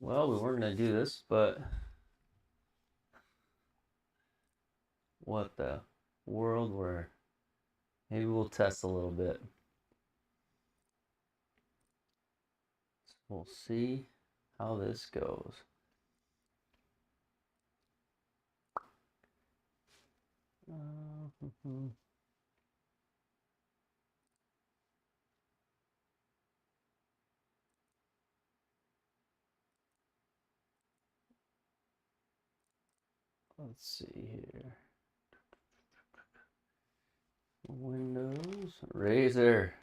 Well, we weren't going to do this, but what the world, where maybe we'll test a little bit. So we'll see how this goes. Let's see here. Windows, Razor.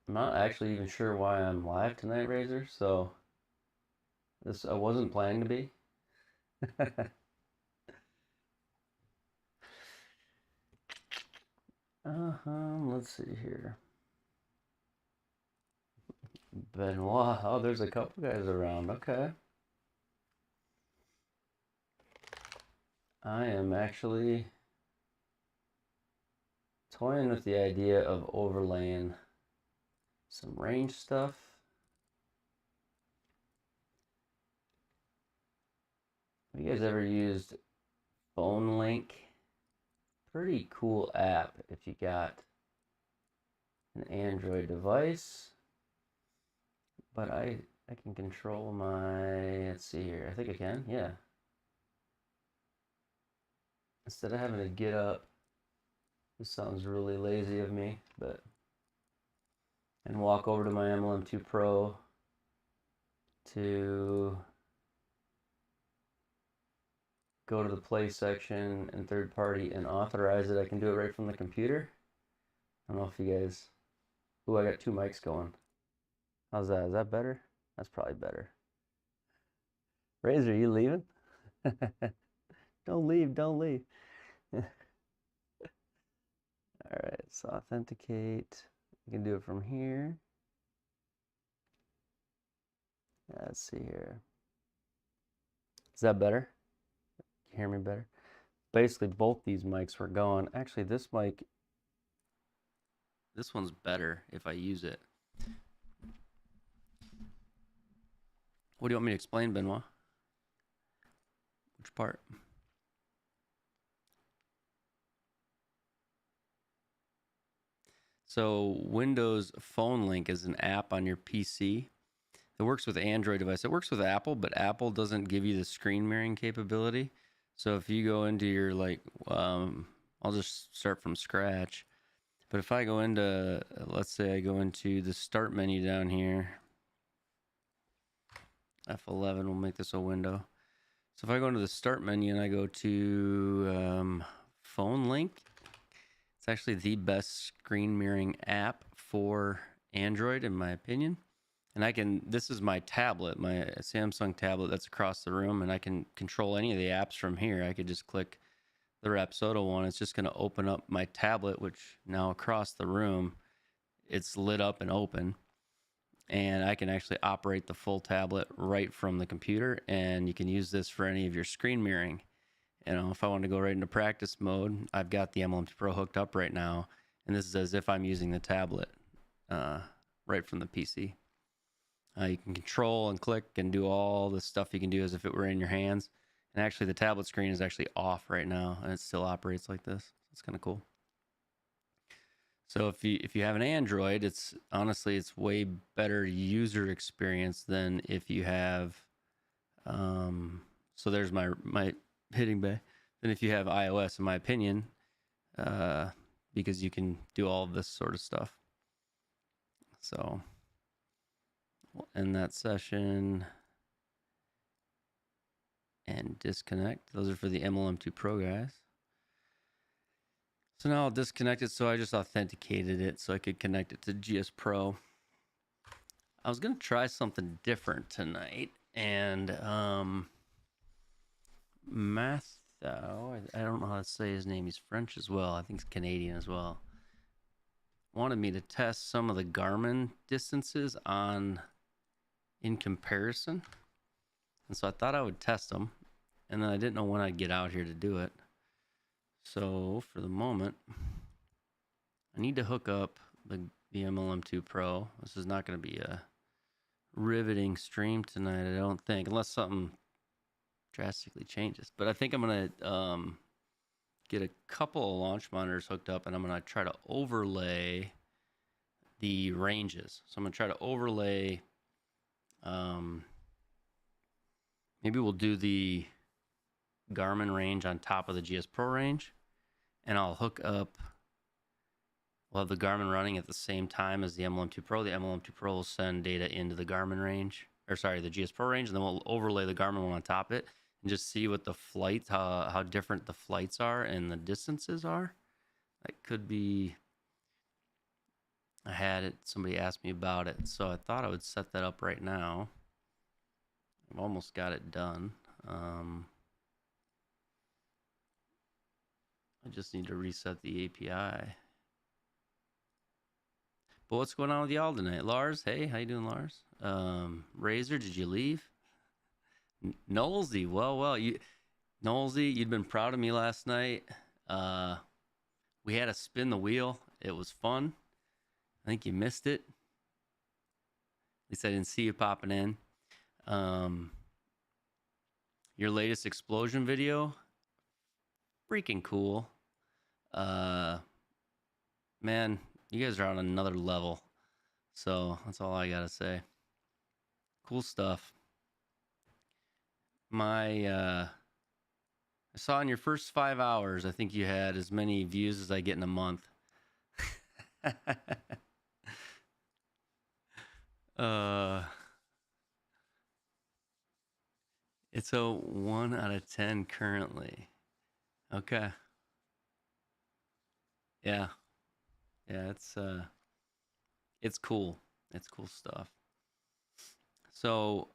I'm not actually even sure why I'm live tonight, Razor, so this I wasn't planning to be. Let's see here. Benoit. Oh, there's a couple guys around. Okay. I am actually toying with the idea of overlaying some range stuff. Have you guys ever used Phone Link? Pretty cool app if you got an Android device. But I can control my, let's see here, I think I can, yeah. Instead of having to get up, this sounds really lazy of me, but, and walk over to my MLM2 Pro to go to the play section and third party and authorize it. I can do it right from the computer. I don't know if you guys, ooh, I got two mics going. How's that? Is that better? That's probably better. Razor, you leaving? Don't leave, don't leave. All right, so authenticate. You can do it from here. Let's see here. Is that better? Can you hear me better? Basically, both these mics were going. Actually, this mic, this one's better if I use it. What do you want me to explain, Benoit? Which part? So Windows Phone Link is an app on your PC. It works with Android device. It works with Apple, but Apple doesn't give you the screen mirroring capability. So if you go into your I'll just start from scratch. But if I go into, let's say I go into the start menu down here, F11 will make this a window. So if I go into the start menu and I go to Phone Link, it's actually the best screen mirroring app for Android, in my opinion. And I can, this is my tablet, my Samsung tablet that's across the room, and I can control any of the apps from here. I could just click the Rapsodo one. It's just going to open up my tablet, which now across the room, it's lit up and open. And I can actually operate the full tablet right from the computer, and you can use this for any of your screen mirroring. You know, if I want to go right into practice mode, I've got the MLM2 Pro hooked up right now, and this is as if I'm using the tablet right from the PC. You can control and click and do all the stuff you can do as if it were in your hands. And actually, the tablet screen is actually off right now, and it still operates like this. It's kind of cool. So if you have an Android, it's honestly, it's way better user experience than if you have. So there's my hitting bay. Than if you have iOS, in my opinion, because you can do all of this sort of stuff. So we'll end that session and disconnect. Those are for the MLM2 Pro guys. So now I'll disconnect it. So I just authenticated it so I could connect it to GSPro. I was going to try something different tonight. And Matthew, I don't know how to say his name. He's French as well. I think he's Canadian as well. Wanted me to test some of the Garmin distances in comparison. And so I thought I would test them. And then I didn't know when I'd get out here to do it. So for the moment, I need to hook up the MLM2 Pro. This is not going to be a riveting stream tonight, I don't think, unless something drastically changes. But I think I'm going to get a couple of launch monitors hooked up, and I'm going to try to overlay the ranges. So I'm going to try to overlay, maybe we'll do the Garmin range on top of the GSPro range, and I'll hook up, we'll have the Garmin running at the same time as the MLM2 Pro. The MLM2 Pro will send data into the Garmin range, or sorry, the GSPro range, and then we'll overlay the Garmin one on top of it and just see what the flights, how different the flights are and the distances are. That could be, I had it, somebody asked me about it, so I thought I would set that up right now. I've almost got it done. I just need to reset the API. But what's going on with y'all tonight? Lars, hey, how you doing, Lars? Razor, did you leave? Knowlesy, well, Knowlesy, you'd been proud of me last night. We had to spin the wheel. It was fun. I think you missed it. At least I didn't see you popping in. Your latest explosion video, freaking cool. Man, you guys are on another level. So that's all I gotta say. Cool stuff. I saw in your first 5 hours, I think you had as many views as I get in a month. It's a 1 out of 10 currently. Okay. Yeah. Yeah, it's cool. It's cool stuff. So,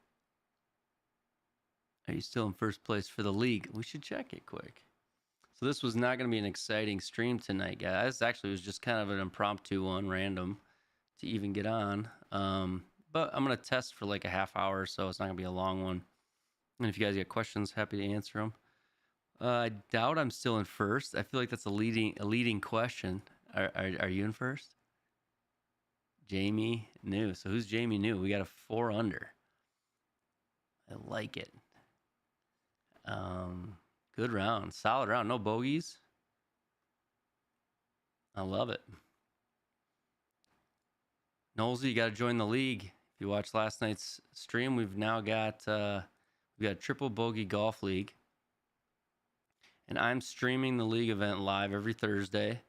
are you still in first place for the league? We should check it quick. So this was not going to be an exciting stream tonight, guys. Actually, it was just kind of an impromptu one, random, to even get on. But I'm going to test for like a half hour, so it's not going to be a long one. And if you guys got questions, happy to answer them. I doubt I'm still in first. I feel like that's a leading question. Are you in first? Jamie New. So who's Jamie New? We got a 4 under. I like it. Good round. Solid round. No bogeys. I love it. Knowlesy, you got to join the league. If you watched last night's stream, we've now got we got Triple Bogey Golf League. And I'm streaming the league event live every Thursday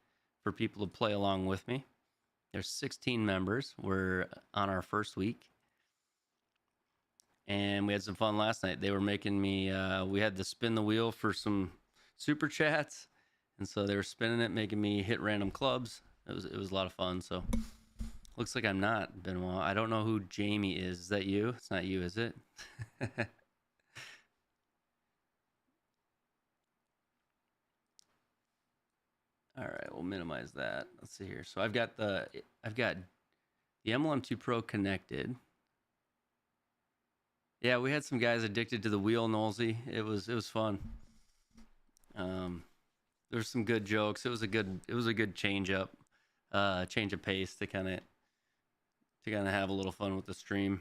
for people to play along with me. There's 16 members. We're on our first week. And we had some fun last night. They were making me, we had to spin the wheel for some super chats. And so they were spinning it, making me hit random clubs. It was a lot of fun. So looks like I'm not, Benoit. I don't know who Jamie is. Is that you? It's not you, is it? All right, we'll minimize that. Let's see here. So I've got the MLM2 Pro connected. Yeah, we had some guys addicted to the wheel, Knowlesy. It was fun. There's some good jokes. It was a good change of pace to kind of have a little fun with the stream.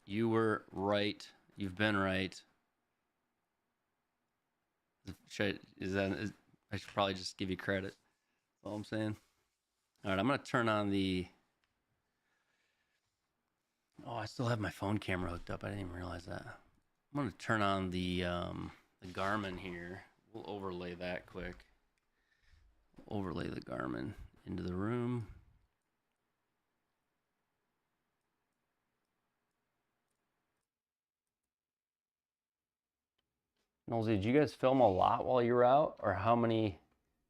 You were right. You've been right. I should probably just give you credit. That's all I'm saying. All right, I'm gonna turn on the. Oh, I still have my phone camera hooked up. I didn't even realize that. I'm gonna turn on the Garmin here. We'll overlay that quick. Overlay the Garmin into the room. Nosy, did you guys film a lot while you were out, or how many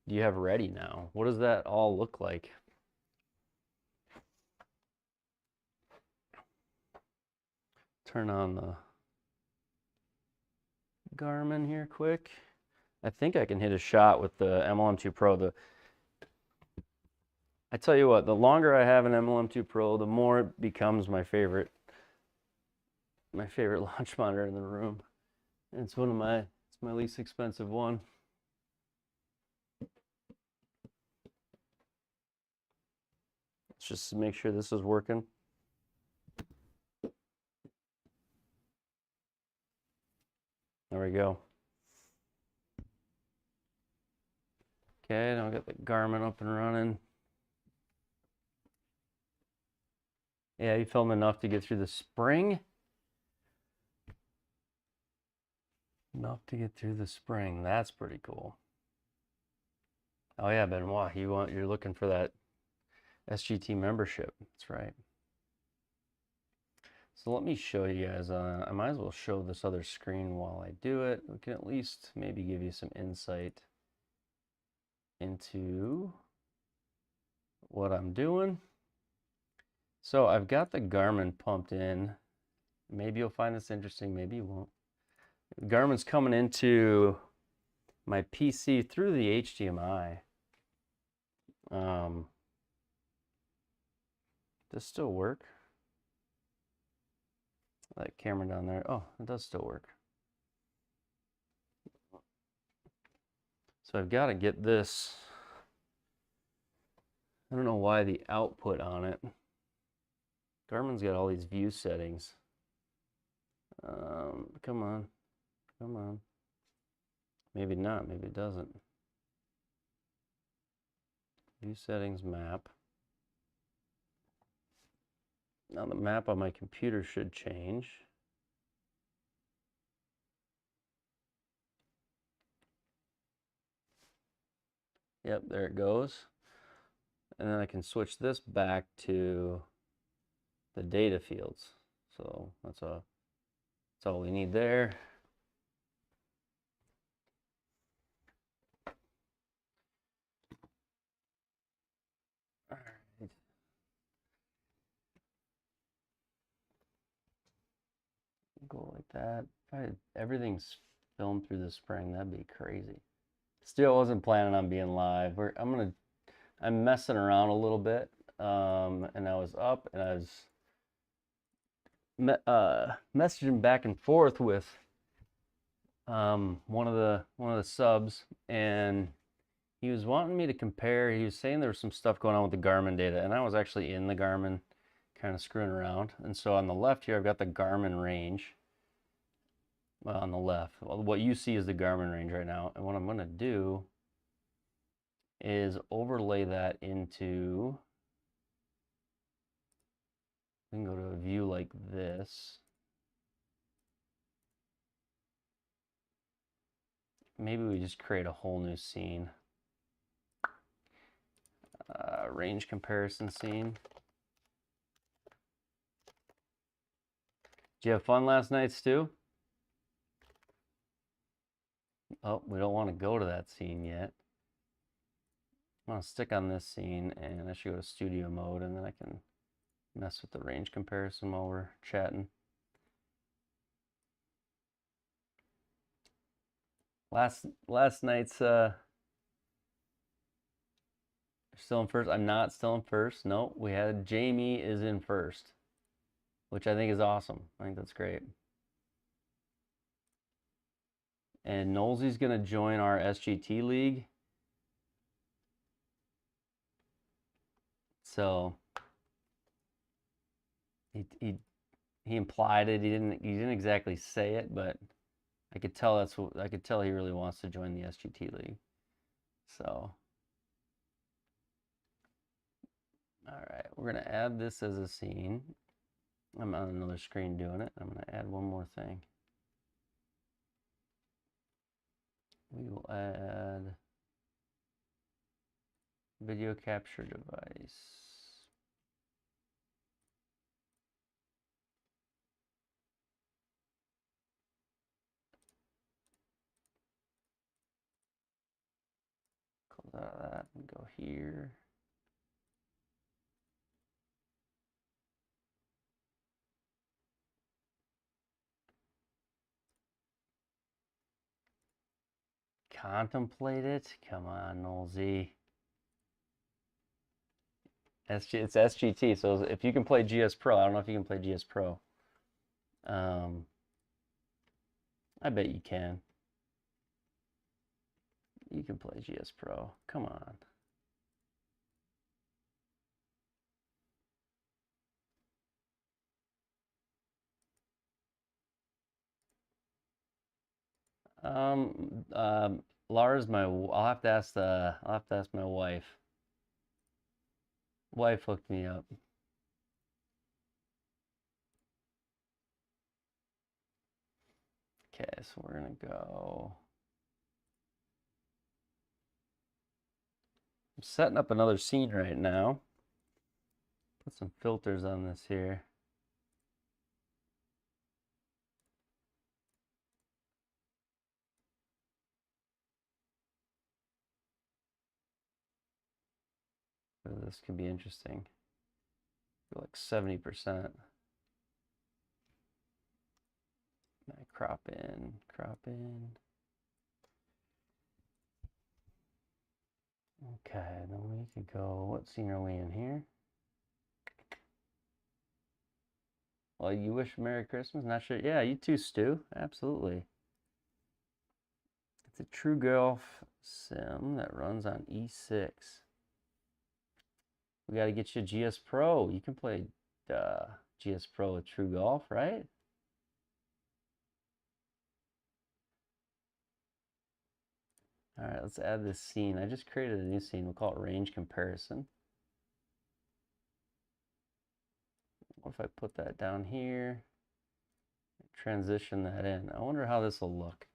do you have ready now? What does that all look like? Turn on the Garmin here quick. I think I can hit a shot with the MLM2 Pro. I tell you what, the longer I have an MLM2 Pro, the more it becomes my favorite launch monitor in the room. And it's my least expensive one. just make sure this is working. There we go. Okay, now I'll get the Garmin up and running. Yeah, you filmed enough to get through the spring. Enough to get through the spring. That's pretty cool. Oh yeah, Benoit, you're looking for that SGT membership. That's right. So let me show you guys. I might as well show this other screen while I do it. We can at least maybe give you some insight into what I'm doing. So I've got the Garmin pumped in. Maybe you'll find this interesting, maybe you won't. Garmin's coming into my PC through the HDMI. Does this still work? That camera down there. Oh, it does still work. So I've got to get this. I don't know why the output on it. Garmin's got all these view settings. Come on. Come on. Maybe not. Maybe it doesn't. View settings map. Now the map on my computer should change. Yep, there it goes. And then I can switch this back to the data fields. So that's all we need there. All right. Go like that. If everything's filmed through the spring, that'd be crazy. Still wasn't planning on being live. I'm messing around a little bit, and I was up and I was messaging back and forth with one of the subs, and he was wanting me to compare. He was saying there was some stuff going on with the Garmin data, and I was actually in the Garmin, kind of screwing around. And so on the left here, I've got the Garmin range. Well, on the left, what you see is the Garmin range right now. And what I'm going to do is overlay that into, we can go to a view like this. Maybe we just create a whole new scene. Range comparison scene. Did you have fun last night, Stu? Oh, we don't want to go to that scene yet. I'm going to stick on this scene, and I should go to studio mode, and then I can mess with the range comparison while we're chatting. Last night's still in first. I'm not still in first. No, we had Jamie is in first, which I think is awesome. I think that's great. And Knowlesy's going to join our SGT league. So he implied it. He didn't exactly say it, but I could tell he really wants to join the SGT league. So all right, we're going to add this as a scene. I'm on another screen doing it. I'm going to add one more thing. We will add video capture device. Close out of that and go here. Contemplate it. Come on, Knowlesy. It's SGT, so if you can play GSPro, I don't know if you can play GSPro. I bet you can. You can play GSPro. Come on. Lars, I'll have to ask my wife. Wife hooked me up. Okay, so we're gonna go. I'm setting up another scene right now. Put some filters on this here. This could be interesting. Go like 70%. Crop in, crop in. Okay, then we could go, what scene are we in here? Well, you wish Merry Christmas? Not sure. Yeah, you too, Stu. Absolutely. It's a true golf sim that runs on E6. We got to get you a GSPro. You can play GSPro with True Golf, right? All right, let's add this scene. I just created a new scene. We'll call it range comparison. What if I put that down here? Transition that in. I wonder how this will look.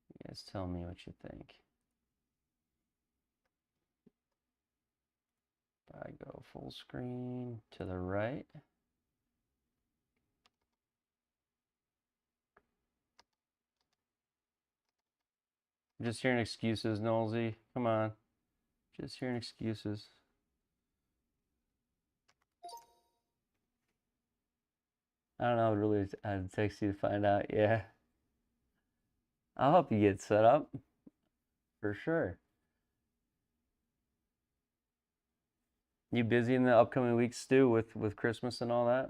You guys tell me what you think. I go full screen to the right. I'm just hearing excuses, Nolsey. Come on. Just hearing excuses. I don't know, really, I'd text you to find out. Yeah. I'll help you get set up. For sure. You busy in the upcoming weeks, Stu, with Christmas and all that?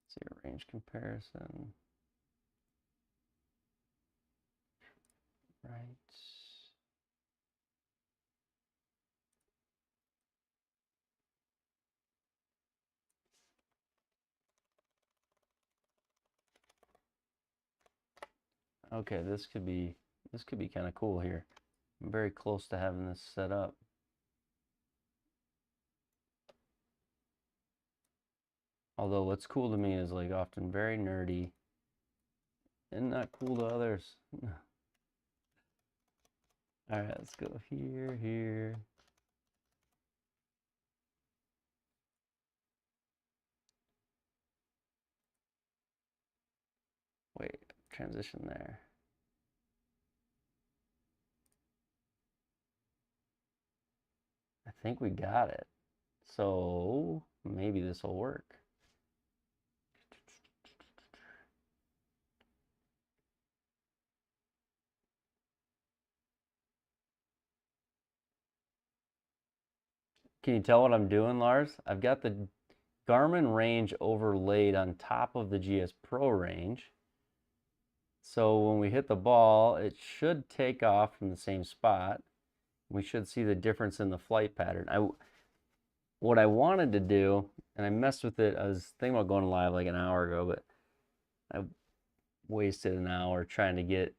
See a range comparison. Right. Okay, this could be kind of cool here. I'm very close to having this set up. Although what's cool to me is like often very nerdy and not cool to others. All right, let's go here, here. Wait, transition there. I think we got it. So maybe this will work. Can you tell what I'm doing, Lars? I've got the Garmin range overlaid on top of the GSPro range. So when we hit the ball, it should take off from the same spot. We should see the difference in the flight pattern. What I wanted to do, and I messed with it, I was thinking about going live like an hour ago, but I wasted an hour trying to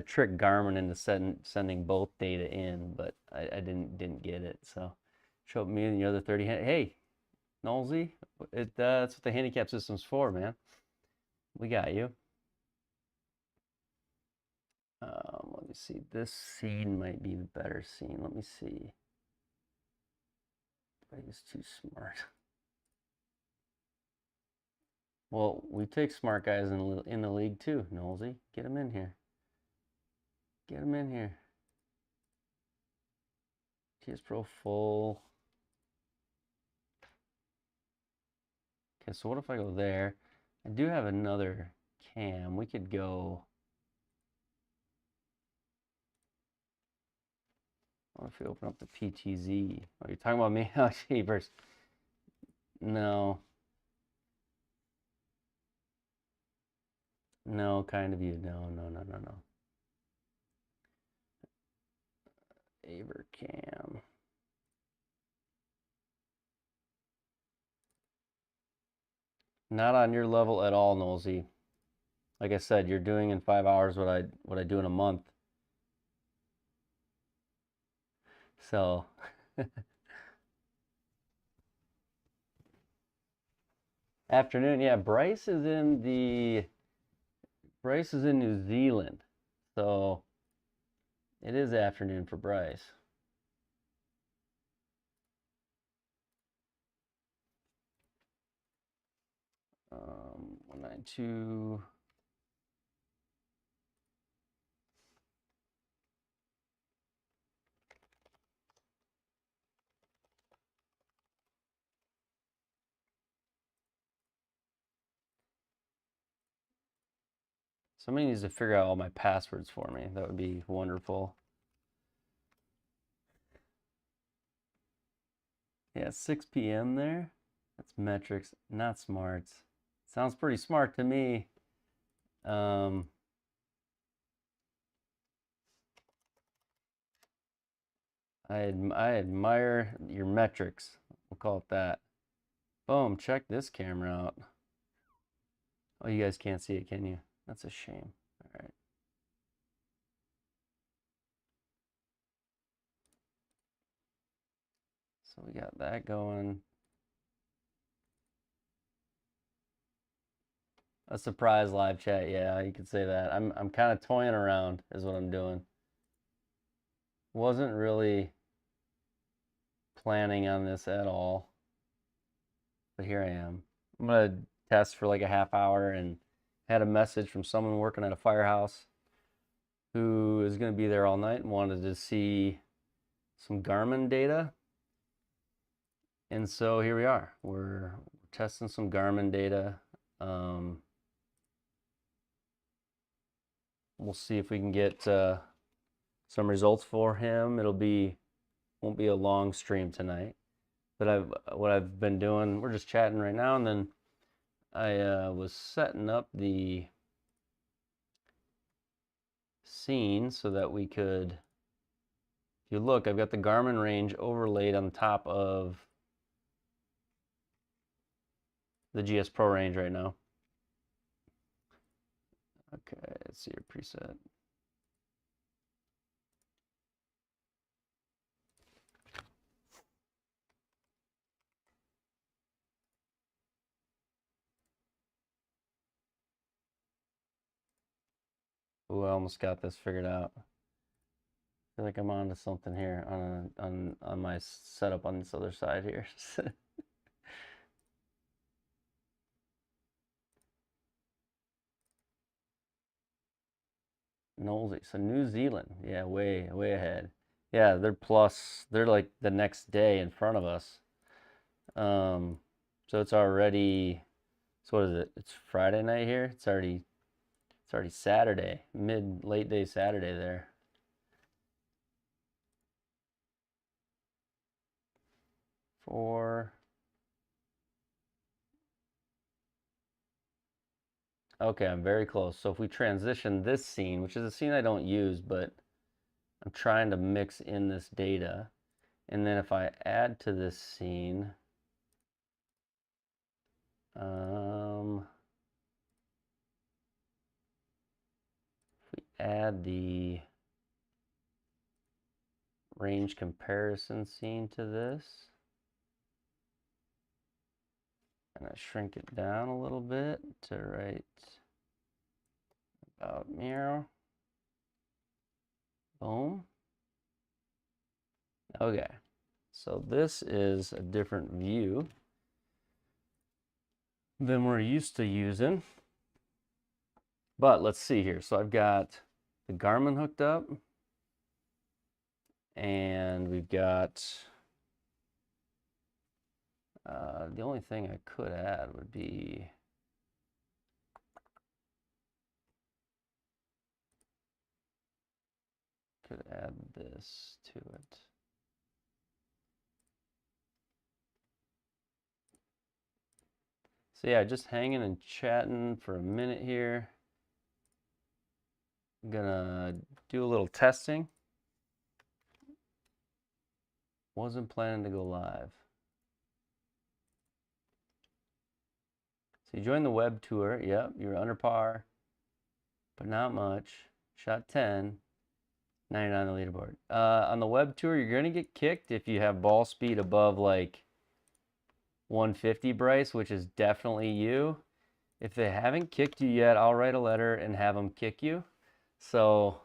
trick Garmin into sending both data in, but I didn't get it. So show up me and the other 30. Hey, Nolsey, that's what the handicap system's for, man. We got you. Let me see. This scene might be the better scene. Let me see. He's too smart. Well, we take smart guys in the league too, Nolsey. Get him in here. Get him in here. GSPro full. Okay, so what if I go there? I do have another cam. We could go. What if we open up the PTZ? Oh, you're talking about me? Oh, jeepers. No. No, kind of you. No. Avercam. Not on your level at all, Nosy. Like I said, you're doing in 5 hours what I do in a month. So afternoon, yeah. Bryce is in New Zealand, so it is afternoon for Bryce. 192. Somebody needs to figure out all my passwords for me. That would be wonderful. Yeah, 6 p.m. there. That's metrics, not smarts. Sounds pretty smart to me. I admire your metrics. We'll call it that. Boom, check this camera out. Oh, you guys can't see it, can you? That's a shame. All right. So we got that going. A surprise live chat. Yeah, you could say that. I'm kind of toying around is what I'm doing. Wasn't really planning on this at all. But here I am. I'm going to test for like a half hour, and had a message from someone working at a firehouse who is going to be there all night and wanted to see some Garmin data. And so here we are. We're testing some Garmin data. We'll see if we can get some results for him. Won't be a long stream tonight. But what I've been doing, we're just chatting right now, and then I was setting up the scene so that we could, if you look, I've got the Garmin range overlaid on top of the GSPro range right now. Okay, let's see your preset. Ooh, I almost got this figured out. I feel like I'm onto something here on my setup on this other side here. Nosy. So New Zealand, yeah, way ahead. Yeah, they're like the next day in front of us. So it's already, so what is it? It's Friday night here. It's already Saturday, late day Saturday there. Okay, I'm very close. So if we transition this scene, which is a scene I don't use, but I'm trying to mix in this data. And then if I add to this scene, if we add the range comparison scene to this, and I shrink it down a little bit to write about meow. Boom. Okay, so this is a different view than we're used to using. But let's see here. So I've got the Garmin hooked up, and we've got the only thing I could add would be add this to it. So yeah, just hanging and chatting for a minute here. I'm gonna do a little testing. Wasn't planning to go live. So you joined the web tour. Yep, you're under par, but not much. Shot 10, 99 on the leaderboard. On the web tour, you're going to get kicked if you have ball speed above like 150, Bryce, which is definitely you. If they haven't kicked you yet, I'll write a letter and have them kick you. So,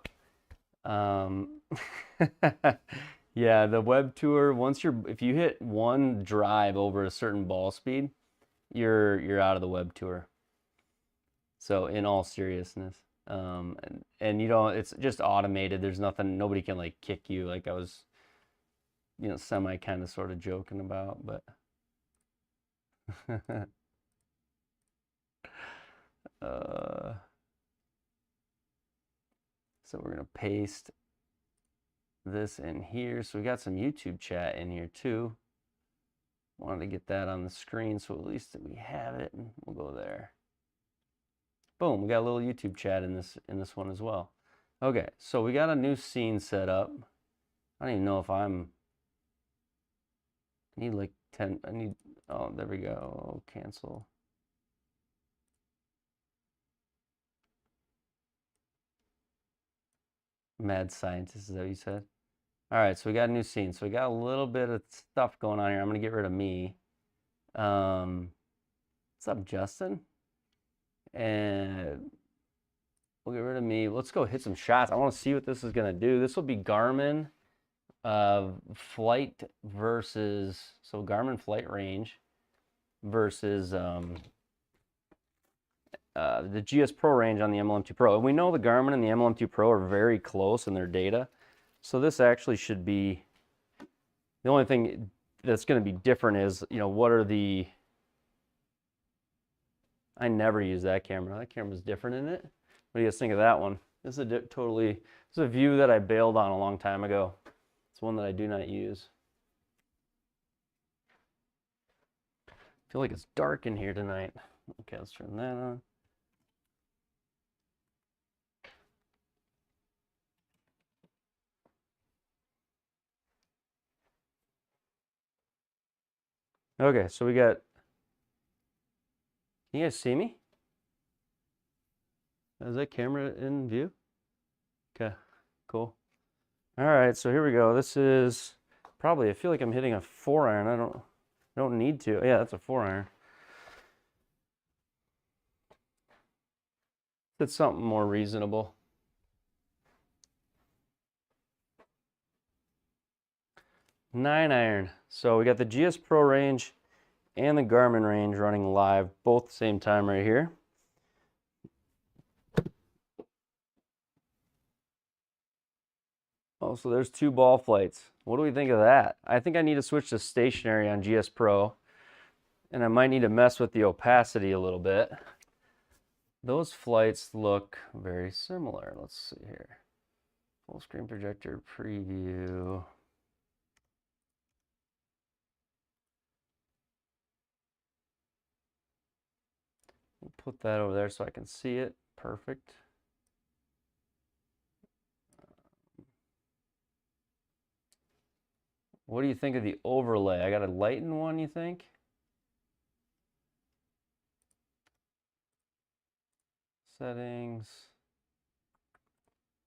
yeah, the web tour, if you hit one drive over a certain ball speed, you're out of the web tour. So in all seriousness, and you don't, it's just automated. There's nothing, nobody can like kick you. Like I was, semi kind of sort of joking about, but so we're gonna paste this in here. So we got some YouTube chat in here too. Wanted to get that on the screen so at least that we have it, and we'll go there. Boom, we got a little YouTube chat in this one as well. Okay, so we got a new scene set up. I don't even know if I need like 10, oh, there we go, cancel. Mad scientist, is that what you said? All right, so we got a new scene. So we got a little bit of stuff going on here. I'm gonna get rid of me. What's up, Justin? And we'll get rid of me. Let's go hit some shots. I want to see what this is gonna do. This will be Garmin flight versus, so Garmin flight range versus the GSPro range on the MLM2 Pro. And we know the Garmin and the MLM2 Pro are very close in their data. So this actually should be, the only thing that's going to be different is, what are the, I never use that camera. That camera's different in it. What do you guys think of that one? This is this is a view that I bailed on a long time ago. It's one that I do not use. I feel like it's dark in here tonight. Okay, let's turn that on. Okay, so we got, can you guys see me? Is that camera in view? Okay, cool. All right, so here we go. This is probably, I feel like I'm hitting a 4-iron. I don't need to. Yeah, that's a 4-iron. That's something more reasonable. Nine-iron. So we got the GSPro range and the Garmin range running live, both at the same time right here. Oh, so there's 2 ball flights. What do we think of that? I think I need to switch to stationary on GSPro, and I might need to mess with the opacity a little bit. Those flights look very similar. Let's see here. Full screen projector preview. We'll put that over there so I can see it. Perfect. What do you think of the overlay? I got to lighten one, you think? Settings.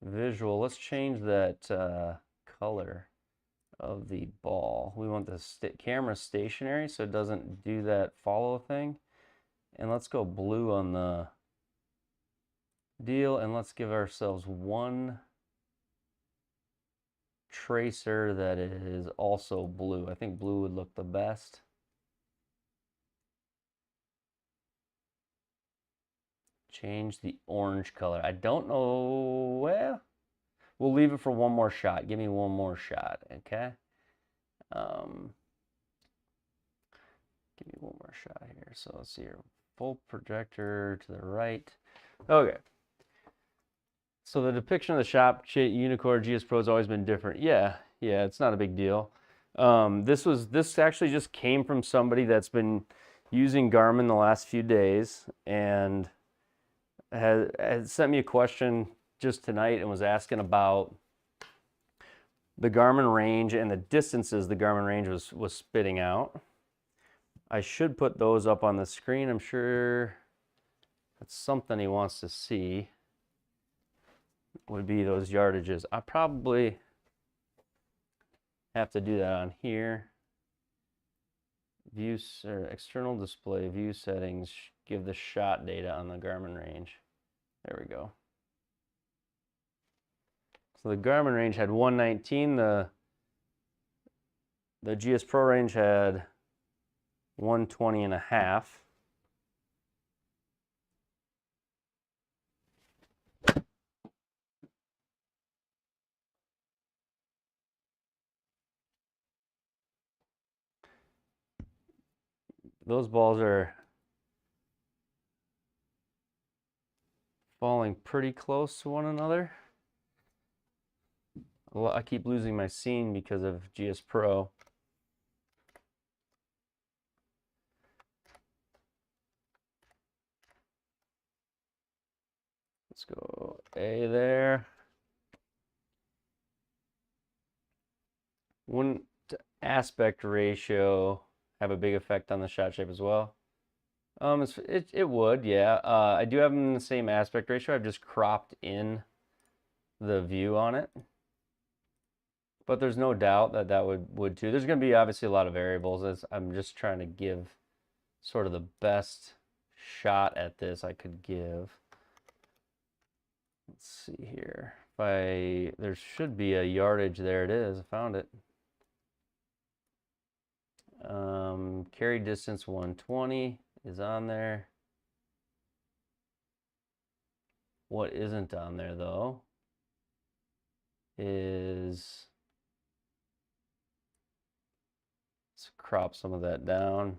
Visual. Let's change that color of the ball. We want the camera stationary so it doesn't do that follow thing. And let's go blue on the deal, and let's give ourselves one tracer that is also blue. I think blue would look the best. Change the orange color. I don't know. Well, we'll leave it for one more shot. Give me one more shot, okay? Give me one more shot here. So let's see here. Full projector to the right. Okay. So the depiction of the shop, Unicorn GSPro has always been different. Yeah, it's not a big deal. This actually just came from somebody that's been using Garmin the last few days and has sent me a question just tonight and was asking about the Garmin range and the distances the Garmin range was spitting out. I should put those up on the screen. I'm sure that's something he wants to see, would be those yardages. I probably have to do that on here. Views or external display, view settings, give the shot data on the Garmin range. There we go. So the Garmin range had 119, the GSPro range had 120.5. Those balls are falling pretty close to one another. Well, I keep losing my scene because of GSPro. Let's go A there. Wouldn't aspect ratio have a big effect on the shot shape as well? It would, yeah. I do have them in the same aspect ratio. I've just cropped in the view on it. But there's no doubt that that would too. There's going to be obviously a lot of variables. As I'm just trying to give sort of the best shot at this I could give. Let's see here. There should be a yardage. There it is. I found it. Carry distance 120 is on there. What isn't on there though is, let's crop some of that down.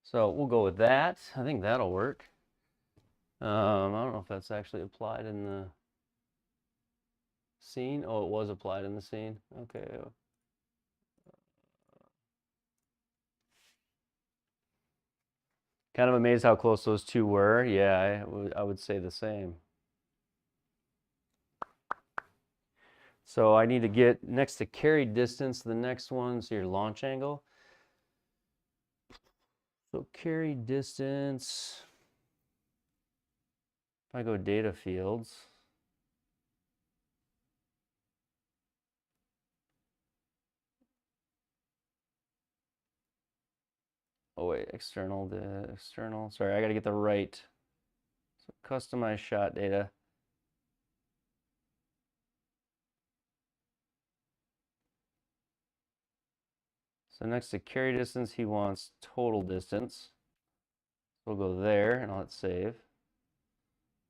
So we'll go with that. I think that'll work. I don't know if that's actually applied in the scene. Oh, it was applied in the scene. Okay. Kind of amazed how close those two were. Yeah, I would say the same. So I need to get next to carry distance, the next one's your launch angle. So carry distance, if I go data fields, oh wait, external, sorry, I gotta get the right, so customize shot data. So next to carry distance, he wants total distance. We'll go there and I'll hit save.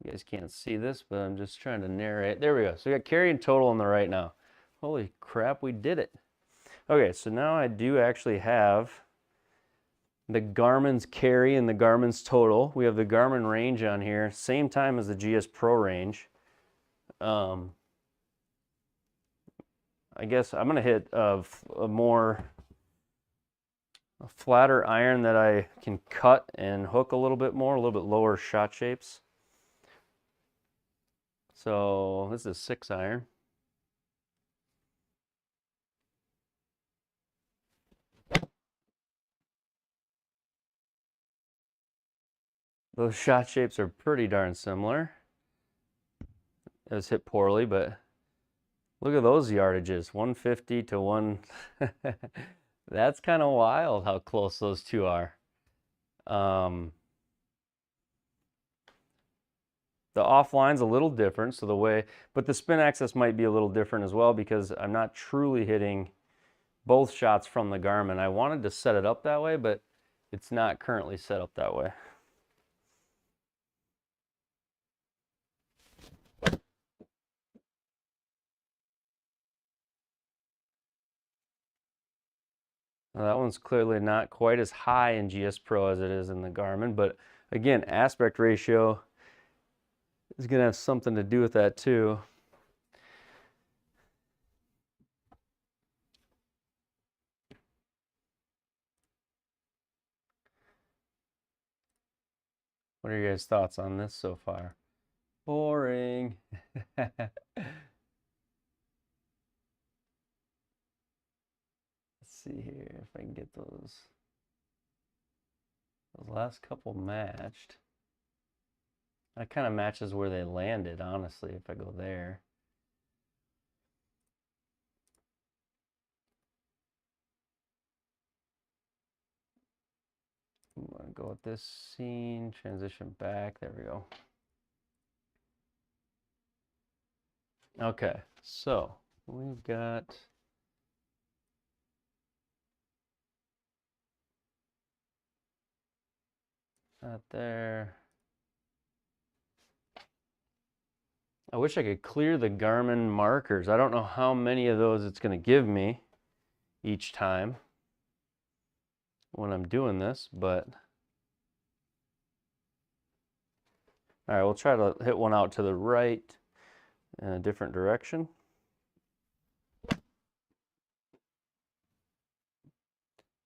You guys can't see this, but I'm just trying to narrate. There we go. So we got carry and total on the right now. Holy crap, we did it. Okay, so now I do actually have the Garmin's carry and the Garmin's total. We have the Garmin range on here, same time as the GSPro range. I guess I'm gonna hit a flatter iron that I can cut and hook a little bit more, a little bit lower shot shapes. So this is a 6 iron. Those shot shapes are pretty darn similar. It was hit poorly, but look at those yardages, 150 to 1. That's kind of wild how close those two are. The offline's a little different, so the way, but the spin axis might be a little different as well because I'm not truly hitting both shots from the Garmin. I wanted to set it up that way, but it's not currently set up that way. Now that one's clearly not quite as high in GSPro as it is in the Garmin, but again, aspect ratio is going to have something to do with that too. What are your guys' thoughts on this so far? Boring. see here if I can get those last couple matched. That kind of matches where they landed, honestly, if I go there. I'm going to go with this scene, transition back. There we go. Okay, so we've got that there. I wish I could clear the Garmin markers. I don't know how many of those it's going to give me each time when I'm doing this, but all right, we'll try to hit one out to the right in a different direction. So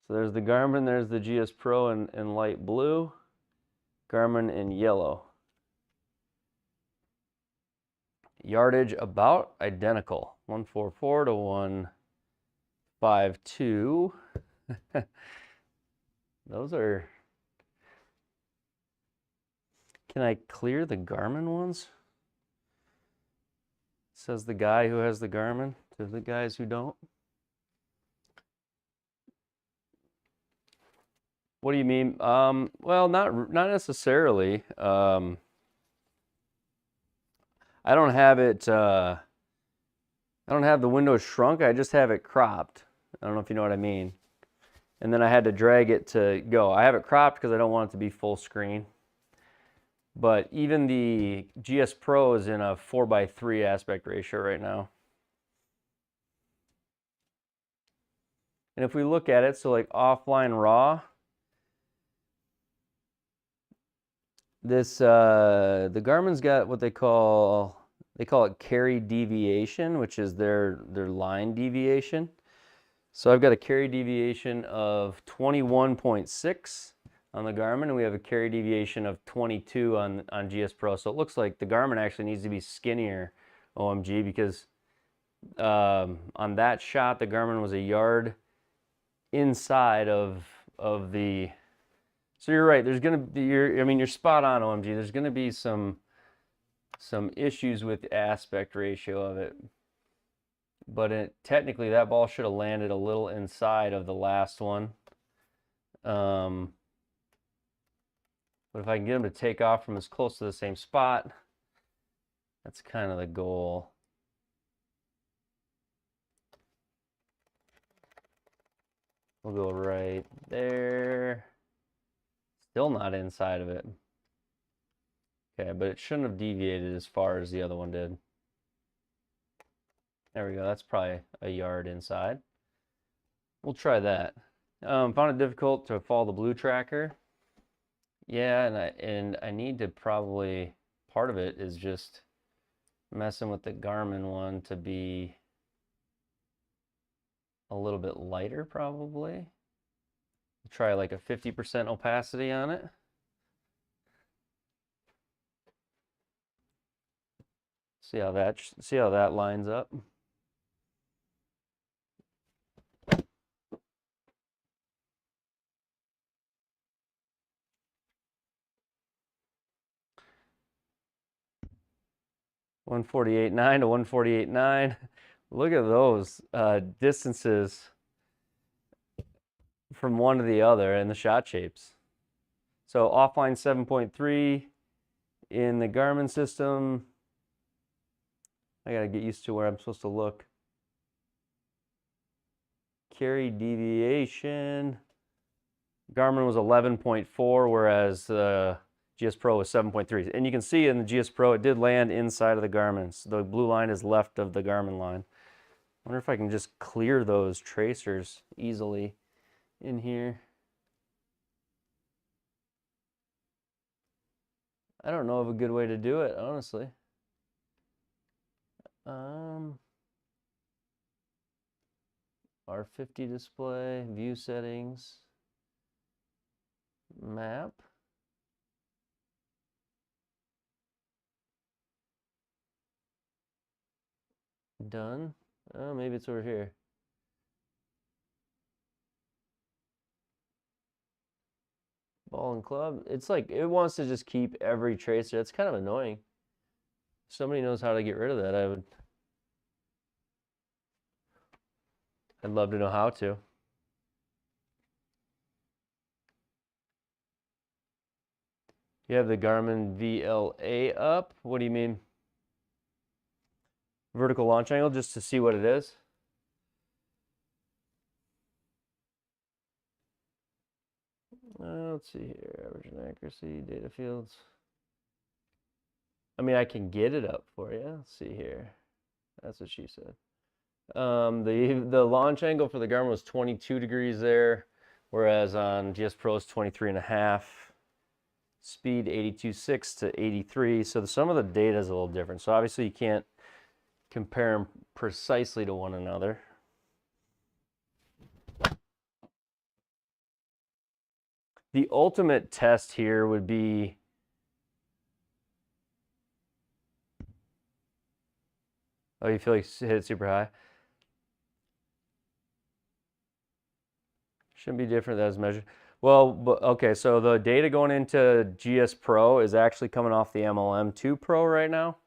there's the Garmin, there's the GSPro in light blue, Garmin in yellow. Yardage about identical, 144 to 152. Those are... Can I clear the Garmin ones? Says the guy who has the Garmin to the guys who don't. What do you mean? Well, not necessarily. I don't have it. I don't have the window shrunk. I just have it cropped. I don't know if you know what I mean. And then I had to drag it to go. I have it cropped because I don't want it to be full screen. But even the GSPro is in a 4:3 aspect ratio right now. And if we look at it, so like offline raw, this the Garmin's got what they call it carry deviation, which is their line deviation. So I've got a carry deviation of 21.6 on the Garmin, and we have a carry deviation of 22 on GSPro. So it looks like the Garmin actually needs to be skinnier, OMG, because on that shot the Garmin was a yard inside of the... So you're right. There's gonna be, you're spot on, OMG. There's gonna be some issues with the aspect ratio of it, but technically that ball should have landed a little inside of the last one. But if I can get him to take off from as close to the same spot, that's kind of the goal. We'll go right there. Still not inside of it. Okay, but it shouldn't have deviated as far as the other one did. There we go. That's probably a yard inside. We'll try that. Found it difficult to follow the blue tracker. Yeah, and I need to probably... Part of it is just messing with the Garmin one to be a little bit lighter, probably. Try like a 50% opacity on it. See how that lines up. .148.9 to 148.9. Look at those distances from one to the other and the shot shapes. So offline 7.3 in the Garmin system. I gotta get used to where I'm supposed to look. Carry deviation. Garmin was 11.4, whereas GSPro was 7.3. And you can see in the GSPro, it did land inside of the Garmin's. The blue line is left of the Garmin line. I wonder if I can just clear those tracers easily in here. I don't know of a good way to do it, honestly. R50 display, view settings, map. Done. Oh, maybe it's over here. Ball and club. It's like it wants to just keep every tracer. It's kind of annoying. If somebody knows how to get rid of that, I'd love to know how to. You have the Garmin VLA up. What do you mean? Vertical launch angle, just to see what it is. Let's see here, average and accuracy, data fields. I mean, I can get it up for you. Let's see here. That's what she said. The launch angle for the Garmin was 22 degrees there, whereas on GSPro is 23.5. Speed 82.6 to 83. So some of the data is a little different. So obviously you can't compare them precisely to one another. The ultimate test here would be oh, you feel like you hit it super high? Shouldn't be different as measured. Well, okay, so the data going into GSPro is actually coming off the MLM2 Pro right now,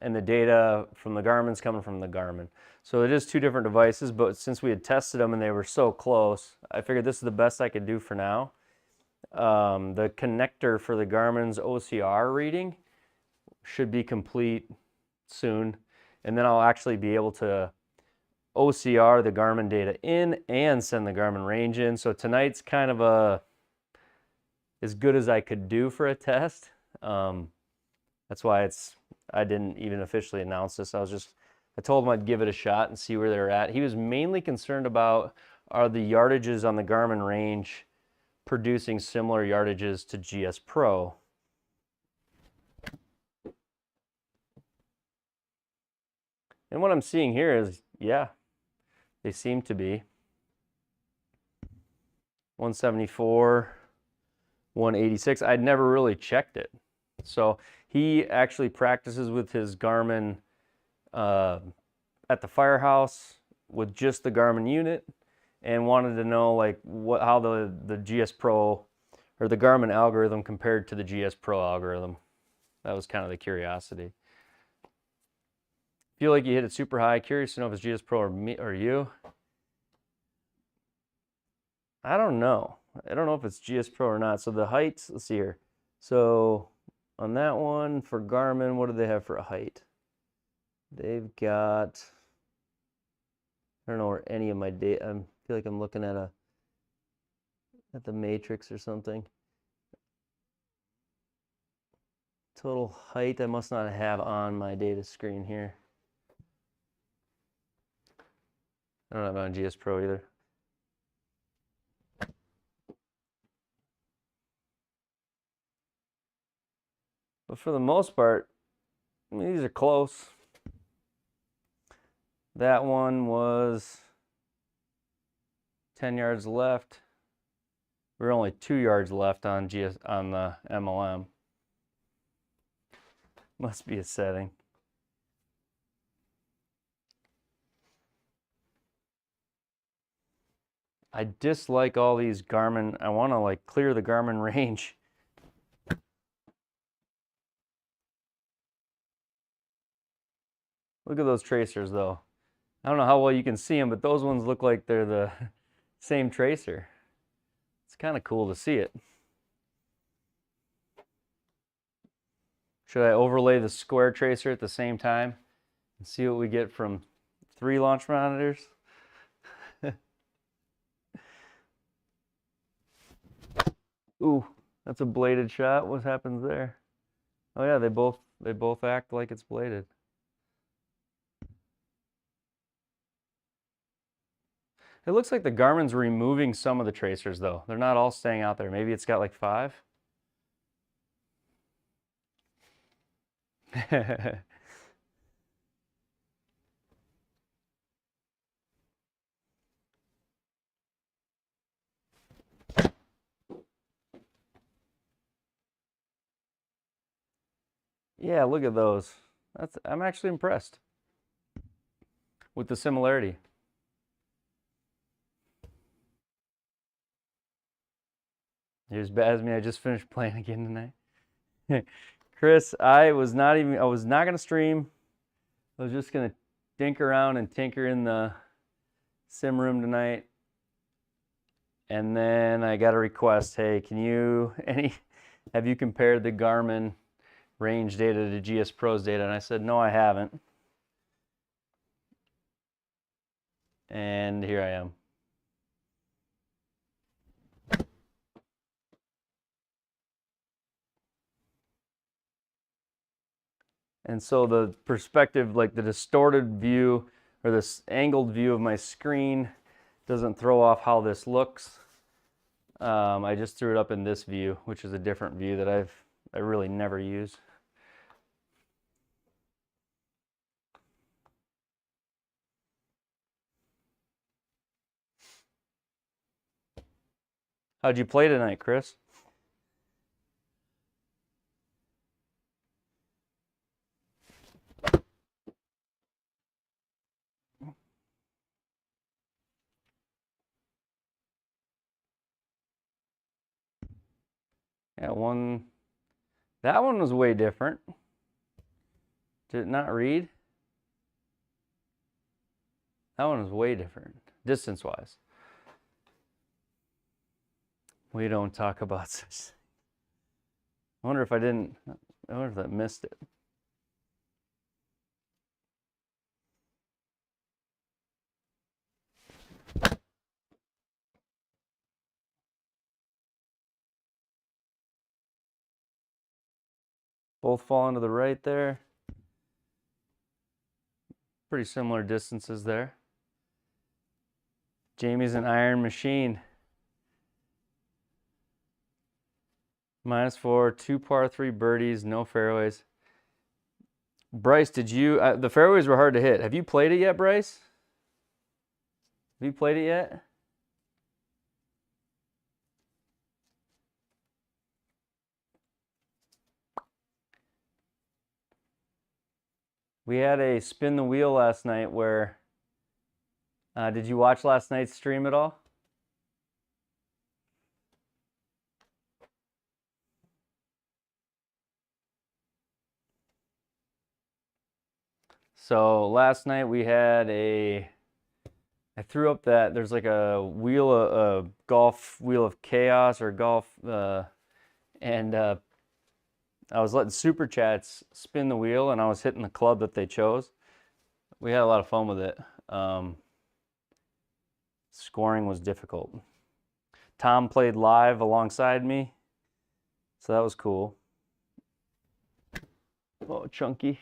and the data from the Garmin's coming from the Garmin. So it is two different devices, but since we had tested them and they were so close, I figured this is the best I could do for now. The connector for the Garmin's OCR reading should be complete soon, and then I'll actually be able to OCR the Garmin data in and send the Garmin range in. So tonight's kind of as good as I could do for a test. That's why I didn't even officially announce this. I told him I'd give it a shot and see where they're at. He was mainly concerned about, are the yardages on the Garmin range producing similar yardages to GSPro? And what I'm seeing here is, yeah, they seem to be. 174, 186. I'd never really checked it. So he actually practices with his Garmin at the firehouse with just the Garmin unit, and wanted to know like how the GSPro or the Garmin algorithm compared to the GSPro algorithm. That was kind of the curiosity. Feel like you hit it super high. Curious to know if it's GSPro or me or you. I don't know. I don't know if it's GSPro or not. So the heights, let's see here. So on that one for Garmin, what do they have for a height? They've got, I don't know where any of my data, I feel like I'm looking at the matrix or something. Total height, I must not have on my data screen here. I don't have it on GSPro either. But for the most part, I mean, these are close. That one was 10 yards left. We're only 2 yards left on the MLM. Must be a setting. I dislike all these Garmin. I want to like clear the Garmin range. Look at those tracers though. I don't know how well you can see them, but those ones look like they're the same tracer. It's kind of cool to see it. Should I overlay the square tracer at the same time and see what we get from 3 launch monitors? Ooh, that's a bladed shot. What happens there? Oh yeah, they both act like it's bladed. It looks like the Garmin's removing some of the tracers though. They're not all staying out there. Maybe it's got like 5. Yeah, look at those. I'm actually impressed with the similarity. Here's Basme. I just finished playing again tonight. Chris, I was not gonna stream. I was just gonna dink around and tinker in the sim room tonight. And then I got a request, hey, have you compared the Garmin range data to GSPro's data? And I said, no, I haven't. And here I am. And so the perspective, like the distorted view or this angled view of my screen doesn't throw off how this looks. I just threw it up in this view, which is a different view that I really never use. How'd you play tonight, Chris? Yeah, that one was way different. Did it not read? That one was way different, distance-wise. We don't talk about this. I wonder if I missed it. Both falling to the right there. Pretty similar distances there. Jamie's an iron machine. -4, 2 par 3 birdies, no fairways. Bryce, the fairways were hard to hit. Have you played it yet, Bryce? Have you played it yet? We had a spin the wheel last night where, did you watch last night's stream at all? So last night we had I threw up there's like a golf wheel of chaos or golf, and I was letting Super Chats spin the wheel and I was hitting the club that they chose. We had a lot of fun with it. Scoring was difficult. Tom played live alongside me, so that was cool. Oh, chunky.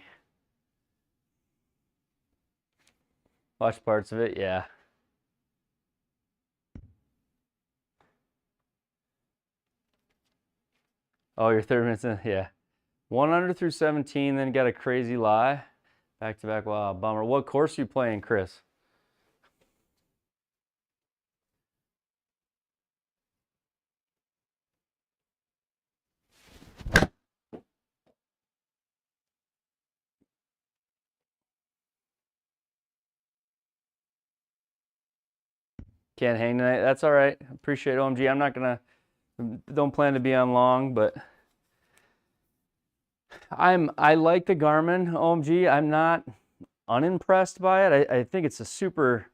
Watch parts of it, yeah. Oh, your 30 minutes in, yeah. 1 under through 17, then got a crazy lie. Back to back, wow, bummer. What course are you playing, Chris? Can't hang tonight. That's all right. Appreciate it, OMG. Don't plan to be on long, but I like the Garmin OMG. I'm not unimpressed by it. I think it's a super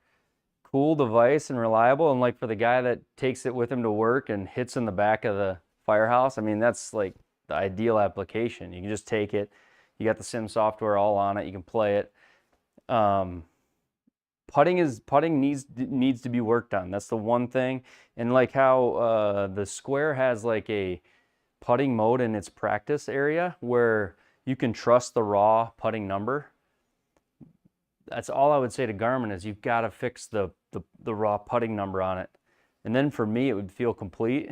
cool device and reliable. And like for the guy that takes it with him to work and hits in the back of the firehouse, I mean, that's like the ideal application. You can just take it. You got the sim software all on it. You can play it. Putting needs to be worked on. That's the one thing. And like how the Square has like a putting mode in its practice area where you can trust the raw putting number. That's all I would say to Garmin is you've got to fix the raw putting number on it. And then for me, it would feel complete.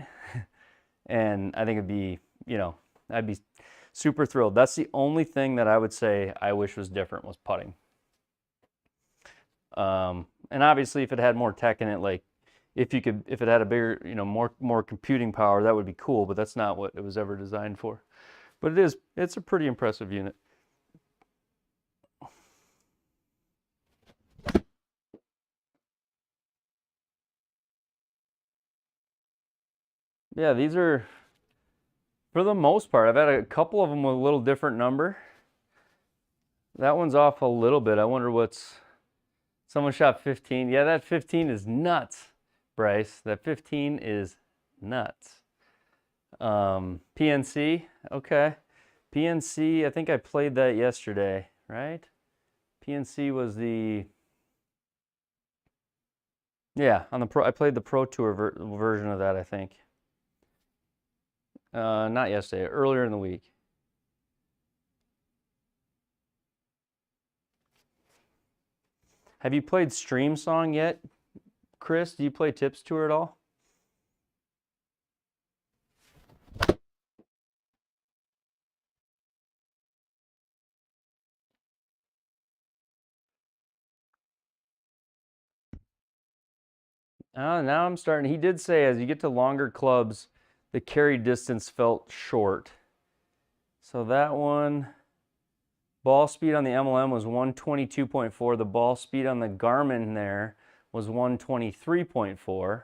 And I think it'd be, I'd be super thrilled. That's the only thing that I would say I wish was different was putting. And obviously if it had more tech in it, like if it had a bigger, more computing power, that would be cool, but that's not what it was ever designed for. But it's a pretty impressive unit. Yeah, these are, for the most part, I've had a couple of them with a little different number. That one's off a little bit. I wonder what's, someone shot 15. Yeah, that 15 is nuts, Bryce. That 15 is nuts. PNC, okay. PNC, I think I played that yesterday, right? PNC was the, yeah, on the Pro, I played the Pro Tour version of that, I think. Not yesterday, earlier in the week. Have you played Stream Song yet, Chris? Do you play Tips Tour at all? Now I'm starting. He did say as you get to longer clubs, the carry distance felt short. So that one, ball speed on the MLM was 122.4. The ball speed on the Garmin there was 123.4.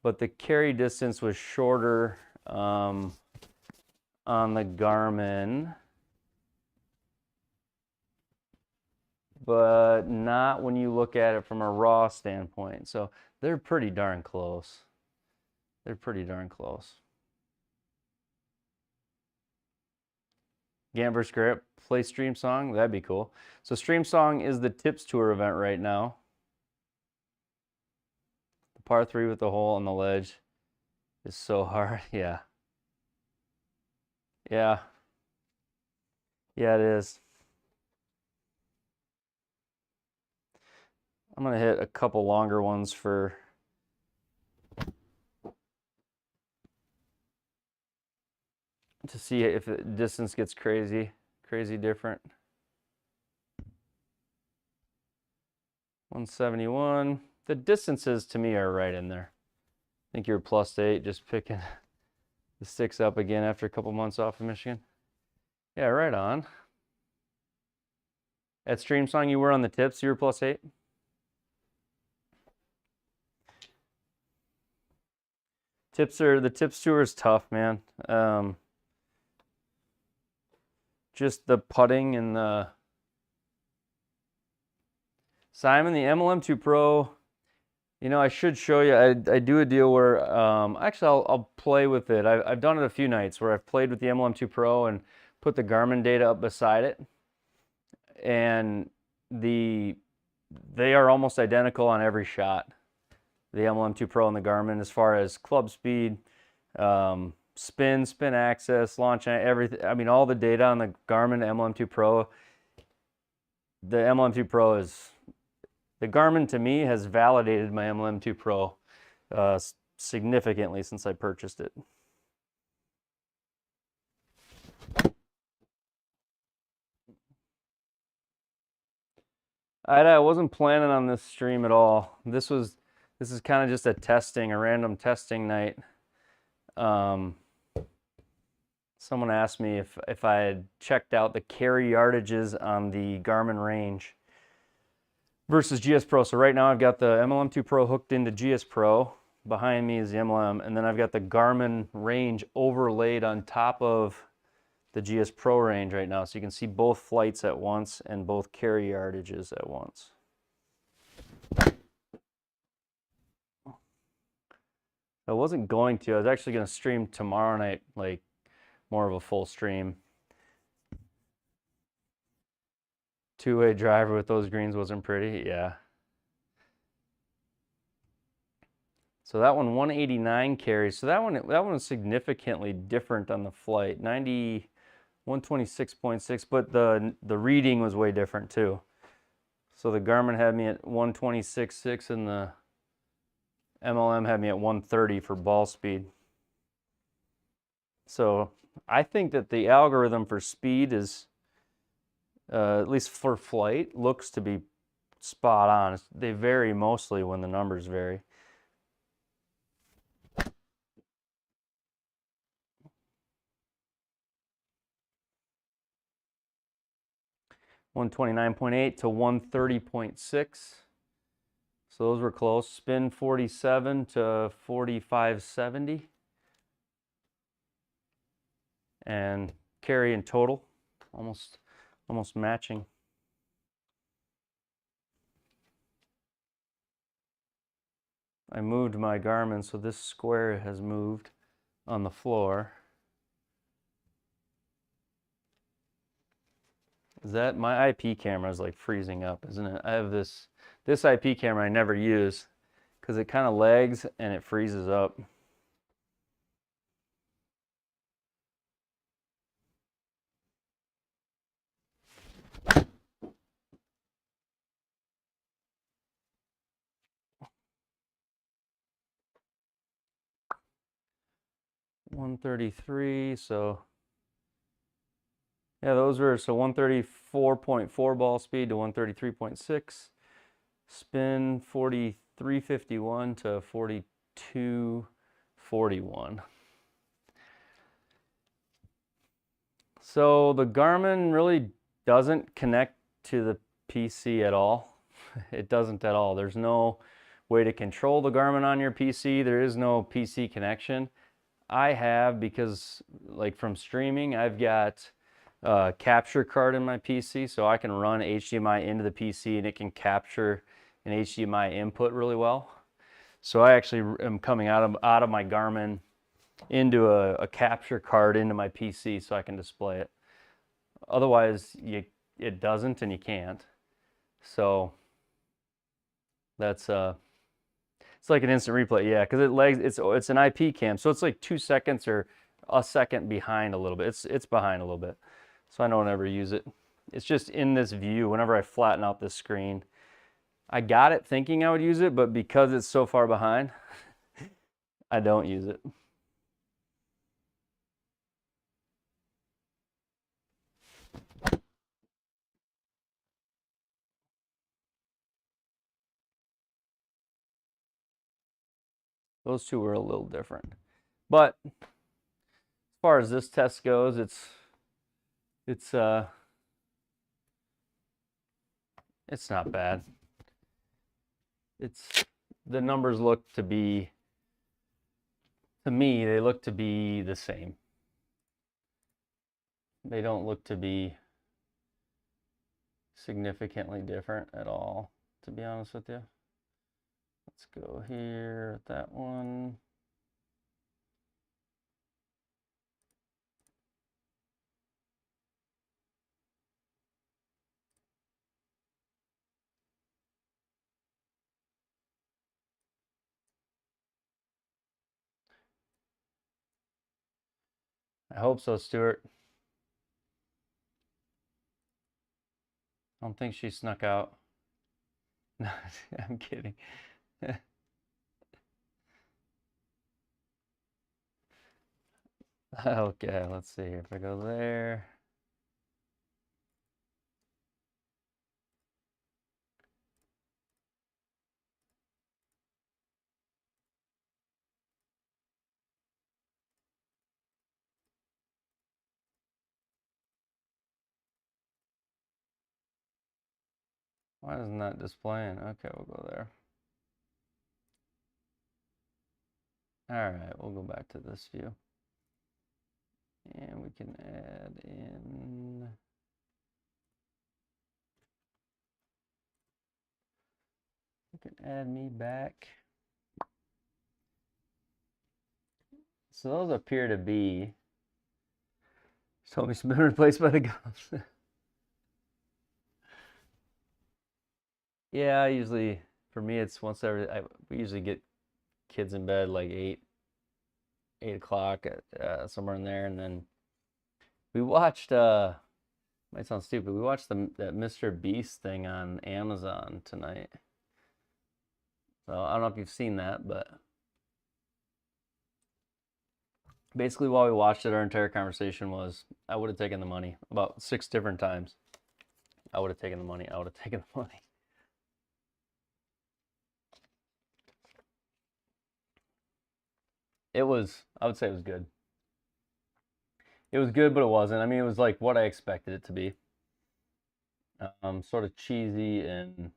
But the carry distance was shorter on the Garmin. But not when you look at it from a raw standpoint. So they're pretty darn close. They're pretty darn close. Gant vs. Grip, play Stream Song, that'd be cool. So Stream Song is the Tips Tour event right now. The par 3 with the hole on the ledge is so hard, yeah. Yeah. Yeah, it is. I'm gonna hit a couple longer ones for to see if the distance gets crazy different. 171. The distances to me are right in there. I think you're +8, just picking the sticks up again after a couple months off of Michigan. Yeah, right on. At Stream Song, you were on the tips, you were +8? The tips tour is tough, man. Just the putting and the Simon, the MLM2 Pro, you know, I should show you. I do a deal where actually I'll play with it. I've done it a few nights where I've played with the MLM2 Pro and put the Garmin data up beside it, and they are almost identical on every shot. The MLM2 Pro and the Garmin, as far as club speed, spin axis, launch, everything. I mean, all the data on the Garmin MLM2 Pro. The MLM2 Pro is, the Garmin to me has validated my MLM2 Pro significantly since I purchased it. I wasn't planning on this stream at all. This is kind of just a random testing night. Someone asked me if I had checked out the carry yardages on the Garmin range versus GSPro. So right now I've got the MLM2 Pro hooked into GSPro. Behind me is the MLM, and then I've got the Garmin range overlaid on top of the GSPro range right now. So you can see both flights at once and both carry yardages at once. I wasn't going to. I was actually going to stream tomorrow night, like more of a full stream. Two-way driver with those greens wasn't pretty, yeah. So that one, 189 carries. So that one was significantly different on the flight. 126.6, but the reading was way different too. So the Garmin had me at 126.6 and the MLM had me at 130 for ball speed. So I think that the algorithm for speed is, at least for flight, looks to be spot on. They vary mostly when the numbers vary. $129.8 to 130.6. So those were close. Spin 47 to 45.70 and carry in total, almost matching. I moved my Garmin, so this square has moved on the floor. Is that my IP camera is like freezing up, isn't it? I have this IP camera I never use because it kind of lags and it freezes up. $133, so yeah, those were, so 134.4 ball speed to 133.6, spin 4351 to 4241. So the Garmin really doesn't connect to the PC at all. It doesn't at all. There's no way to control the Garmin on your PC. There is no PC connection. I have, because like from streaming, I've got a capture card in my PC, so I can run HDMI into the PC and it can capture an HDMI input really well. So I actually am coming out of my Garmin into a capture card into my PC so I can display it. Otherwise, it doesn't and you can't. So that's it's like an instant replay, yeah, because it lags. It's an IP cam, so it's like 2 seconds or a second behind a little bit. It's behind a little bit, so I don't ever use it. It's just in this view. Whenever I flatten out this screen, I got it thinking I would use it, but because it's so far behind, I don't use it. Those two were a little different, but as far as this test goes, it's not bad. The numbers look to be, to me, they look to be the same. They don't look to be significantly different at all, to be honest with you. Let's go here at that one. I hope so, Stuart. I don't think she snuck out. No, I'm kidding. Okay, let's see here. If I go there. Why isn't that displaying? Okay, we'll go there. All right, we'll go back to this view. And we can add in, we can add me back. So those appear to be, told me it's been replaced by the gums. Yeah, usually, for me, it's once every, we usually get kids in bed like 8 o'clock, somewhere in there, and then we watched, might sound stupid, we watched that Mr. Beast thing on Amazon tonight. So I don't know if you've seen that, but basically while we watched it, our entire conversation was, I would have taken the money about 6 different times. I would have taken the money. I would have taken the money. It was, I would say it was good. It was good, but it wasn't. I mean, it was like what I expected it to be. Sort of cheesy and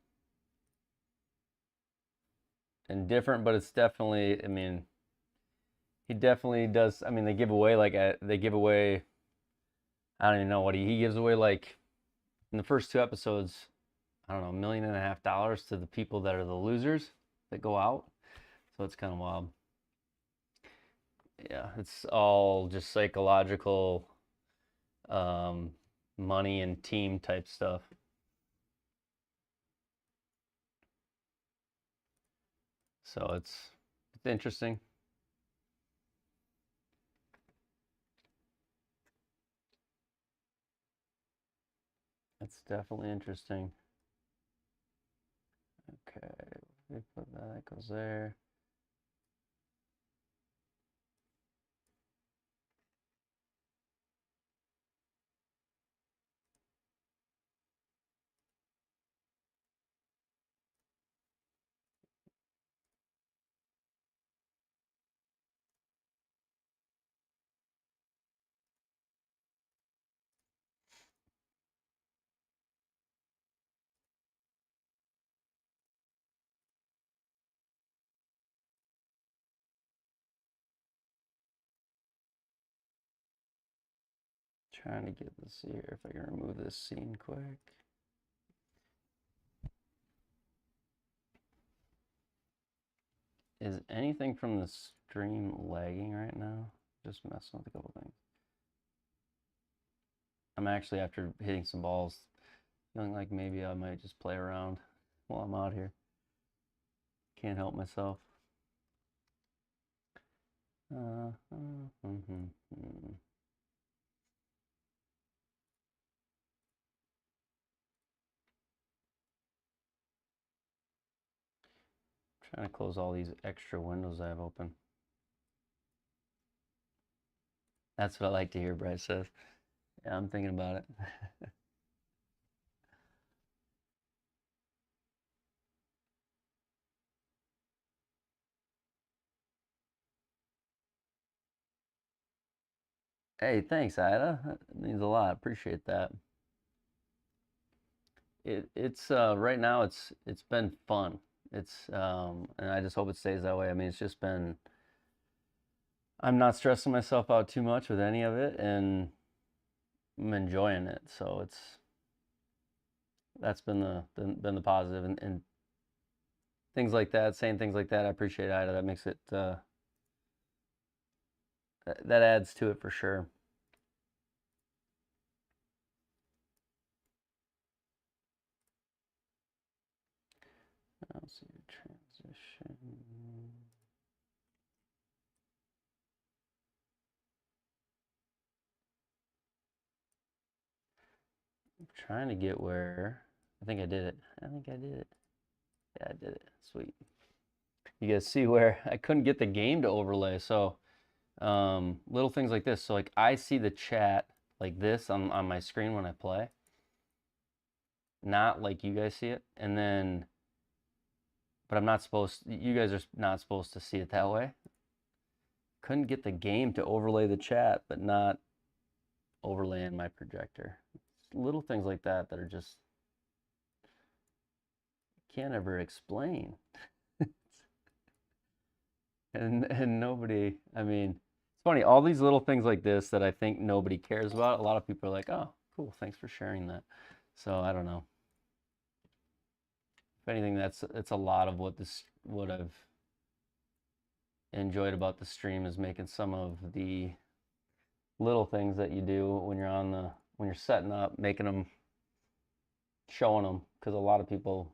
different, but it's definitely, I mean, he definitely does. I mean, they give away I don't even know what he gives away, like in the first 2 episodes, I don't know, $1.5 million to the people that are the losers that go out. So it's kind of wild. Yeah, it's all just psychological, money and team type stuff. So it's interesting. It's definitely interesting. Okay, we put that goes there. Trying to get this here, if I can remove this scene quick. Is anything from the stream lagging right now? Just messing with a couple things. I'm actually, after hitting some balls, feeling like maybe I might just play around while I'm out here. Can't help myself. Trying to close all these extra windows I have open. That's what I like to hear, Bryce says. Yeah, I'm thinking about it. Hey, thanks, Ida. That means a lot. Appreciate that. It's right now it's been fun. It's and I just hope it stays that way. I mean, it's just been, I'm not stressing myself out too much with any of it, and I'm enjoying it. So that's been the positive, and things like that, saying things like that. I appreciate Ida. That makes it that adds to it for sure. Let's see, transition. I'm trying to get where, I think I did it. I think I did it. Yeah, I did it. Sweet. You guys see where I couldn't get the game to overlay. So little things like this. So like I see the chat like this on my screen when I play, not like you guys see it. And then, but I'm not supposed, you guys are not supposed to see it that way. Couldn't get the game to overlay the chat, but not overlaying my projector. It's little things like that that are just, can't ever explain. and nobody, I mean, it's funny, all these little things like this that I think nobody cares about, a lot of people are like, oh, cool, thanks for sharing that. So I don't know. If anything, it's a lot of what I've enjoyed about the stream, is making some of the little things that you do when you're setting up, making them, showing them, because a lot of people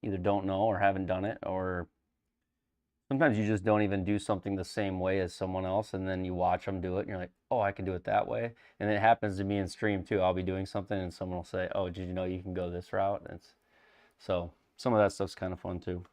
either don't know or haven't done it, or sometimes you just don't even do something the same way as someone else, and then you watch them do it, and you're like, oh, I can do it that way. And it happens to me in stream too. I'll be doing something, and someone will say, oh, did you know you can go this route? And so some of that stuff's kind of fun too.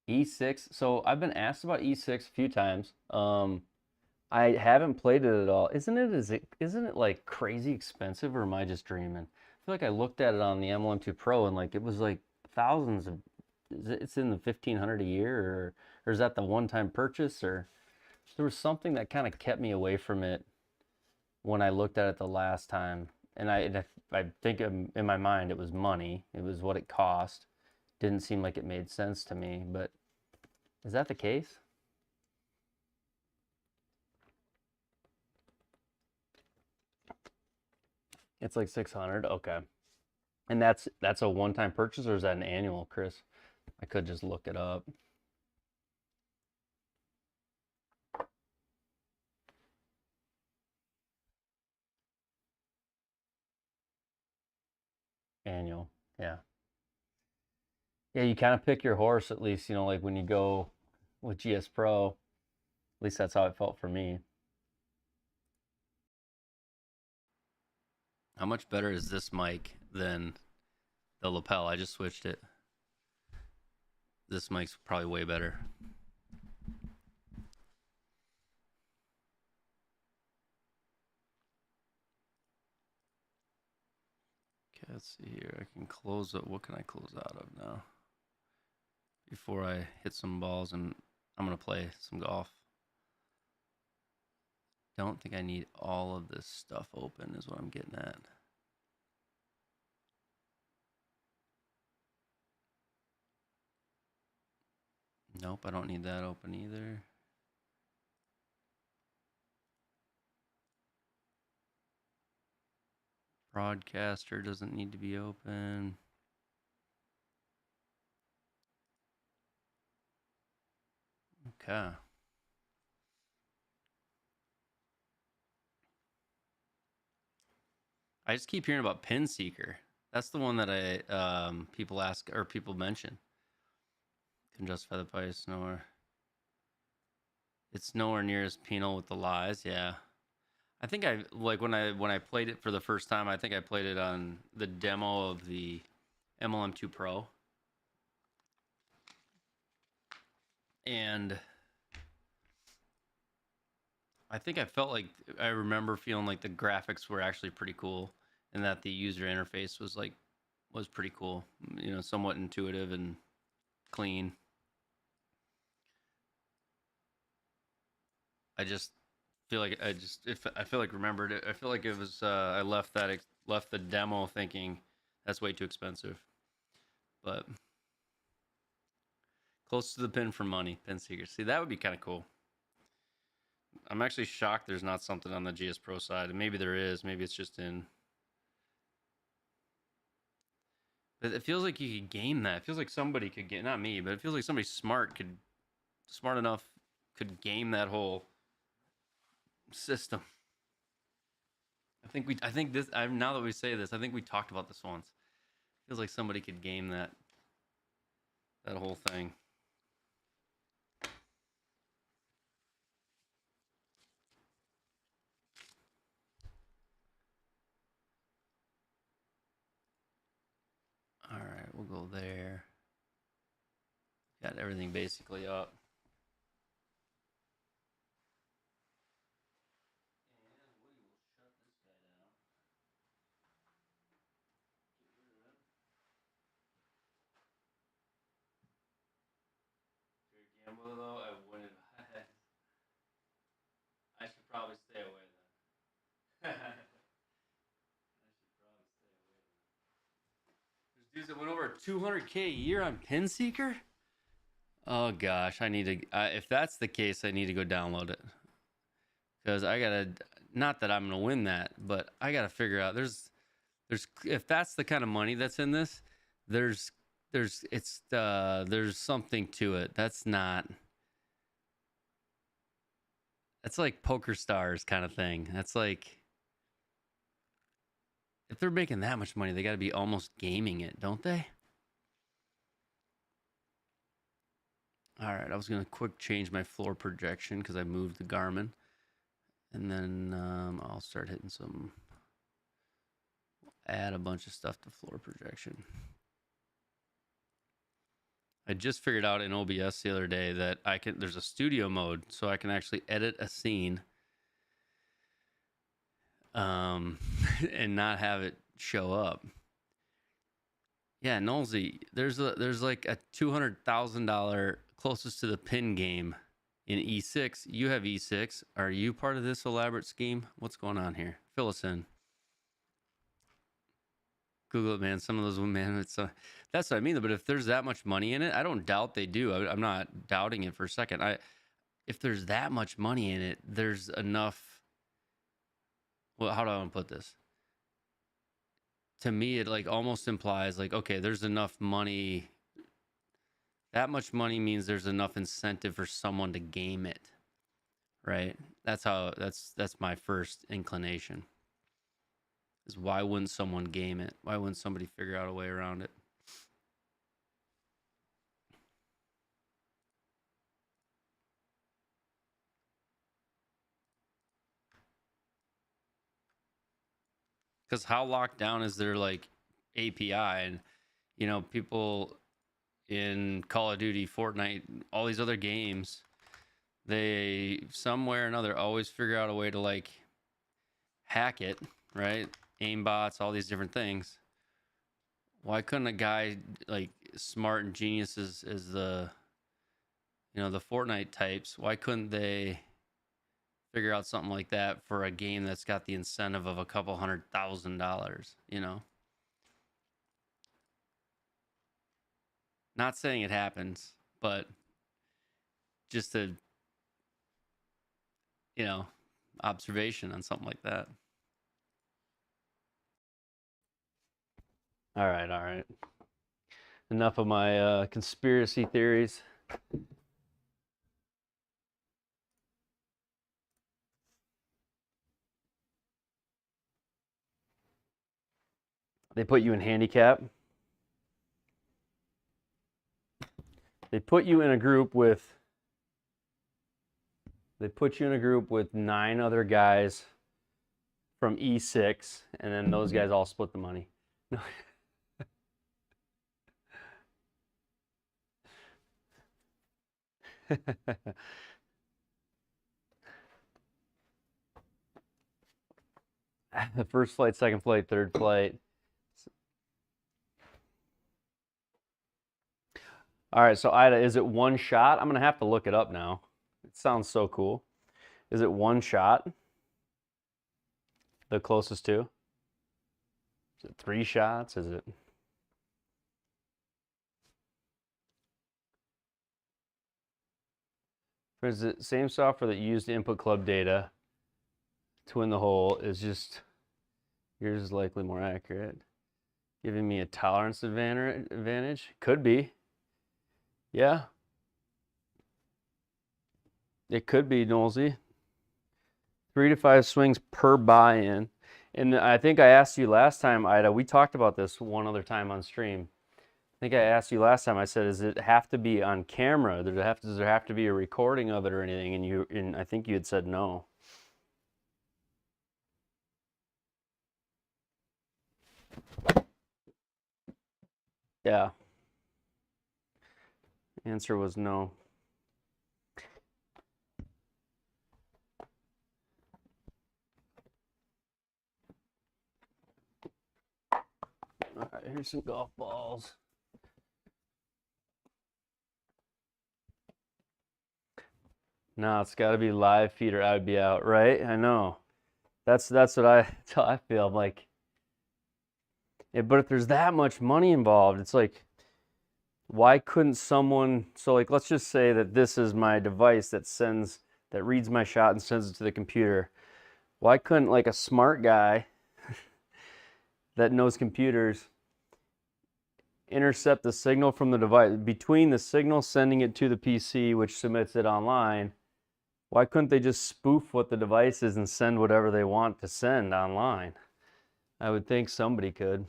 E6. So I've been asked about E6 a few times. I haven't played it at all. Isn't it like crazy expensive, or am I just dreaming? I feel like I looked at it on the MLM2 Pro, and like it was like thousands of, it's in the 1,500 a year, or is that the one-time purchase? Or there was something that kind of kept me away from it when I looked at it the last time. And I think in my mind it was money. It was what it cost. didn't seem like it made sense to me, but is that the case? It's like 600. Okay. And that's a one-time purchase, or is that an annual, Chris? I could just look it up. Annual. Yeah. Yeah, you kind of pick your horse, at least, you know, like when you go with GSPro, at least that's how it felt for me. How much better is this mic than the lapel? I just switched it. This mic's probably way better. Okay, let's see here. I can close it. What can I close out of now? Before I hit some balls, and I'm going to play some golf. Don't think I need all of this stuff open is what I'm getting at. Nope, I don't need that open either. Broadcaster doesn't need to be open. Okay. I just keep hearing about Pin Seeker. That's the one that I people ask or people mention. Can justify the price nowhere. It's nowhere near as penal with the lies. Yeah, I think I like when I played it for the first time. I think I played it on the demo of the MLM2 Pro, and I think I felt like I remember feeling like the graphics were actually pretty cool, and that the user interface was pretty cool. You know, somewhat intuitive and clean. I just feel like I feel like remembered it. I feel like it was I left the demo thinking that's way too expensive, but close to the pin for money, Pin Seeker. See, that would be kind of cool. I'm actually shocked there's not something on the GSPro side, and maybe there is. Maybe it's just in. But it feels like you could game that. It feels like somebody could get, not me, but it feels like somebody smart enough could game that whole system. I think this. Now that we say this, I think we talked about this once. Feels like somebody could game that whole thing. All right, we'll go there. Got everything basically up. Gamble though, I wouldn't. I should probably stay away then. I should probably stay away then. There's dudes that went over 200K a year on Pin Seeker. Oh gosh, I need to. If that's the case, I need to go download it because I gotta. Not that I'm gonna win that, but I gotta figure out. There's if that's the kind of money that's in this, there's something to it. That's like Poker Stars kind of thing. That's like if they're making that much money, they got to be almost gaming it, don't they? All right, I was gonna quick change my floor projection because I moved the Garmin, and then I'll start hitting some. Add a bunch of stuff to floor projection. I just figured out in OBS the other day that there's a studio mode, so I can actually edit a scene and not have it show up. Yeah, Nolsey, there's like a $200,000 closest to the pin game in E6. You have E6. Are you part of this elaborate scheme? What's going on here? Fill us in. Google it, man. Some of those, man, it's that's what I mean. But if there's that much money in it, I don't doubt they do. I'm not doubting it for a second. If there's that much money in it, there's enough. Well, how do I want to put this? To me, it like almost implies like, okay, there's enough money. That much money means there's enough incentive for someone to game it, right? That's my first inclination. Is why wouldn't someone game it? Why wouldn't somebody figure out a way around it? Because how locked down is their like API? And you know, people in Call of Duty, Fortnite, all these other games, they somewhere or another always figure out a way to like hack it, right? Aimbots, all these different things. Why couldn't a guy like smart and genius as the, you know, the Fortnite types, why couldn't they figure out something like that for a game that's got the incentive of a couple $100,000, you know? Not saying it happens, but just a, you know, observation on something like that. All right. Enough of my conspiracy theories. They put you in handicap. They put you in a group with 9 other guys from E6, and then those guys all split the money. The first flight, second flight, third flight. All right, so Ida, is it one shot? I'm gonna have to look it up now. It sounds so cool. Is it one shot? The closest to? Is it 3 shots? Is it? Is the same software that used input club data to win the hole is just, yours is likely more accurate. Giving me a tolerance advantage? Could be. Yeah. It could be, Nolsey. 3 to 5 swings per buy-in. And I think I asked you last time, Ida, we talked about this one other time on stream. I think I asked you last time, I said, does it have to be on camera? Does there have to be a recording of it or anything? And I think you had said no. Yeah. Answer was no. All right, here's some golf balls. No, it's got to be live feed or I would be out, right? I know. That's what I feel. I'm like, yeah, but if there's that much money involved, it's like, why couldn't someone? So like, let's just say that this is my device that reads my shot and sends it to the computer. Why couldn't like a smart guy that knows computers intercept the signal from the device between the signal sending it to the PC, which submits it online? Why couldn't they just spoof what the device is and send whatever they want to send online? I would think somebody could.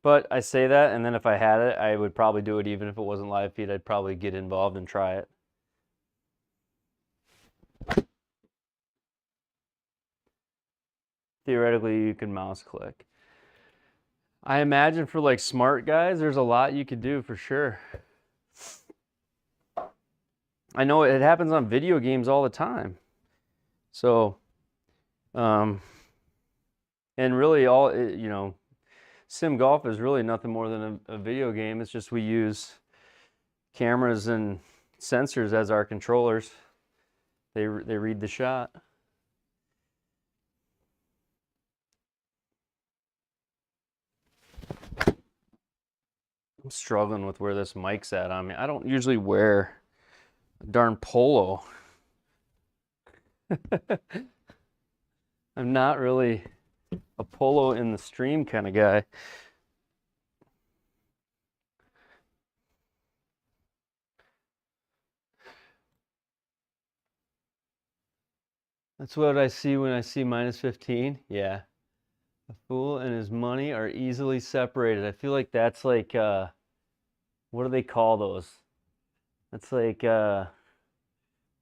But I say that, and then if I had it, I would probably do it even if it wasn't live feed. I'd probably get involved and try it. Theoretically, you can mouse click. I imagine for like smart guys, there's a lot you could do for sure. I know it happens on video games all the time. So, and really all, you know, sim golf is really nothing more than a video game. It's just we use cameras and sensors as our controllers. They read the shot. I'm struggling with where this mic's at on me. I don't usually wear a darn polo. I'm not really a polo in the stream kind of guy. That's what I see when I see -15. Yeah. A fool and his money are easily separated. I feel like that's like, what do they call those? That's like, well,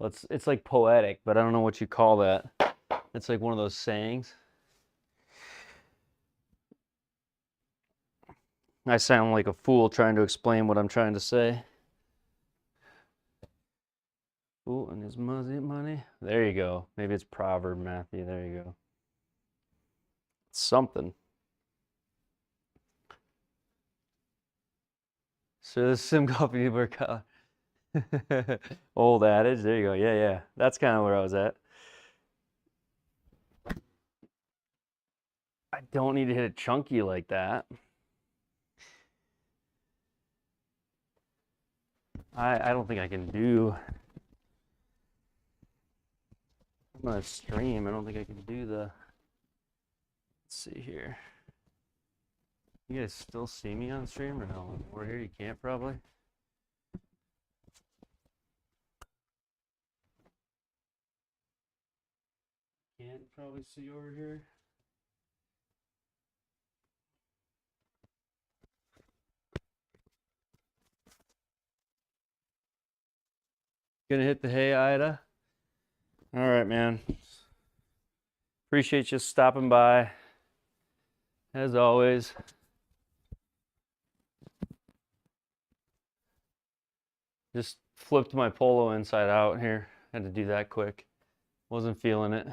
it's like poetic, but I don't know what you call that. It's like one of those sayings. I sound like a fool trying to explain what I'm trying to say. Fool and his money. There you go. Maybe it's proverb, Matthew. There you go. It's something. So this sim coffee workout. Old adage. There you go. Yeah, yeah. That's kind of where I was at. I don't need to hit it chunky like that. I don't think I can do. I'm gonna stream. I don't think I can do the. Let's see here. You guys still see me on stream or no? Over here you can't probably. Can't probably see over here. Gonna hit the hay, Ida. All right, man. Appreciate you stopping by. As always. Just flipped my polo inside out here. Had to do that quick. Wasn't feeling it.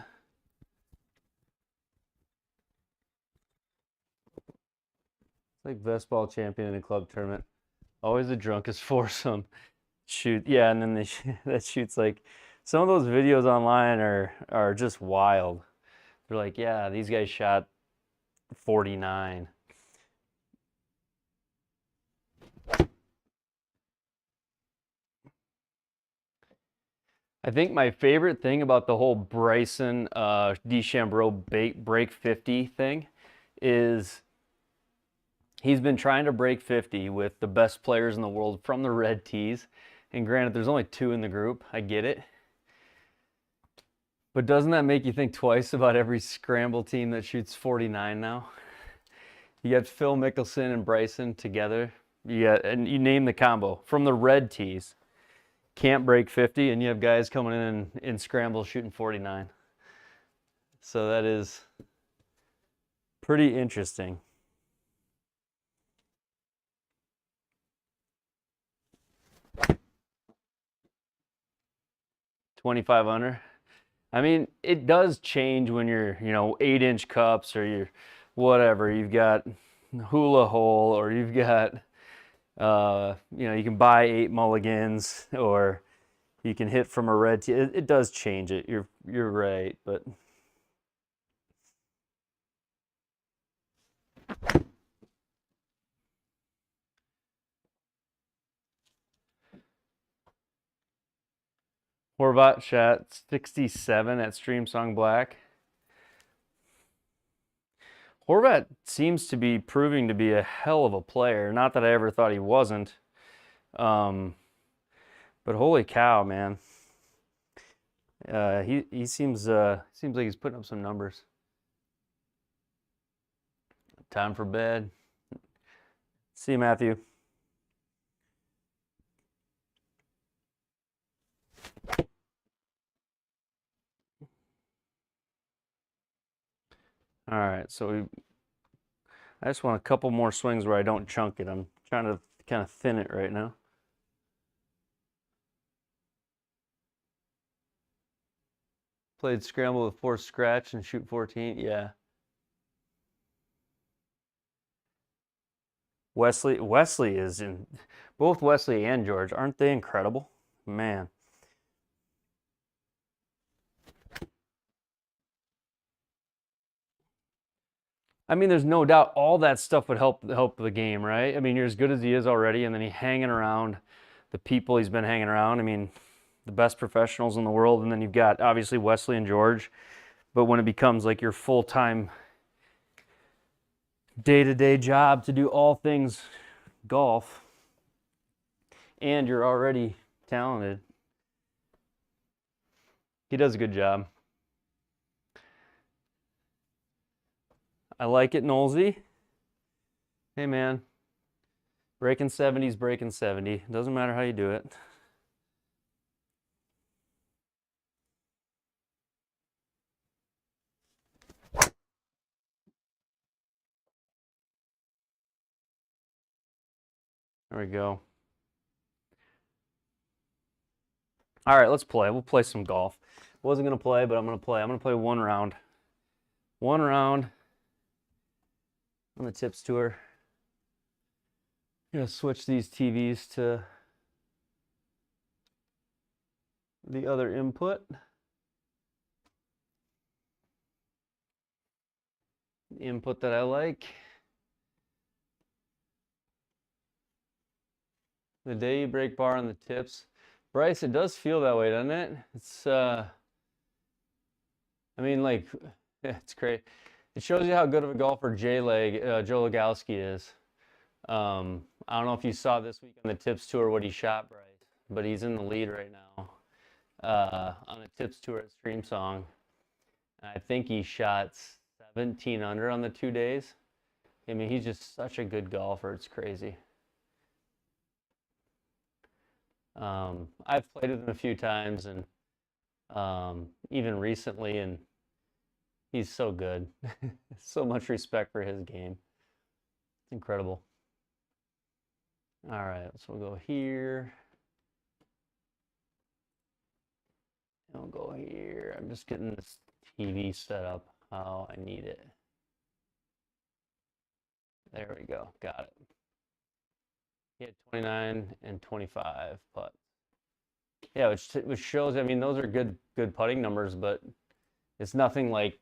It's like best ball champion in a club tournament. Always the drunkest foursome. Shoot, yeah, and then they that shoots like some of those videos online are just wild. They're like, yeah, these guys shot 49. I think my favorite thing about the whole Bryson DeChambeau break 50 thing is he's been trying to break 50 with the best players in the world from the red tees. And granted, there's only 2 in the group. I get it. But doesn't that make you think twice about every scramble team that shoots 49 now? You got Phil Mickelson and Bryson together. And you name the combo from the red tees. Can't break 50, and you have guys coming in scrambles shooting 49. So that is pretty interesting. $2,500. I mean, it does change when you're, 8-inch cups or you're whatever. You've got hula hole, or you've got, you can buy 8 mulligans, or you can hit from a red tee. It does change it. You're right, but. Horvat shot 67 at Stream Song Black. Horvat seems to be proving to be a hell of a player. Not that I ever thought he wasn't. But holy cow, man. He seems like he's putting up some numbers. Time for bed. See you, Matthew. All right, so I just want a couple more swings where I don't chunk it. I'm trying to kind of thin it right now. Played scramble with 4 scratch and shoot 14. Yeah. Wesley is in both Wesley and George. Aren't they incredible? Man. I mean, there's no doubt all that stuff would help the game, right? I mean, you're as good as he is already, and then he's hanging around the people he's been hanging around. I mean, the best professionals in the world, and then you've got obviously Wesley and George. But when it becomes like your full-time day-to-day job to do all things golf, and you're already talented, he does a good job. I like it, Nolsey. Hey, man. Breaking 70's breaking 70. Doesn't matter how you do it. There we go. All right, let's play. We'll play some golf. Wasn't going to play, but I'm going to play. I'm going to play one round. One round on the tips tour. I'm going to switch these TVs to the other input. The input that I like. The day you break bar on the tips. Bryce, it does feel that way, doesn't it? It's, I mean, like, yeah, it's great. It shows you how good of a golfer Joe Legowski is. I don't know if you saw this week on the tips tour what he shot, Bryce, but he's in the lead right now on the tips tour at Stream Song. I think he shot 17 under on the 2 days. I mean, he's just such a good golfer. It's crazy. I've played with him a few times, and even recently, and he's so good. So much respect for his game. It's incredible. All right, so we'll go here. And we'll go here. I'm just getting this TV set up how I need it. There we go. Got it. He had 29 and 25 putts. Yeah, which shows, I mean, those are good putting numbers, but it's nothing like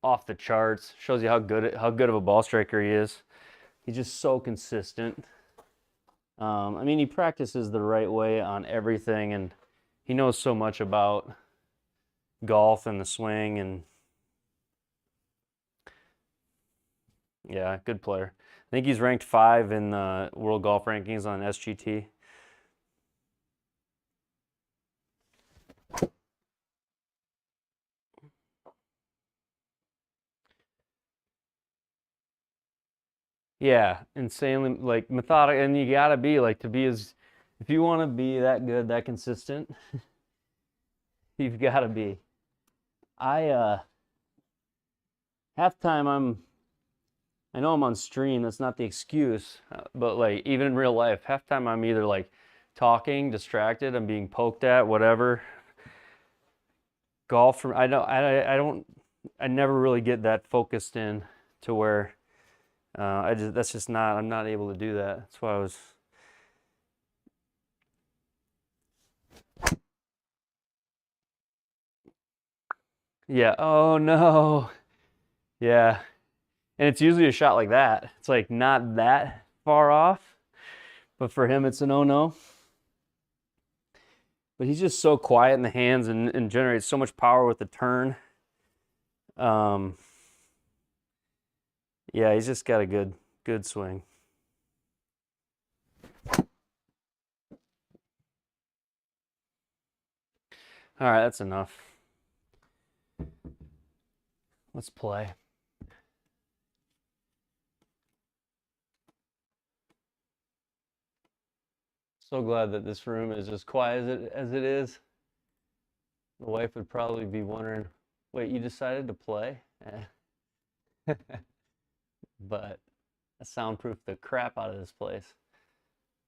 off the charts. Shows you how good of a ball striker he is. He's just so consistent. I mean, he practices the right way on everything, and he knows so much about golf and the swing, and yeah, good player. I think he's ranked 5 in the world golf rankings on SGT. Yeah, insanely like methodical, and you gotta be like to be as if you want to be that good, that consistent, you've got to be. Halftime I know I'm on stream, that's not the excuse, but like even in real life, halftime I'm either like talking, distracted, I'm being poked at, whatever. Golf from I never really get that focused in to where that's just not, I'm not able to do that. That's why I was yeah, oh no. Yeah. And it's usually a shot like that. It's like not that far off, but for him it's a no-no. But he's just so quiet in the hands and generates so much power with the turn. Yeah, he's just got a good swing. All right, that's enough. Let's play. So glad that this room is as quiet as it is. The wife would probably be wondering, wait, you decided to play? But I soundproofed the crap out of this place.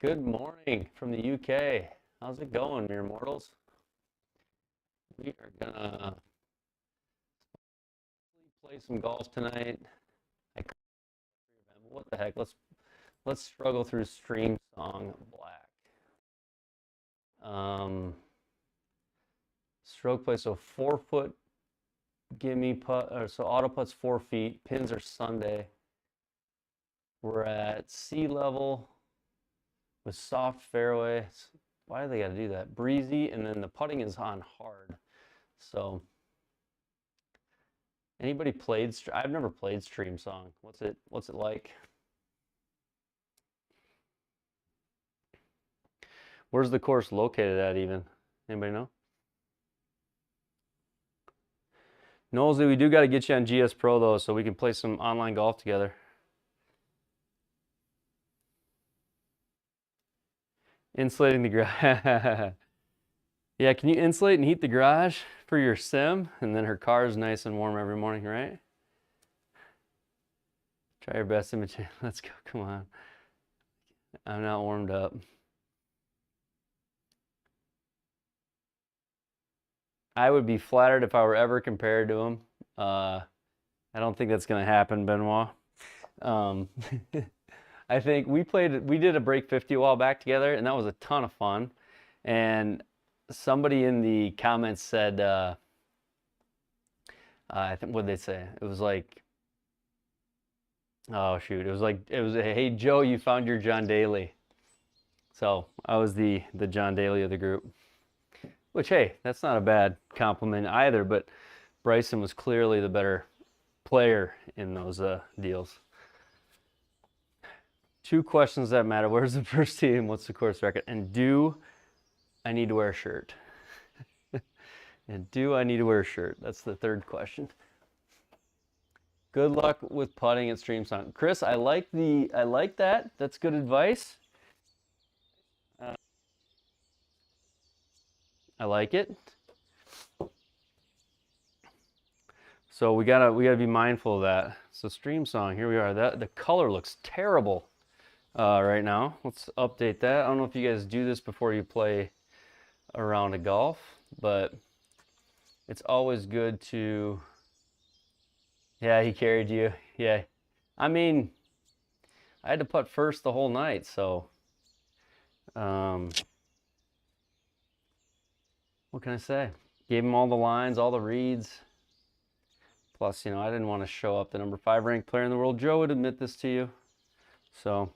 Good morning from the UK. How's it going, mere mortals? We are gonna play some golf tonight. What the heck? Let's struggle through Stream Song Black. Stroke play, so 4 foot gimme putt, or so auto putts 4 feet, pins are Sunday. We're at sea level with soft fairways. Why do they got to do that? Breezy, and then the putting is on hard. So, anybody played? I've never played Stream Song. What's it like? Where's the course located at even? Anybody know? Knowsley, we do got to get you on GSPro though, so we can play some online golf together. Insulating the garage. Yeah, can you insulate and heat the garage for your sim? And then her car is nice and warm every morning, right? Try your best to imitate. Let's go, come on. I'm not warmed up. I would be flattered if I were ever compared to him. I don't think that's going to happen, Benoit. I think we did a break 50 a while back together, and that was a ton of fun. And somebody in the comments said, I think, what did they say? It was like, oh shoot, it was hey Joe, you found your John Daly. So I was the John Daly of the group. Which, hey, that's not a bad compliment either, but Bryson was clearly the better player in those deals. 2 questions that matter. Where's the first team? What's the course record? And do I need to wear a shirt? And do I need to wear a shirt? That's the 3rd question. Good luck with putting at Stream Song. Chris, I like that. That's good advice. I like it. So we gotta be mindful of that. So Stream Song, here we are. The color looks terrible right now. Let's update that. I don't know if you guys do this before you play a round of golf, but it's always good to. Yeah, he carried you. Yeah, I mean, I had to putt first the whole night, so. What can I say? Gave him all the lines, all the reads. Plus, you know, I didn't want to show up the number 5 ranked player in the world. Joe would admit this to you. So,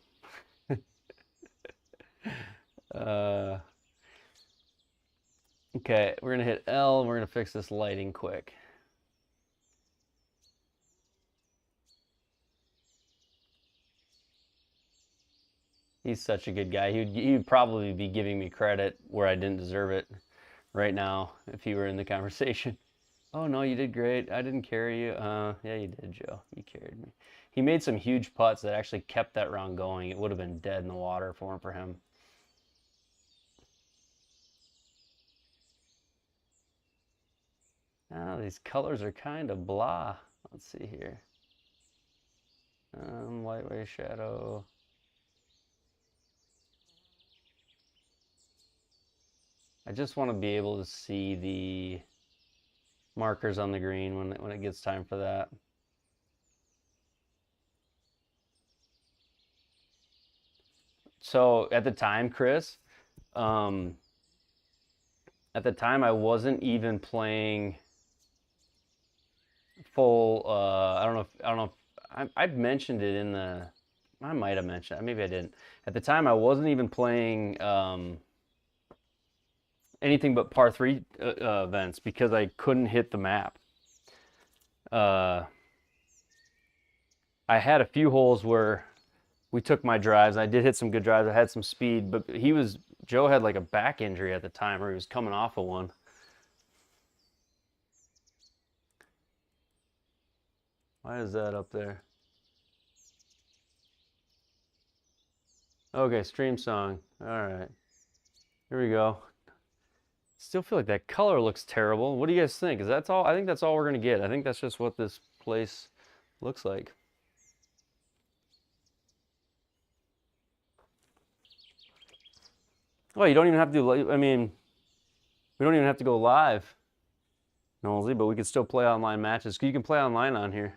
okay, we're gonna hit L. We're gonna fix this lighting quick. He's such a good guy. He'd probably be giving me credit where I didn't deserve it right now if he were in the conversation. Oh no, you did great. I didn't carry you. Yeah, you did, Joe. You carried me. He made some huge putts that actually kept that round going. It would have been dead in the water if it weren't for him. Oh, these colors are kind of blah. Let's see here. Lightweight shadow. I just want to be able to see the markers on the green when it gets time for that. So at the time, Chris, at the time I wasn't even playing full. I don't know if I've mentioned it in the. I might have mentioned it. Maybe I didn't. At the time, I wasn't even playing anything but par 3 events because I couldn't hit the map. I had a few holes where we took my drives. I did hit some good drives. I had some speed, but Joe had like a back injury at the time, or he was coming off of one. Why is that up there? Okay, Stream Song. All right, here we go. Still feel like that color looks terrible. What do you guys think? Is that's all? I think that's all we're gonna get. I think that's just what this place looks like. Well, you don't even have to do. I mean, we don't even have to go live, Knowlesy, but we can still play online matches. You can play online on here.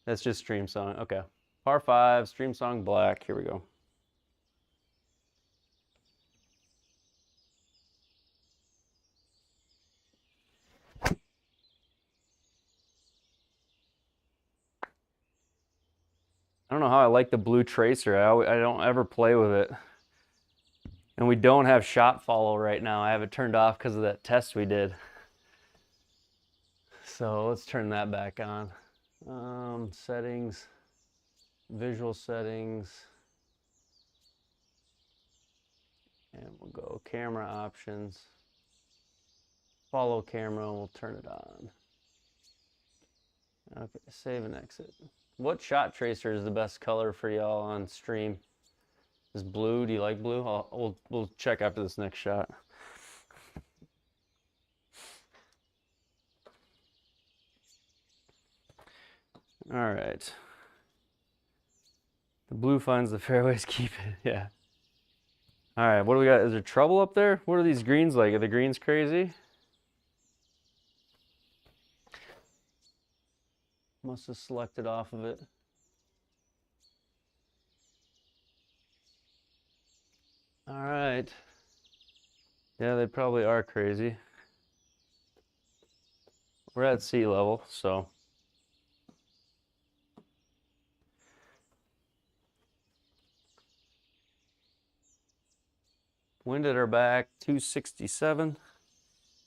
That's just Stream Song. Okay, par 5, Stream Song black. Here we go. I don't know how I like the blue tracer. I don't ever play with it. And we don't have shot follow right now. I have it turned off because of that test we did. So let's turn that back on. Settings, visual settings. And we'll go camera options. Follow camera, we'll turn it on. Okay, save and exit. What shot tracer is the best color for y'all on stream? Is blue? Do you like blue? We'll check after this next shot. All right. The blue finds the fairways, keep it. Yeah. All right, what do we got? Is there trouble up there? What are these greens like? Are the greens crazy? Must have selected off of it. All right. Yeah, they probably are crazy. We're at sea level, so. Wind at our back, 267.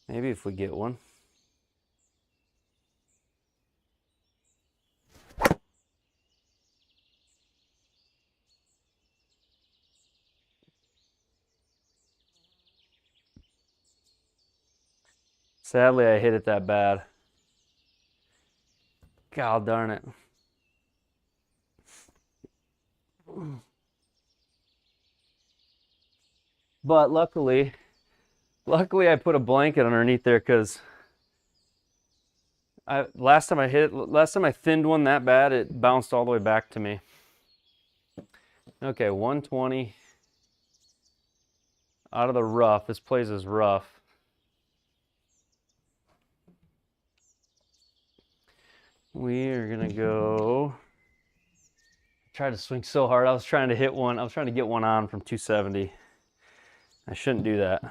Maybe if we get one. Sadly, I hit it that bad. God darn it. But luckily I put a blanket underneath there because last time I thinned one that bad, it bounced all the way back to me. Okay, 120 out of the rough. This place is rough. We are gonna go. Tried to swing so hard. I was trying to hit one. I was trying to get one on from 270. I shouldn't do that.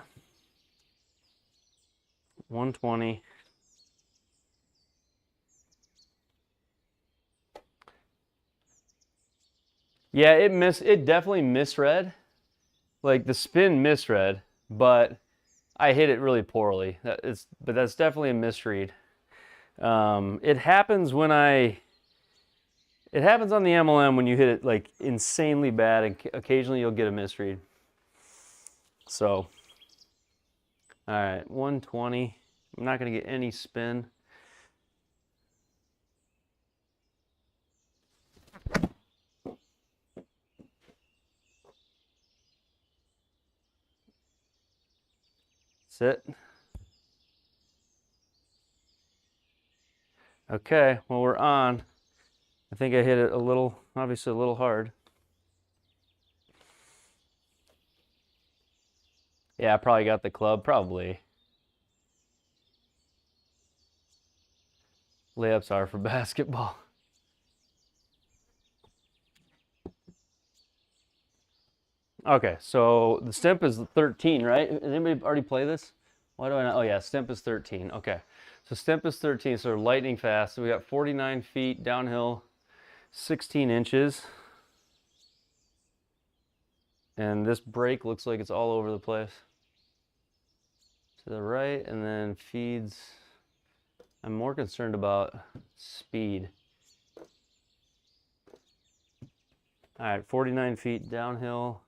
120. Yeah, it definitely misread. Like the spin misread, but I hit it really poorly. But that's definitely a misread. It happens it happens on the MLM when you hit it like insanely bad, and occasionally you'll get a misread. So, all right, 120. I'm not gonna get any spin. Sit. Okay, well, we're on. I think I hit it obviously a little hard. Yeah, I probably got the club, probably. Layups are for basketball. Okay, so the stimp is 13, right? Did anybody already play this? Why do I not? Oh yeah, stimp is 13. Okay, so stimp is 13, so we're lightning fast. So we got 49 feet downhill, 16 inches. And this break looks like it's all over the place. To the right, and then feeds. I'm more concerned about speed. All right, 49 feet downhill.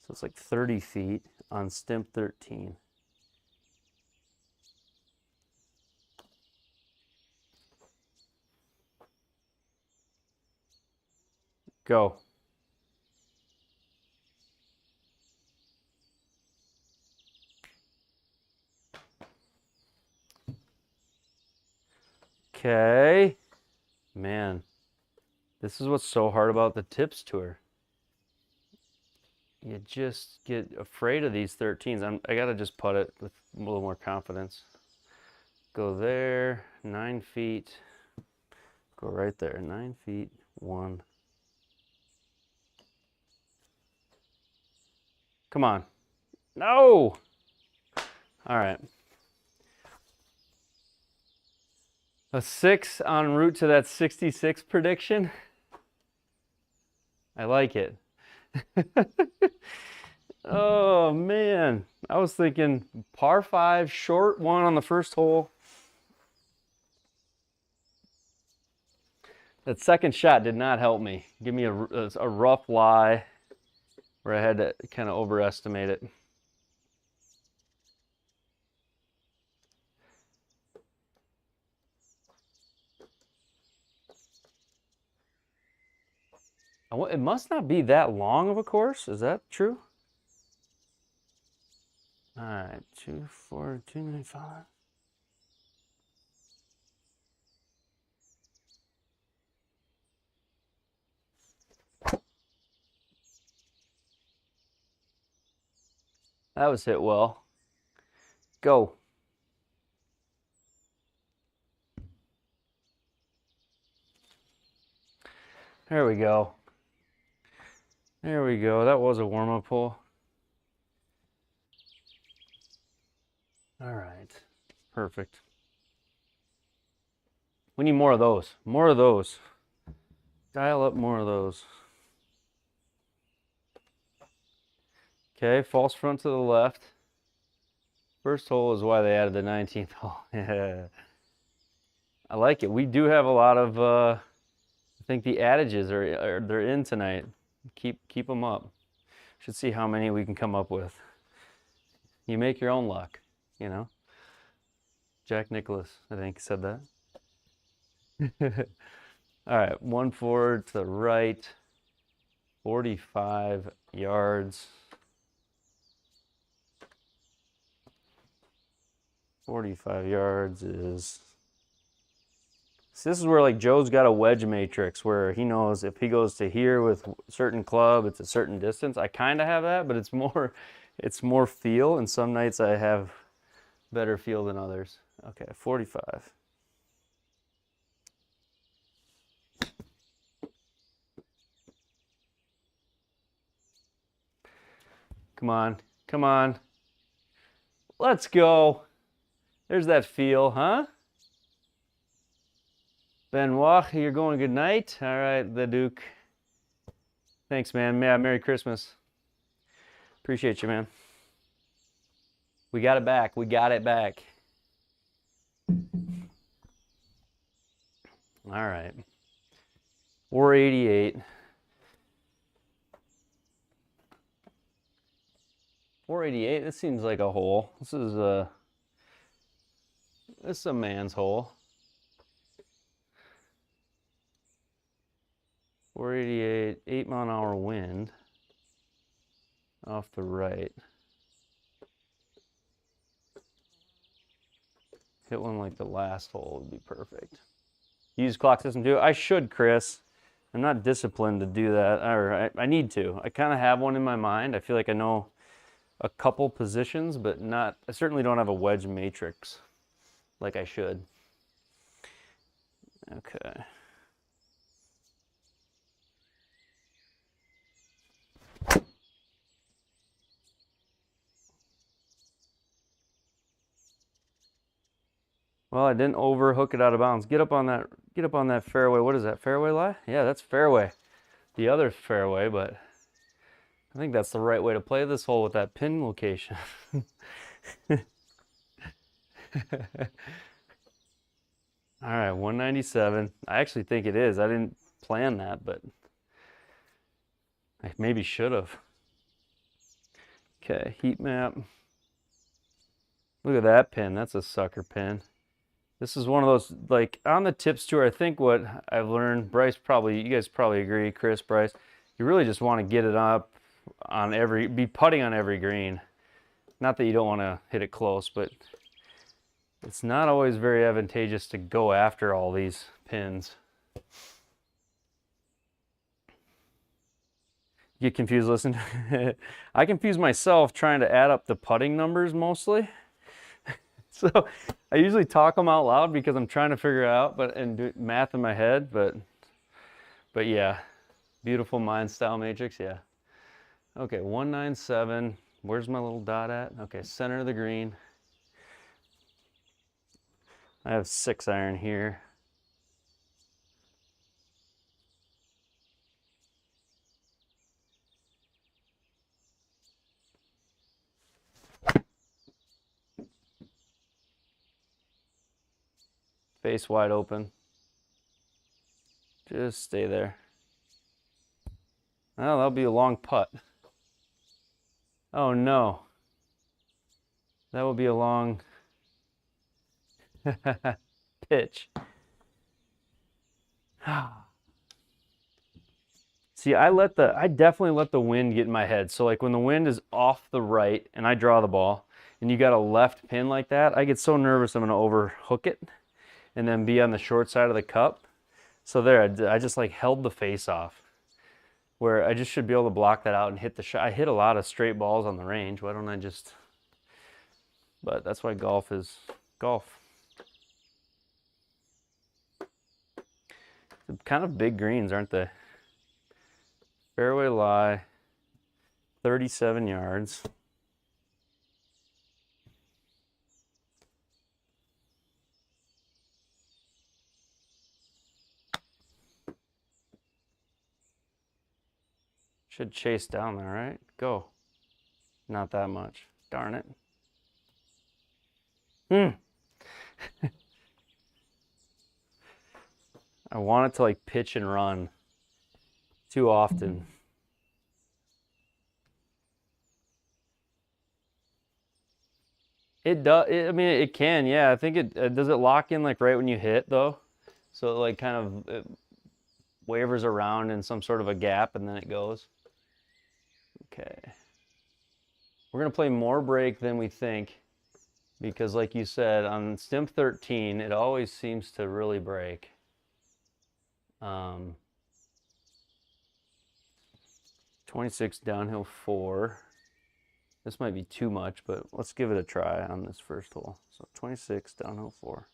So it's like 30 feet on stimp 13. Go. Okay. Man, this is what's so hard about the tips tour. You just get afraid of these 13s. I gotta just putt it with a little more confidence. Go there, 9 feet. Go right there, 9 feet, 1. Come on. No! All right. A 6 en route to that 66 prediction. I like it. Oh man, I was thinking par 5, short 1 on the first hole. That second shot did not help me. Give me a rough lie where I had to kind of overestimate it. It must not be that long of a course. Is that true? All right, 2-4, 295. That was hit well. Go. There we go. There we go. That was a warm-up hole. All right. Perfect. We need more of those. More of those. Dial up more of those. Okay, false front to the left. First hole is why they added the 19th hole. Yeah. I like it. We do have a lot of, I think the adages they're in tonight. Keep them up. Should see how many we can come up with. You make your own luck, you know. Jack Nicklaus, I think, said that. All right, 1 forward to the right, 45 yards. 45 yards is... So this is where like Joe's got a wedge matrix where he knows if he goes to here with a certain club, it's a certain distance. I kind of have that, but it's more feel, and some nights I have better feel than others. Okay, 45. Come on, come on. Let's go. There's that feel, huh? Benoit, you're going good night. All right, the Duke. Thanks, man. Yeah, Merry Christmas. Appreciate you, man. We got it back. We got it back. All right. 488. 488. This seems like a hole. This is a man's hole. 488, 8-mile-an-hour wind off the right. Hit one like the last hole would be perfect. Use clock system too? I should, Chris. I'm not disciplined to do that, or I need to. I kind of have one in my mind. I feel like I know a couple positions, but not, I certainly don't have a wedge matrix like I should. Okay. Well, I didn't overhook it out of bounds. Get up on that fairway. What is that, fairway lie? Yeah, that's fairway. The other fairway, but I think that's the right way to play this hole with that pin location. All right, 197. I actually think it is. I didn't plan that, but I maybe should have. Okay, heat map. Look at that pin. That's a sucker pin. This is one of those, like on the tips tour, I think what I've learned, Bryce probably, you guys probably agree, Chris, Bryce, you really just want to get it up on be putting on every green. Not that you don't want to hit it close, but it's not always very advantageous to go after all these pins. Get confused, listen. I confuse myself trying to add up the putting numbers mostly. So I usually talk them out loud because I'm trying to figure it out, and do math in my head, but yeah, beautiful mind style matrix, yeah. Okay, 197. Where's my little dot at? Okay, center of the green. I have 6-iron here. Face wide open. Just stay there. Oh, that'll be a long putt. Oh no. That will be a long pitch. See, I definitely let the wind get in my head. So like when the wind is off the right and I draw the ball and you got a left pin like that, I get so nervous I'm gonna overhook it and then be on the short side of the cup. So there, I just like held the face off where I just should be able to block that out and hit the shot. I hit a lot of straight balls on the range. Why don't I just, but that's why golf is golf. They're kind of big greens, aren't they? Fairway lie, 37 yards. Should chase down there, right? Go. Not that much. Darn it. I want it to like pitch and run too often. It does. I mean, it can. Yeah, I think it does. It lock in like right when you hit though, so it like kind of it wavers around in some sort of a gap and then it goes. Okay. We're gonna play more break than we think because, like you said, on stim 13, it always seems to really break. 26 downhill 4. This might be too much, but let's give it a try on this first hole. So 26 downhill 4.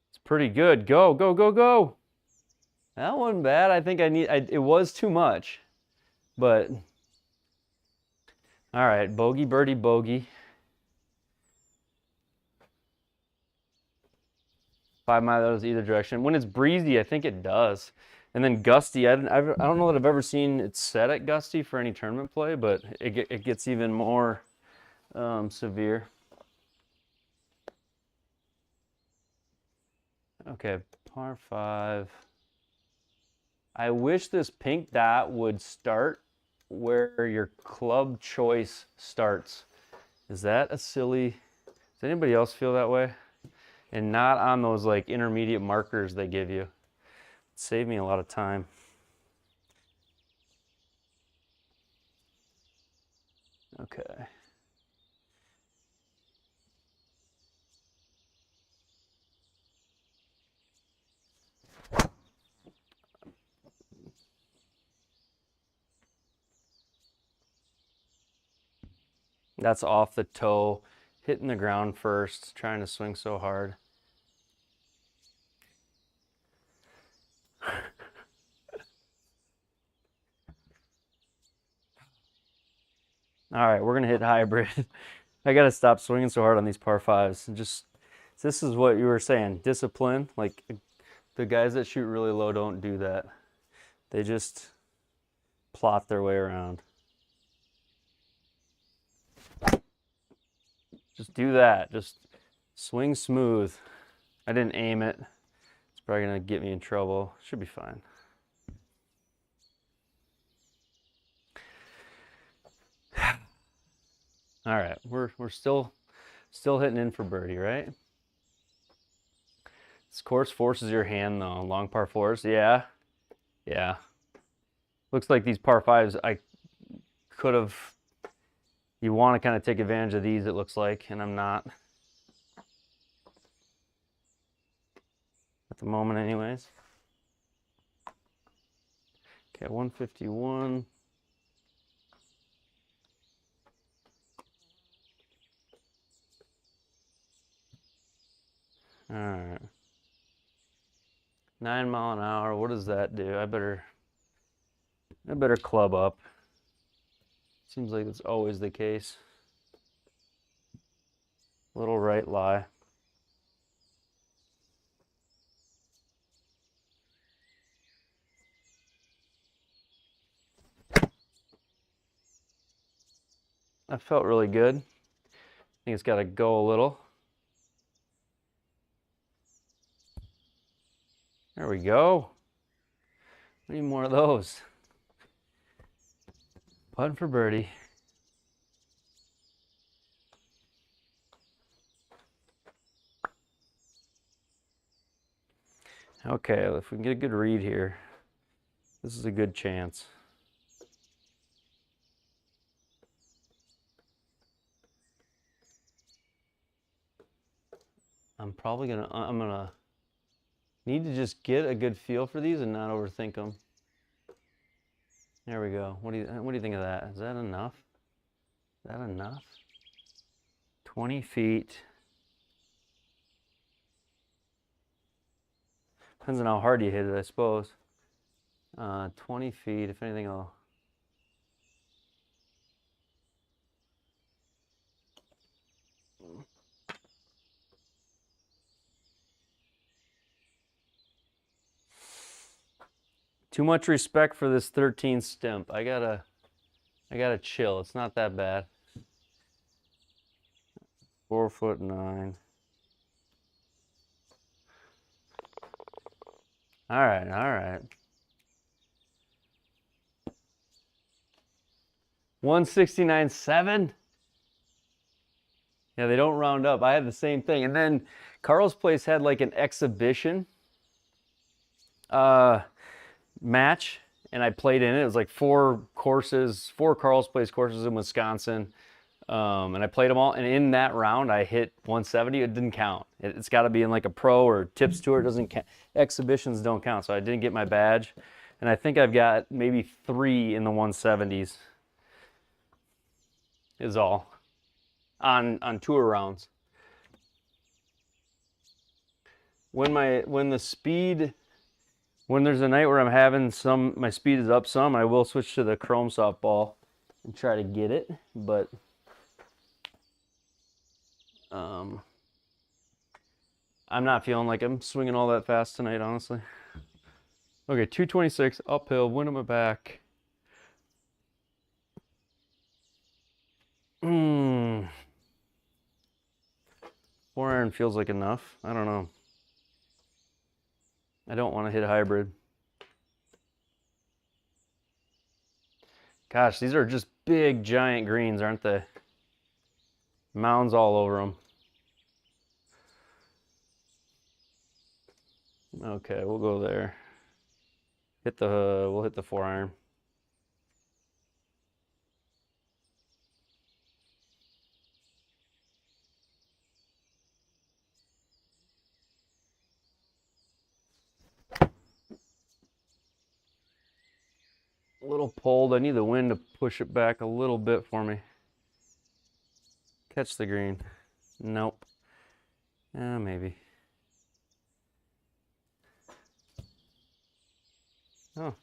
It's pretty good. Go, go, go, go. That wasn't bad. I think it was too much, but all right, bogey, birdie, bogey. 5 miles either direction. When it's breezy, I think it does. And then gusty, I don't know that I've ever seen it set at gusty for any tournament play, but it gets even more severe. Okay, par 5. I wish this pink dot would start where your club choice starts. Is that a silly, does anybody else feel that way? And not on those like intermediate markers they give you. Save me a lot of time. Okay. That's off the toe, hitting the ground first, trying to swing so hard. All right, we're gonna hit hybrid. I gotta stop swinging so hard on these par 5s. Just, this is what you were saying, discipline. Like the guys that shoot really low don't do that. They just plot their way around. Just do that. Just swing smooth. I didn't aim it. It's probably gonna get me in trouble. Should be fine. All right, we're still hitting in for birdie, right? This course forces your hand though. Long par 4s, yeah. Looks like these par 5s, I could have. You want to kind of take advantage of these, it looks like, and I'm not. At the moment, anyways. Okay, 151. All right. 9 mile an hour. What does that do? I better club up. Seems like it's always the case. Little right lie. That felt really good. I think it's got to go a little. There we go. We need more of those. Putting for birdie. Okay, if we can get a good read here, this is a good chance. I'm gonna need to just get a good feel for these and not overthink them. There we go. What do you think of that? Is that enough? Is that enough? 20 feet. Depends on how hard you hit it, I suppose. 20 feet, if anything, I'll... Too much respect for this 13 stimp. I gotta chill. It's not that bad. 4'9". All right, all right. 169.7. Yeah, they don't round up. I had the same thing. And then Carl's place had like an exhibition match, and I played in it. It was like 4 Carl's place courses in Wisconsin. And I played them all, and in that round I hit 170. It didn't count. It's got to be in like a pro or tips tour. It doesn't count. Exhibitions don't count, so I didn't get my badge. And I think I've got maybe 3 in the 170s is all on tour rounds. When there's a night where I'm having my speed is up some, I will switch to the chrome softball and try to get it, but I'm not feeling like I'm swinging all that fast tonight, honestly. Okay, 226 uphill, wind on my back. 4-iron feels like enough. I don't know. I don't want to hit hybrid. Gosh, these are just big, giant greens, aren't they? Mounds all over them. Okay, we'll go there. We'll hit the 4-iron. A little pulled. I need the wind to push it back a little bit for me. Catch the green. Nope. Maybe. Oh.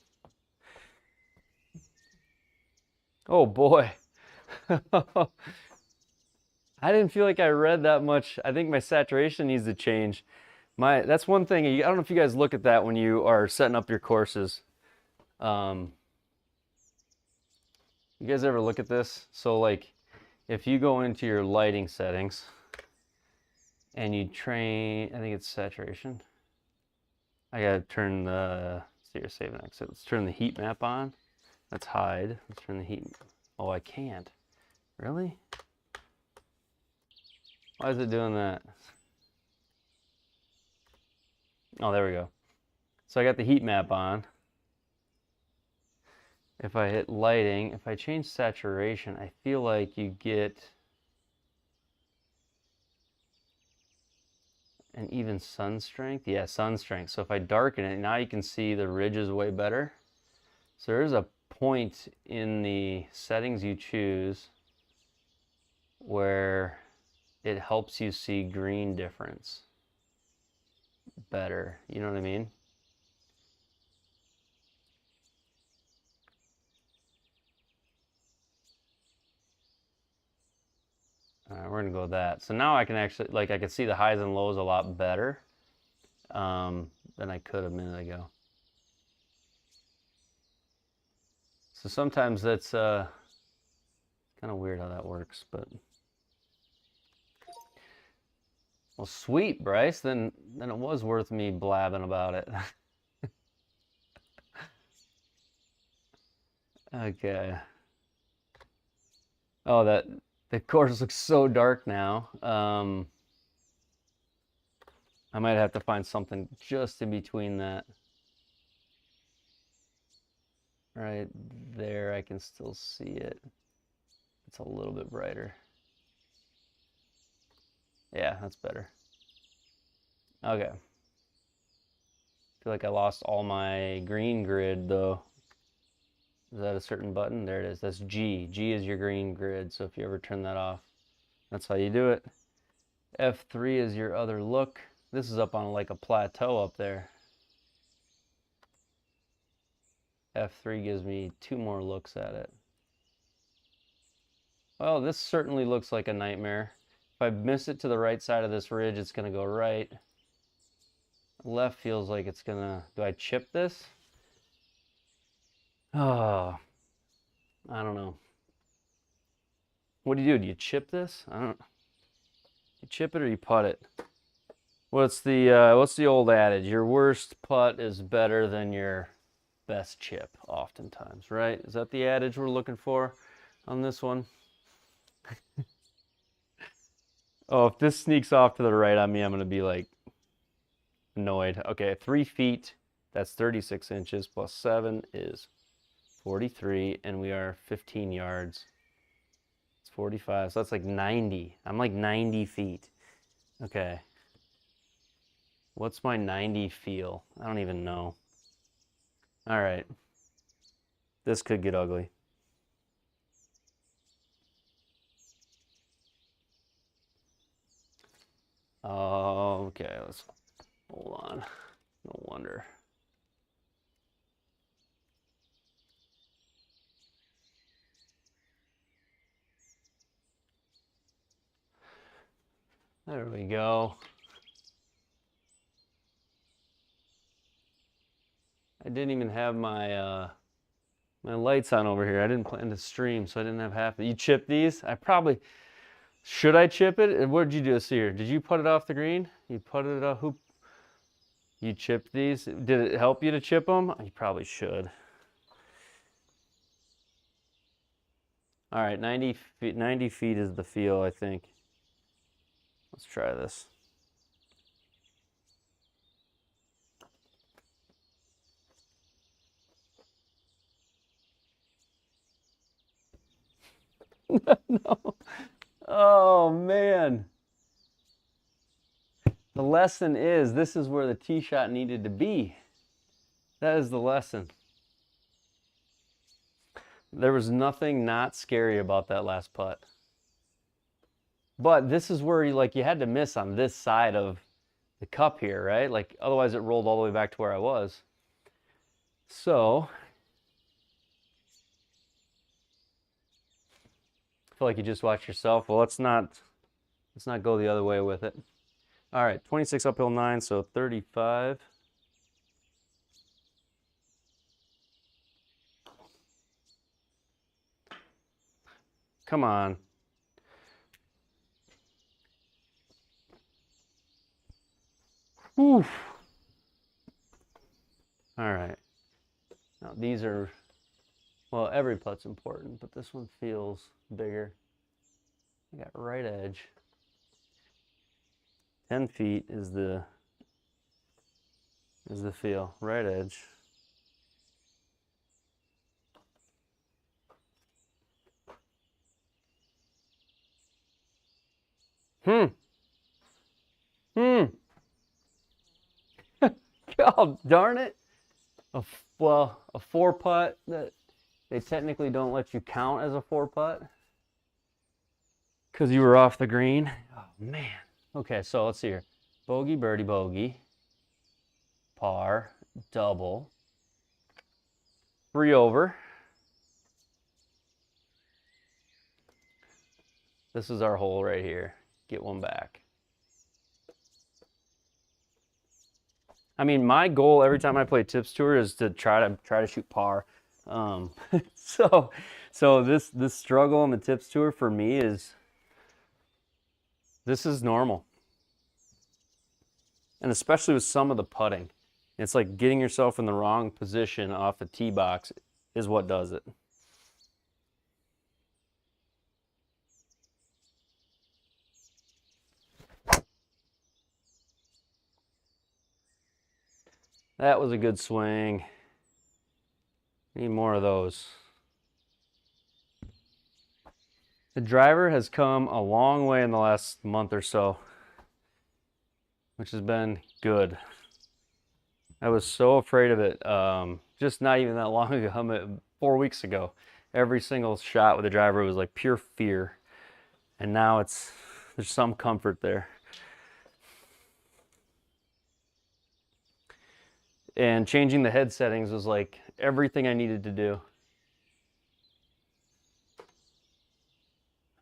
Oh boy. I didn't feel like I read that much. I think my saturation needs to change. That's one thing. I don't know if you guys look at that when you are setting up your courses. You guys ever look at this? So like, if you go into your lighting settings and you train, I think it's saturation. I gotta turn the, see, you're saving exit. Let's turn the heat map on. Let's hide. Let's turn the heat. Oh, I can't. Really? Why is it doing that? Oh, there we go. So I got the heat map on. If I hit lighting, if I change saturation, I feel like you get an even sun strength. Yeah, sun strength. So if I darken it, now you can see the ridges way better. So there's a point in the settings you choose where it helps you see green difference better. You know what I mean? All right, we're gonna go with that. So now I can actually, like, I can see the highs and lows a lot better than I could a minute ago. So sometimes that's kind Kind of weird how that works, but. Well, sweet, Bryce. Then it was worth me blabbing about it. Okay. Oh, the course looks so dark now. I might have to find something just in between that. Right there, I can still see it. It's a little bit brighter. Yeah, that's better. Okay. I feel like I lost all my green grid though. Is that a certain button? There it is. That's G. G is your green grid. So if you ever turn that off, that's how you do it. F3 is your other look. This is up on like a plateau up there. F3 gives me 2 more looks at it. Well, this certainly looks like a nightmare. If I miss it to the right side of this ridge, it's going to go right. Left feels like it's going to... Do I chip this? Oh, I don't know. What do? Do you chip this? I don't... You chip it or you putt it? What's the old adage? Your worst putt is better than your best chip, oftentimes, right? Is that the adage we're looking for on this one? Oh, if this sneaks off to the right on me, I'm going to be like annoyed. Okay, 3 feet, that's 36 inches, plus 7 is 43, and we are 15 yards. It's 45, so that's like 90. I'm like 90 feet. Okay. What's my 90 feel? I don't even know. All right. This could get ugly. Oh, okay, let's hold on. No wonder. There we go. I didn't even have my my lights on over here. I didn't plan to stream, so I didn't have half of it. You chip these? I probably... Should I chip it? What did you do, Seer? Did you put it off the green? You put it off? Who? You chipped these? Did it help you to chip them? You probably should. All right, 90 feet is the feel, I think. Let's try this. No. Oh, man. The lesson is, this is where the tee shot needed to be. That is the lesson. There was nothing not scary about that last putt. But this is where you had to miss on this side of the cup here, right? Like, otherwise it rolled all the way back to where I was. So, I feel like you just watched yourself. Well, let's not go the other way with it. All right, 26 uphill 9, so 35. Come on. Oof. All right. Now these are, well, every putt's important, but this one feels bigger. I got right edge. 10 feet is the feel. Right edge. God darn it. Well, a 4-putt that they technically don't let you count as a 4-putt because you were off the green. Oh, man. Okay, so let's see here. Bogey, birdie, bogey. Par, double. 3 over. This is our hole right here. Get one back. I mean, my goal every time I play Tips Tour is to try to shoot par. So this struggle on the tips tour for me is, this is normal. And especially with some of the putting. It's like getting yourself in the wrong position off a tee box is what does it. That was a good swing. Need more of those. The driver has come a long way in the last month or so, which has been good. I was so afraid of it. Just not even that long ago, 4 weeks ago. Every single shot with the driver was like pure fear. And now there's some comfort there. And changing the head settings was like everything I needed to do.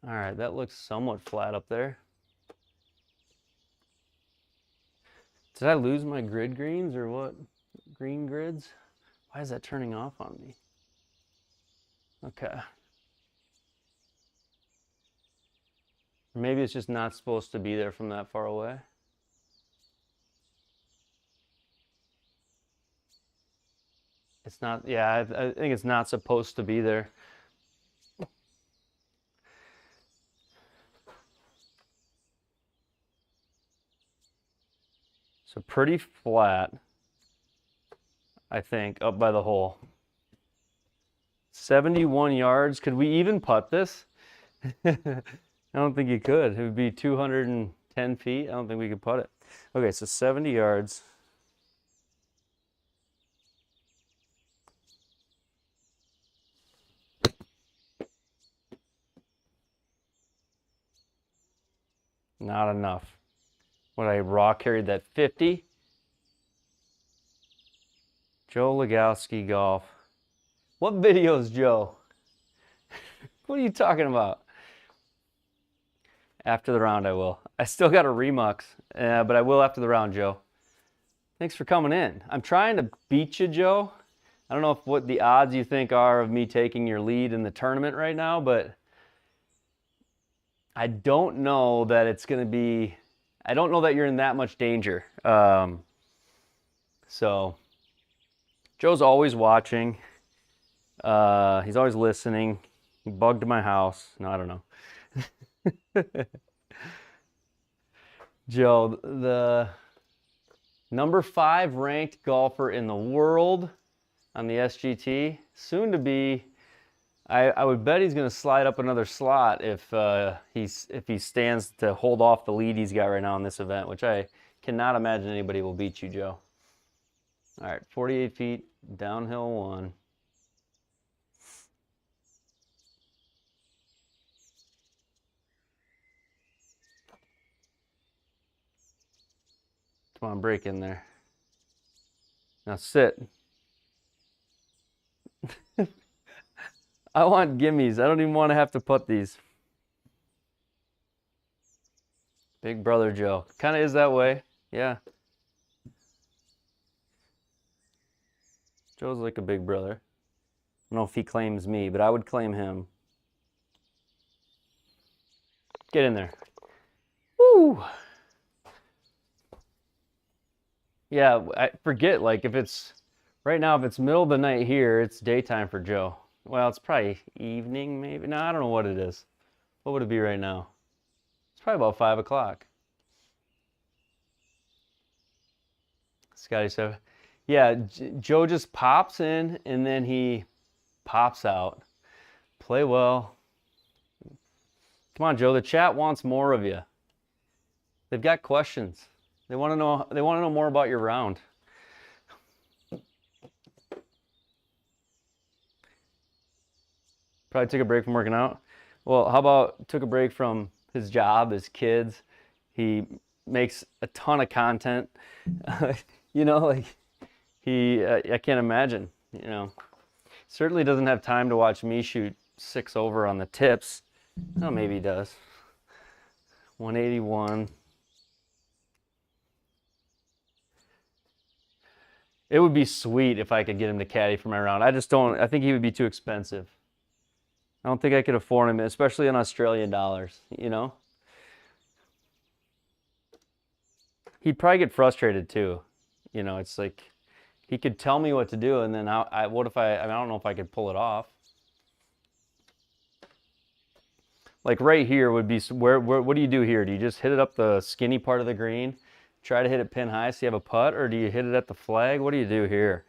All right, that looks somewhat flat up there. Did I lose my grid greens or what? Green grids? Why is that turning off on me? Okay. Maybe it's just not supposed to be there from that far away. It's not, yeah, I think it's not supposed to be there. So pretty flat, I think, up by the hole. 71 yards. Could we even putt this? I don't think you could. It would be 210 feet. I don't think we could putt it. Okay, so 70 yards. Not enough. What, I raw carried that 50? Joe Legowski golf. What videos, Joe? What are you talking about? After the round I will. I still got a remux, but I will after the round, Joe. Thanks for coming in. I'm trying to beat you, Joe. I don't know what the odds you think are of me taking your lead in the tournament right now, but I don't know that it's going to be, I don't know that you're in that much danger. So Joe's always watching. He's always listening. He bugged my house. No, I don't know. Joe, the number 5 ranked golfer in the world on the SGT, soon to be. I would bet he's going to slide up another slot if he stands to hold off the lead he's got right now in this event, which I cannot imagine anybody will beat you, Joe. All right, 48 feet, downhill 1. Come on, break in there. Now sit. I want gimmies. I don't even want to have to putt these. Big brother Joe. Kind of is that way. Yeah. Joe's like a big brother. I don't know if he claims me, but I would claim him. Get in there. Woo! Yeah, I forget, like, if it's, right now, if it's middle of the night here, it's daytime for Joe. Well, it's probably evening, maybe. No, I don't know what it is. What would it be right now? It's probably about 5 o'clock. Scotty said, yeah, Joe just pops in and then he pops out. Play well. Come on, Joe. The chat wants more of you. They've got questions. They want to know more about your round. Probably took a break from working out. Well, how about took a break from his job, his kids? He makes a ton of content. You know, like I can't imagine, you know. Certainly doesn't have time to watch me shoot 6 over on the tips. Oh, maybe he does. 181. It would be sweet if I could get him to caddy for my round. I just don't. I think he would be too expensive. I don't think I could afford him, especially in Australian dollars, you know? He'd probably get frustrated too. You know, it's like he could tell me what to do, and then what if I mean, I don't know if I could pull it off. Like right here would be where what do you do here? Do you just hit it up the skinny part of the green, try to hit it pin high so you have a putt, or do you hit it at the flag? What do you do here?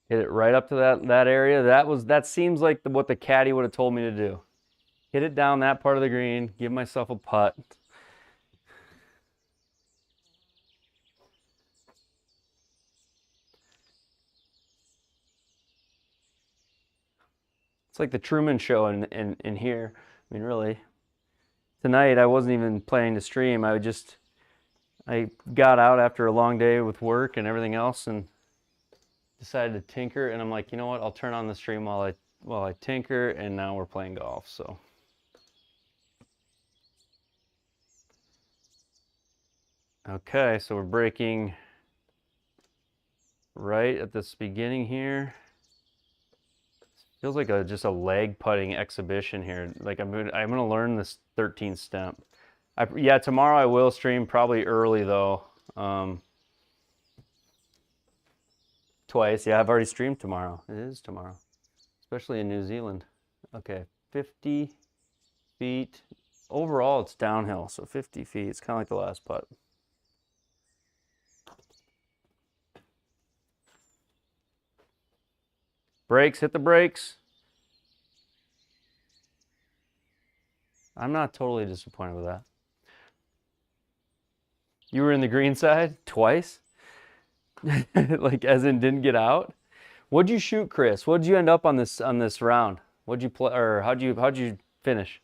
Hit it right up to that area. That seems like what the caddy would have told me to do. Hit it down that part of the green, give myself a putt. It's like the Truman Show in here. I mean, really. Tonight I wasn't even planning to stream. I got out after a long day with work and everything else and decided to tinker, and I'm like, you know what? I'll turn on the stream while I tinker, and now we're playing golf. So okay, so we're breaking right at this beginning here. Feels like just a leg putting exhibition here. Like I'm gonna learn this 13 step. Yeah, tomorrow I will stream, probably early though. Twice. Yeah, I've already streamed tomorrow. It is tomorrow, especially in New Zealand. Okay, 50 feet. Overall, it's downhill, so 50 feet. It's kind of like the last putt. Brakes, hit the brakes. I'm not totally disappointed with that. You were in the green side twice? Like as in didn't get out? What'd you shoot, Chris? What'd you end up on this round? What'd you play, or how'd you finish?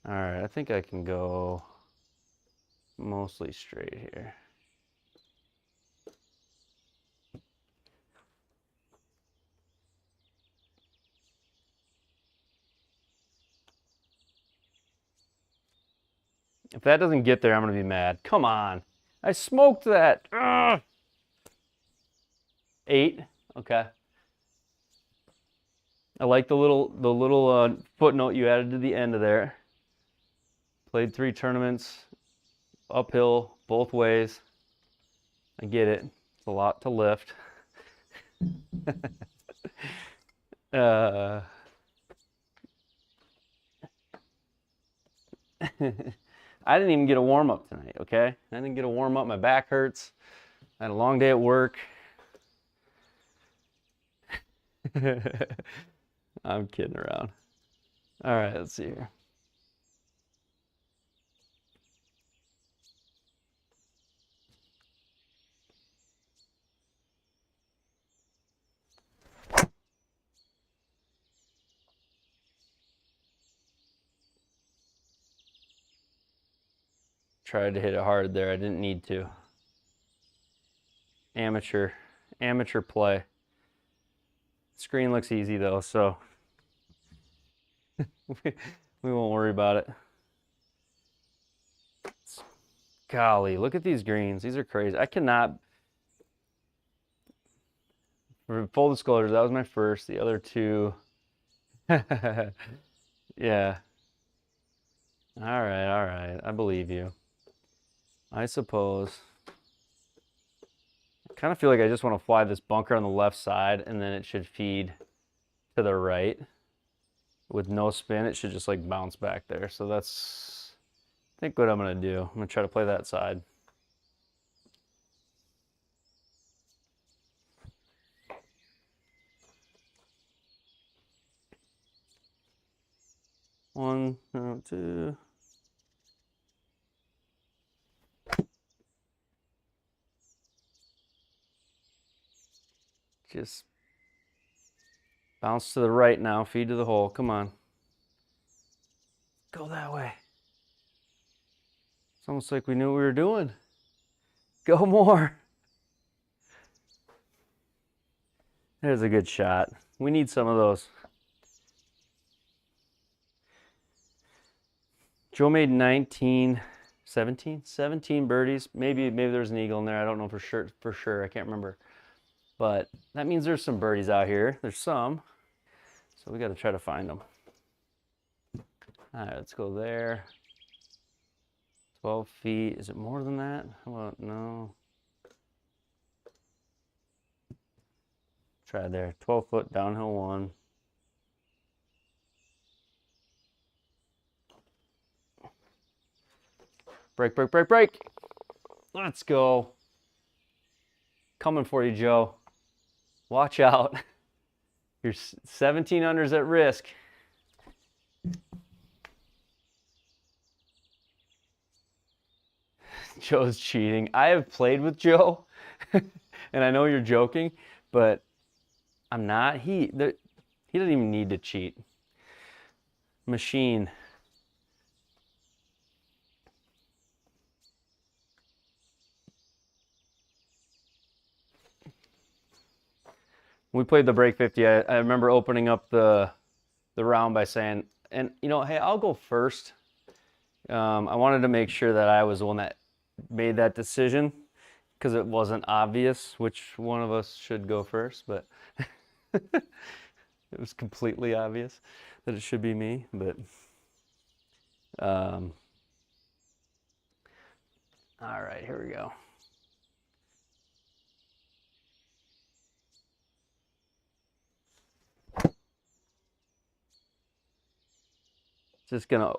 All right, I think I can go mostly straight here. If that doesn't get there, I'm gonna be mad. Come on, I smoked that. Ugh. 8. Okay. I like the little footnote you added to the end of there. Played 3 tournaments, uphill both ways. I get it. It's a lot to lift. I didn't even get a warm-up tonight, okay? I didn't get a warm-up. My back hurts. I had a long day at work. I'm kidding around. All right, let's see here. Tried to hit it hard there. I didn't need to. Amateur play. Screen looks easy though, so we won't worry about it. Golly, look at these greens. These are crazy. I cannot, for full disclosure, that was my first. The other 2, yeah. All right. I believe you. I suppose. I kind of feel like I just want to fly this bunker on the left side, and then it should feed to the right. With no spin, it should just like bounce back there. So that's, I think, what I'm going to do. I'm going to try to play that side. One, 2. Just Bounce to the right now, feed to the hole, come on. Go that way. It's almost like we knew what we were doing. Go more. There's a good shot. We need some of those. Joe made 17 birdies. Maybe there's an eagle in there. I don't know for sure. I can't remember. But that means there's some birdies out here. There's some. So we got to try to find them. All right, let's go there. 12 feet. Is it more than that? Well, no. Try there. 12 foot downhill one. Break, break, break, break. Let's go. Coming for you, Joe. Watch out. Your 17 under's at risk. Joe's cheating. I have played with Joe, and I know you're joking, but I'm not. He doesn't even need to cheat. Machine. We played the break 50. I remember opening up the round by saying, and you know, hey, I'll go first. I wanted to make sure that I was the one that made that decision because it wasn't obvious which one of us should go first, but it was completely obvious that it should be me. But all right, here we go.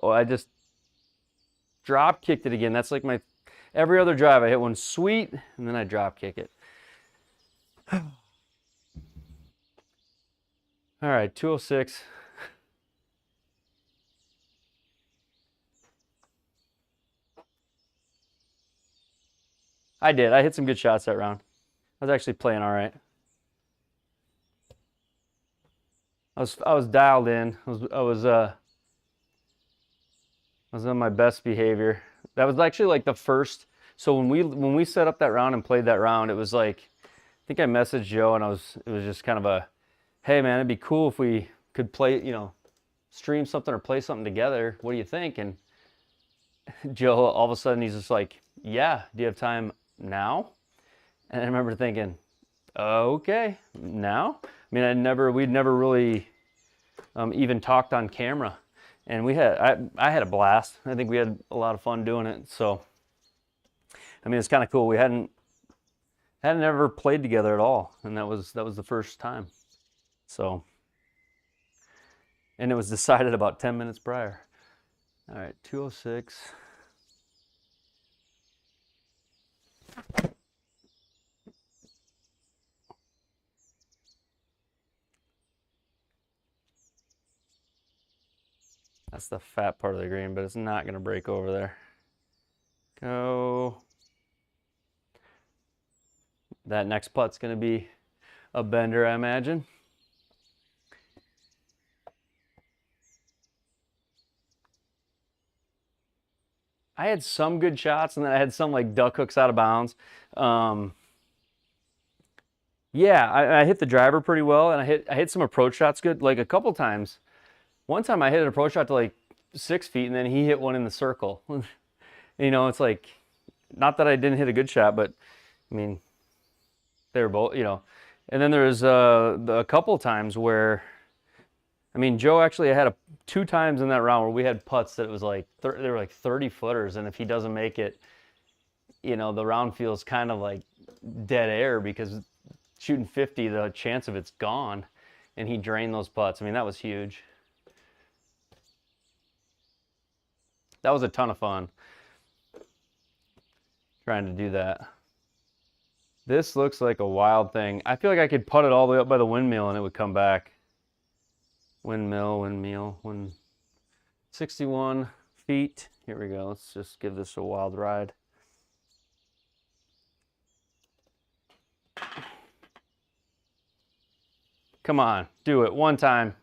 I just drop kicked it again. That's like my every other drive. I hit one sweet and then I drop kick it. All right, 206. I did. I hit some good shots that round. I was actually playing all right. I was dialed in. I was on my best behavior. That was actually like the first. So when we set up that round and played that round, it was like, I think I messaged Joe and it was just kind of a, hey man, it'd be cool if we could play, you know, stream something or play something together. What do you think? And Joe, all of a sudden he's just like, yeah, do you have time now? And I remember thinking, okay, now? I mean, we'd never really even talked on camera. And I had a blast. I think we had a lot of fun doing it. So, I mean, it's kind of cool. We hadn't ever played together at all, and that was the first time. So, and it was decided about 10 minutes prior. All right, 206. That's the fat part of the green, but it's not going to break over there. Go. That next putt's going to be a bender, I imagine. I had some good shots, and then I had some like duck hooks out of bounds. Yeah, I hit the driver pretty well, and I hit some approach shots good, like a couple times. One time I hit an approach shot to like 6 feet, and then he hit one in the circle. You know, it's like, not that I didn't hit a good shot, but I mean, they were both, you know. And then there was a couple times where, I mean, Joe actually had two times in that round where we had putts that it was like, they were like 30 footers, and if he doesn't make it, you know, the round feels kind of like dead air because shooting 50, the chance of it's gone, and he drained those putts. I mean, that was huge. That was a ton of fun trying to do that. This looks like a wild thing. I feel like I could putt it all the way up by the windmill and it would come back. Windmill, 61 feet. Here we go. Let's just give this a wild ride. Come on, do it one time.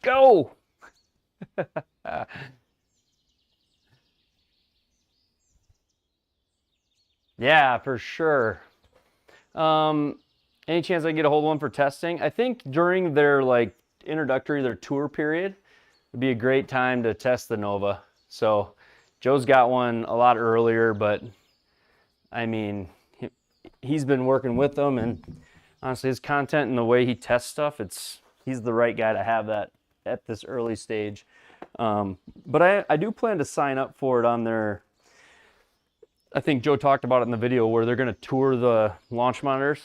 Go! Yeah, for sure. Any chance I can get a hold of one for testing? I think during their like introductory, their tour period, would be a great time to test the Nova. So Joe's got one a lot earlier, but I mean, he's been working with them, and honestly, his content and the way he tests stuff, he's the right guy to have that at this early stage. But I do plan to sign up for it on their, I think Joe talked about it in the video, where they're going to tour the launch monitors.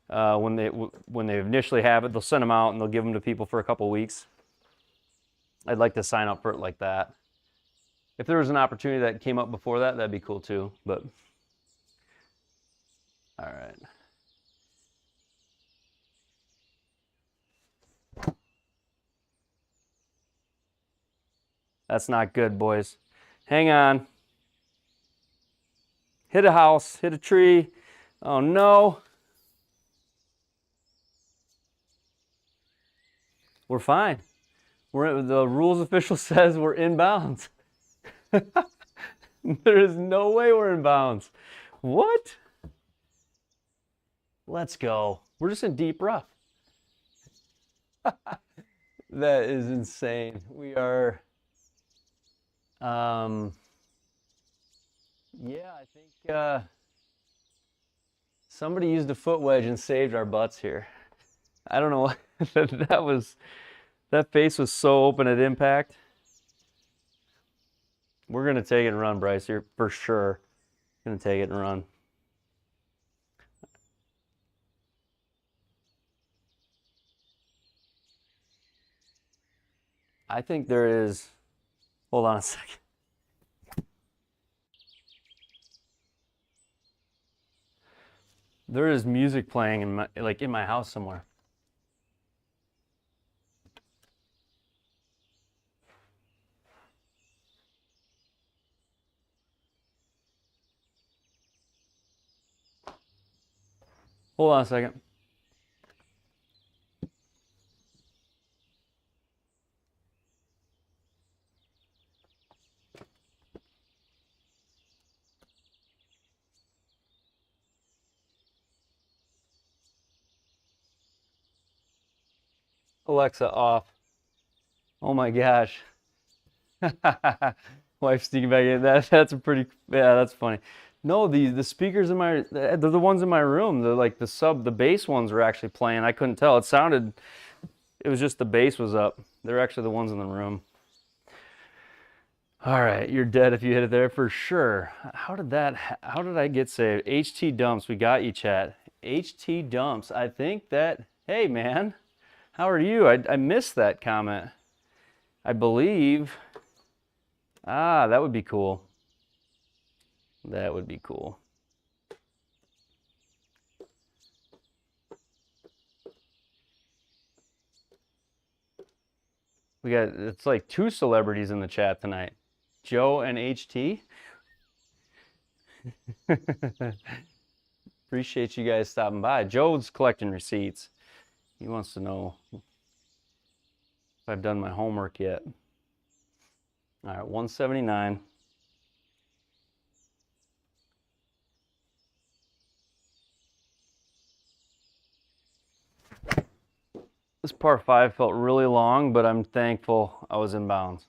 When they initially have it, they'll send them out and they'll give them to people for a couple weeks. I'd like to sign up for it like that. If there was an opportunity that came up before that, that'd be cool too. But all right. That's not good, boys. Hang on. Hit a house, hit a tree. Oh no. We're fine. The rules official says we're in bounds. There is no way we're in bounds. What? Let's go. We're just in deep rough. That is insane. We are, yeah, I think somebody used a foot wedge and saved our butts here. I don't know. That face was so open at impact. We're going to take it and run, Bryce, here for sure. Going to take it and run. I think there is, hold on a second. There is music playing in my house somewhere. Hold on a second. Alexa off. Oh my gosh. Wife sneaking back in. That's a pretty, yeah, that's funny. No, the speakers in they're the ones in my room. They're like the bass ones were actually playing. I couldn't tell. It was just the bass was up. They're actually the ones in the room. All right, you're dead if you hit it there for sure. How did I get saved? HT Dumps, we got you, chat. HT Dumps, I think that, hey man, how are you? I missed that comment. I believe, that would be cool. That would be cool. It's like 2 celebrities in the chat tonight. Joe and HT. Appreciate you guys stopping by. Joe's collecting receipts. He wants to know if I've done my homework yet. All right, 179. This par 5 felt really long, but I'm thankful I was in bounds.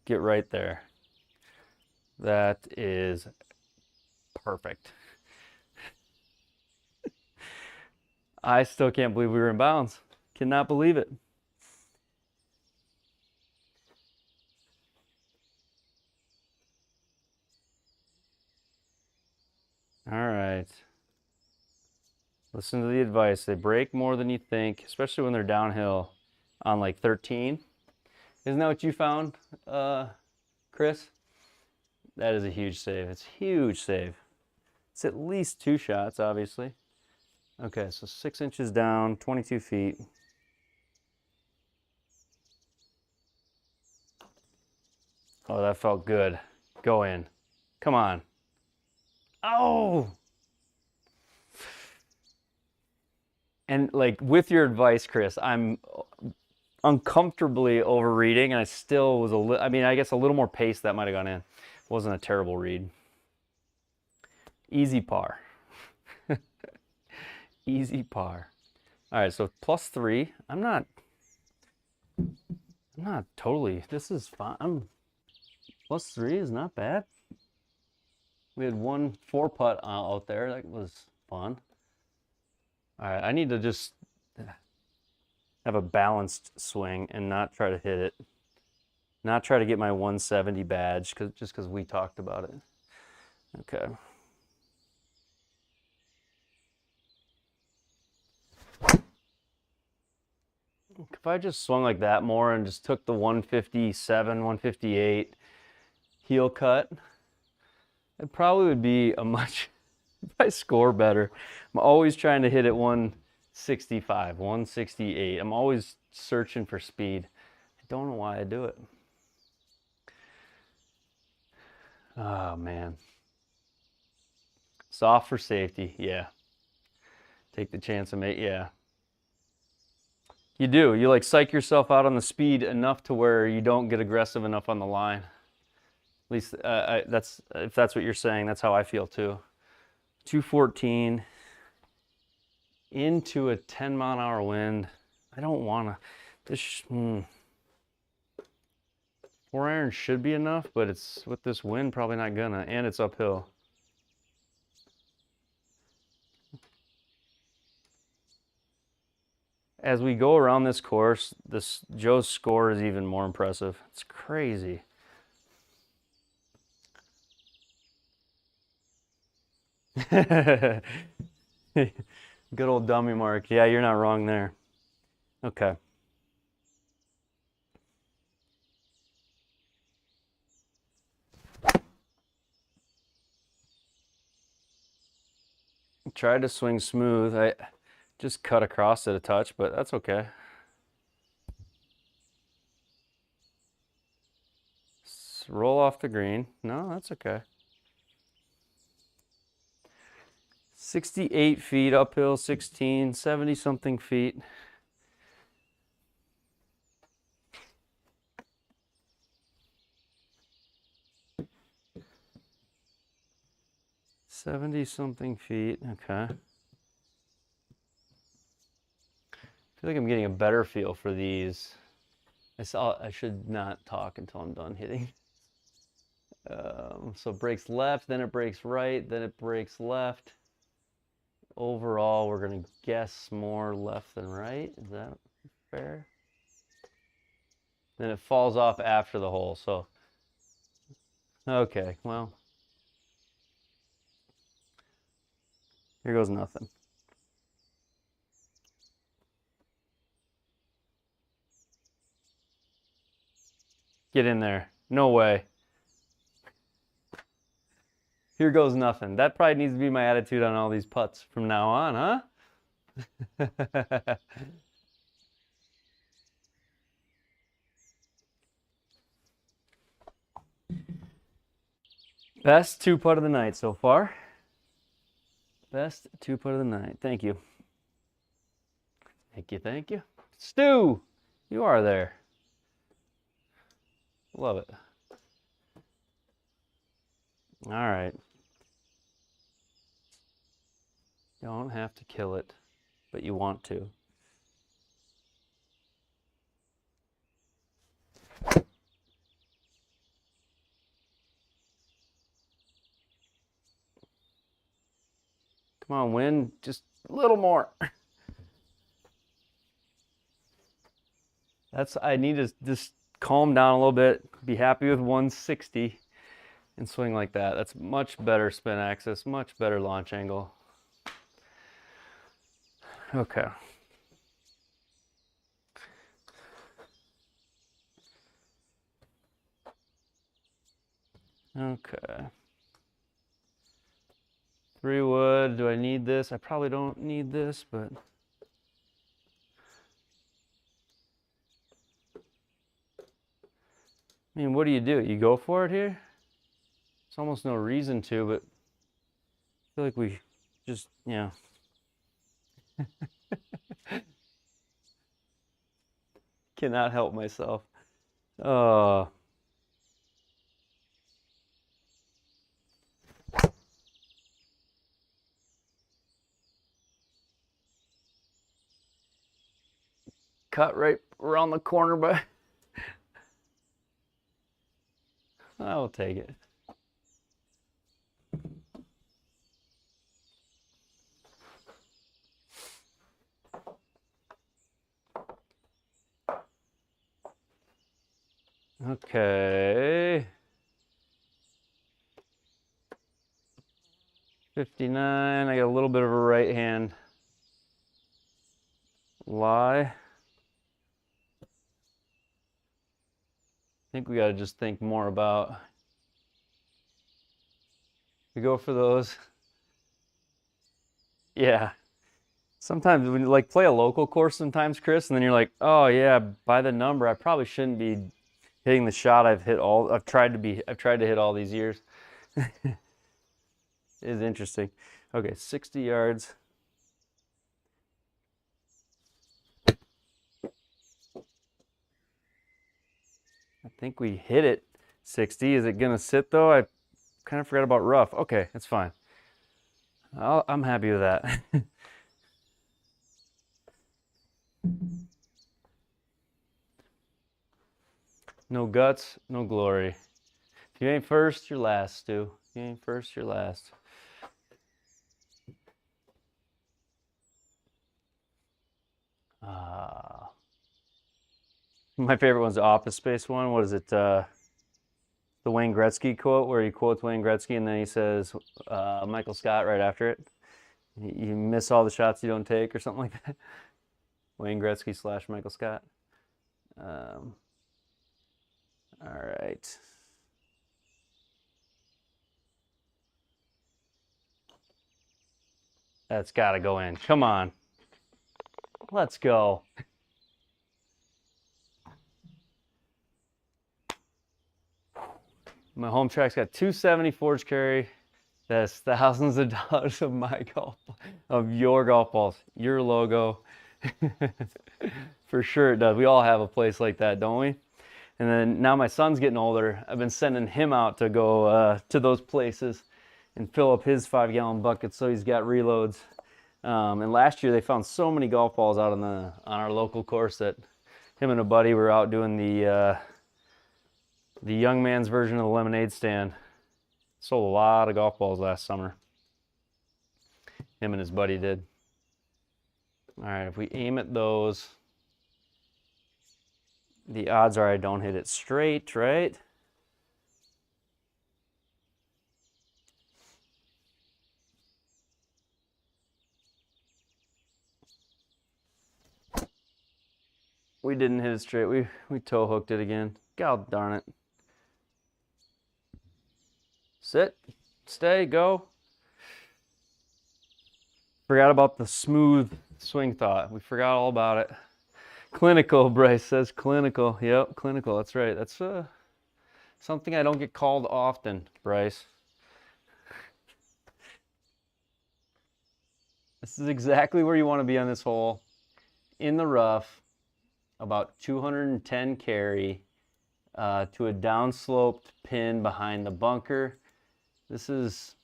Get right there. That is perfect. I still can't believe we were in bounds. Cannot believe it. All right. Listen to the advice. They break more than you think, especially when they're downhill on like 13. Isn't that what you found, Chris? That is a huge save. It's a huge save. It's at least 2 shots, obviously. Okay, so 6 inches down, 22 feet. Oh, that felt good. Go in. Come on. Oh! And like with your advice, Chris, I'm uncomfortably overreading, and I still was I mean, I guess a little more pace that might have gone in. It wasn't a terrible read. Easy par. Easy par. All right, so +3. I'm not totally, this is fine. +3 is not bad. We had 1 4-putt out there. That was fun. All right, I need to just have a balanced swing and not try to hit it. Not try to get my 170 badge just because we talked about it. Okay. If I just swung like that more and just took the 157, 158 heel cut, it probably would be a much, if I score better. I'm always trying to hit it 165, 168. I'm always searching for speed. I don't know why I do it. Oh, man. Soft for safety, yeah. Take the chance of it, yeah. You do. You like psych yourself out on the speed enough to where you don't get aggressive enough on the line. At least that's, if that's what you're saying, that's how I feel too. 214 into a 10-mile-an-hour wind. I don't want to. This 4-iron should be enough, but it's with this wind probably not gonna, and it's uphill. As we go around this course, Joe's score is even more impressive. It's crazy. Good old dummy mark. Yeah, you're not wrong there. Okay. Tried to swing smooth. I just cut across it a touch, but that's okay. Roll off the green. No, that's okay. 68 feet uphill, 16, 70 something feet. Something feet. Okay. I feel like I'm getting a better feel for these. I should not talk until I'm done hitting. So it breaks left, then it breaks right, then it breaks left. Overall, we're going to guess more left than right. Is that fair? Then it falls off after the hole, so. Okay, well. Here goes nothing. Get in there. No way. Here goes nothing. That probably needs to be my attitude on all these putts from now on, huh? Best 2-putt of the night so far. Best 2-putt of the night. Thank you. Thank you, thank you. Stu, you are there. Love it. All right. Don't have to kill it, but you want to. Come on, wind, just a little more. I need to just calm down a little bit, be happy with 160 and swing like that. That's much better spin axis, much better launch angle. Okay. Okay. 3 wood, do I need this? I probably don't need this, but. I mean, what do? You go for it here? There's almost no reason to, but feel like we just, cannot help myself. Cut right around the corner, but I'll take it. Okay. 59. I got a little bit of a right hand lie. I think we got to just think more about. We go for those. Yeah. Sometimes when you like play a local course sometimes, Chris, and then you're like, oh yeah, by the number, I probably shouldn't be hitting the shot I've tried to hit all these years. It is interesting. Okay, 60 yards. I think we hit it 60. Is it gonna sit though? I kind of forgot about rough. Okay, that's fine. I'm happy with that. No guts, no glory. If you ain't first, you're last, Stu. If you ain't first, you're last. My favorite one's the Office Space one. What is it? The Wayne Gretzky quote where he quotes Wayne Gretzky and then he says Michael Scott right after it. You miss all the shots you don't take or something like that. Wayne Gretzky / Michael Scott. All right. That's got to go in. Come on. Let's go. My home track's got 270 forge carry. That's thousands of dollars of my golf, of your golf balls, your logo. For sure it does. We all have a place like that, don't we? And then now my son's getting older. I've been sending him out to go to those places and fill up his 5-gallon buckets so he's got reloads. And last year they found so many golf balls out on our local course that him and a buddy were out doing the young man's version of the lemonade stand. Sold a lot of golf balls last summer. Him and his buddy did. All right, if we aim at those, the odds are I don't hit it straight, right? We didn't hit it straight. We toe hooked it again. God darn it. Sit, stay, go. Forgot about the smooth swing thought. We forgot all about it. Clinical, Bryce says clinical. Yep, clinical, that's right. That's something I don't get called often, Bryce. This is exactly where you want to be on this hole. In the rough, about 210 carry to a downsloped pin behind the bunker. This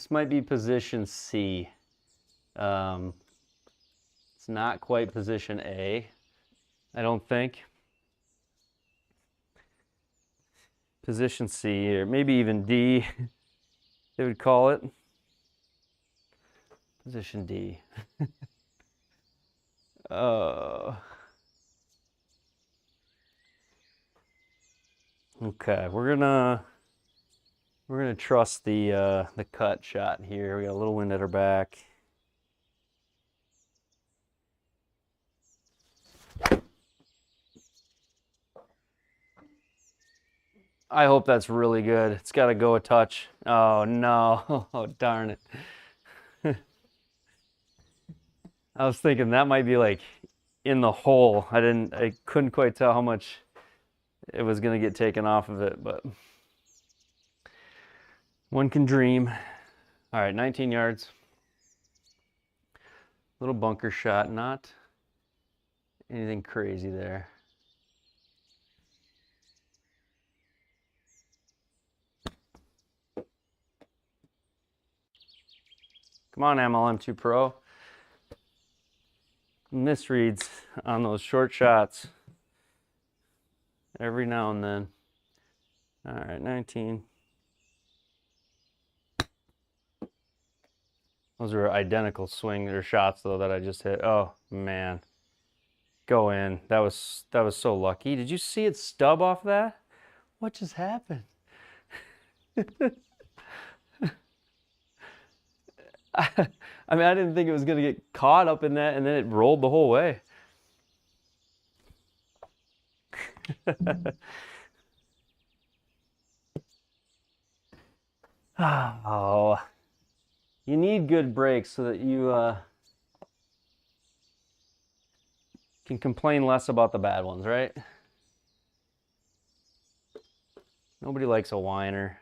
might be position C. It's not quite position A, I don't think. Position C, or maybe even D, they would call it. Position D. Okay, we're gonna trust the cut shot here. We got a little wind at our back. I hope that's really good. It's got to go a touch. Oh no! Oh darn it! I was thinking that might be like in the hole. I couldn't quite tell how much it was gonna get taken off of it, but one can dream. All right, 19 yards. Little bunker shot, not anything crazy there. Come on, MLM2 Pro. Misreads on those short shots every now and then. All right, 19. Those are identical swings or shots though that I just hit. Oh man, go in. That was so lucky. Did you see it stub off that? What just happened? I mean, I didn't think it was gonna get caught up in that, and then it rolled the whole way. Oh, you need good breaks so that you can complain less about the bad ones, right? Nobody likes a whiner.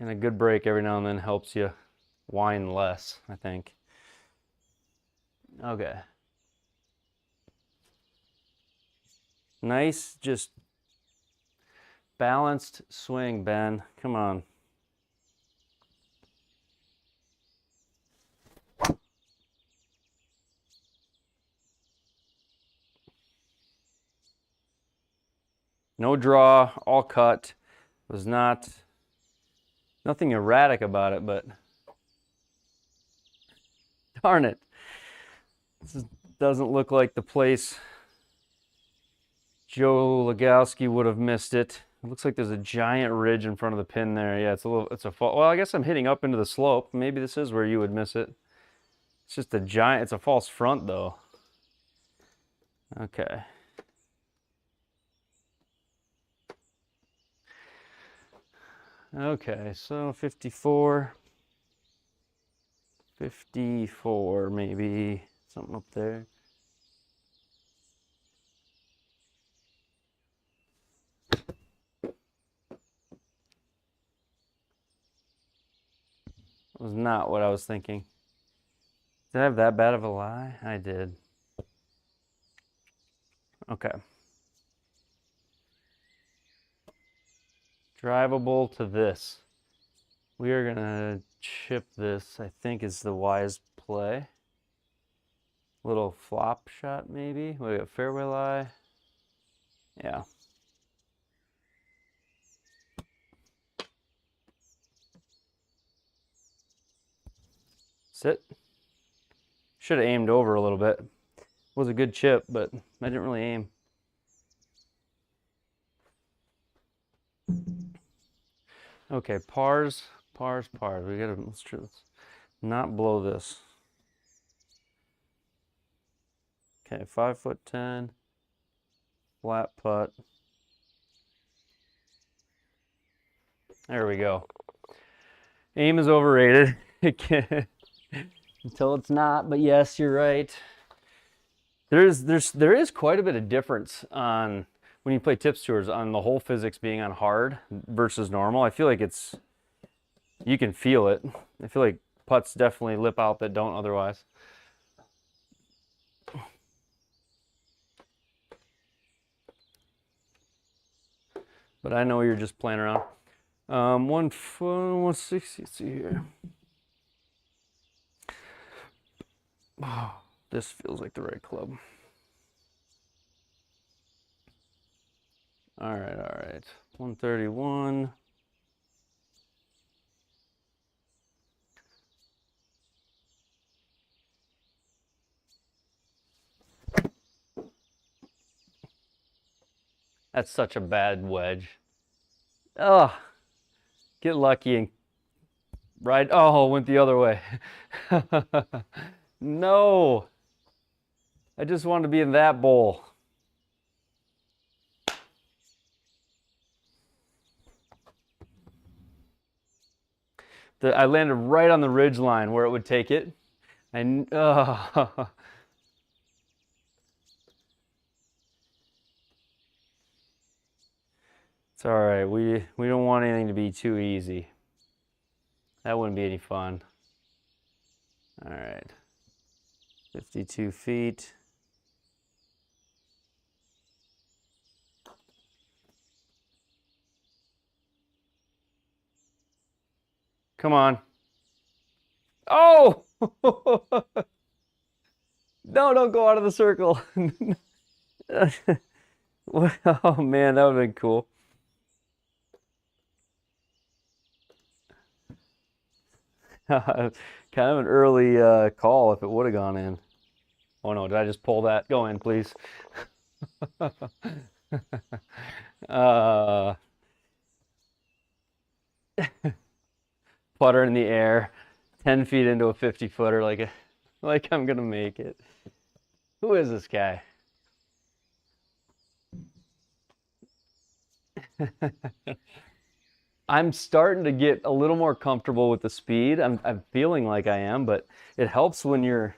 And a good break every now and then helps you whine less, I think. Okay. Nice, just balanced swing, Ben. Come on. No draw, all cut. Was nothing erratic about it, but darn it. This doesn't look like the place Joe Legowski would have missed it. It looks like there's a giant ridge in front of the pin there. Yeah, it's a fall. Well, I guess I'm hitting up into the slope. Maybe this is where you would miss it. It's just a giant, it's a false front though. Okay. Okay, so 54. 54 maybe, something up there. That was not what I was thinking. Did I have that bad of a lie? I did. Okay. Drivable to this. We are gonna chip this, I think is the wise play. Little flop shot maybe. What do we got, fairway lie? Yeah. Sit. Should have aimed over a little bit. It was a good chip, but I didn't really aim. Okay, pars. We gotta, let's not blow this. Okay, 5'10", flat putt. There we go. Aim is overrated. Until it's not, but yes, you're right. There is quite a bit of difference on when you play tips tours on the whole physics being on hard versus normal. I feel like you can feel it. I feel like putts definitely lip out that don't otherwise. But I know you're just playing around. 160, let's see here. Oh, this feels like the right club. All right. 131. That's such a bad wedge. Oh, get lucky and ride. Oh, went the other way. No. I just wanted to be in that bowl. I landed right on the ridge line where it would take it. And it's all right. We don't want anything to be too easy. That wouldn't be any fun. All right. 52 feet. Come on. Oh! No, don't go out of the circle. Oh man, that would have been cool. Kind of an early call if it would have gone in. Oh no, did I just pull that? Go in, please. Putter in the air, 10 feet into a 50-footer, like I'm gonna make it. Who is this guy? I'm starting to get a little more comfortable with the speed. I'm feeling like I am, but it helps when you're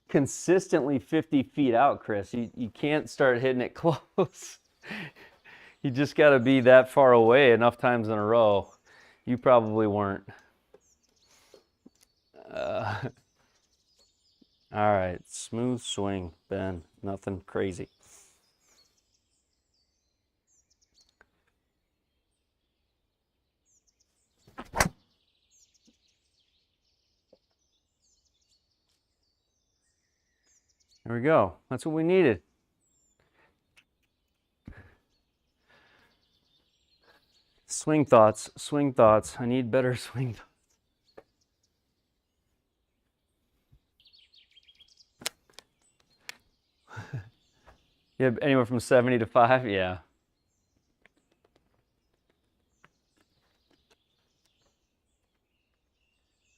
consistently 50 feet out, Chris. You can't start hitting it close. You just got to be that far away enough times in a row. You probably weren't. All right, smooth swing, Ben. Nothing crazy. There we go. That's what we needed. Swing thoughts, swing thoughts. I need better swing thoughts. Yeah, anywhere from 70 to 5, yeah.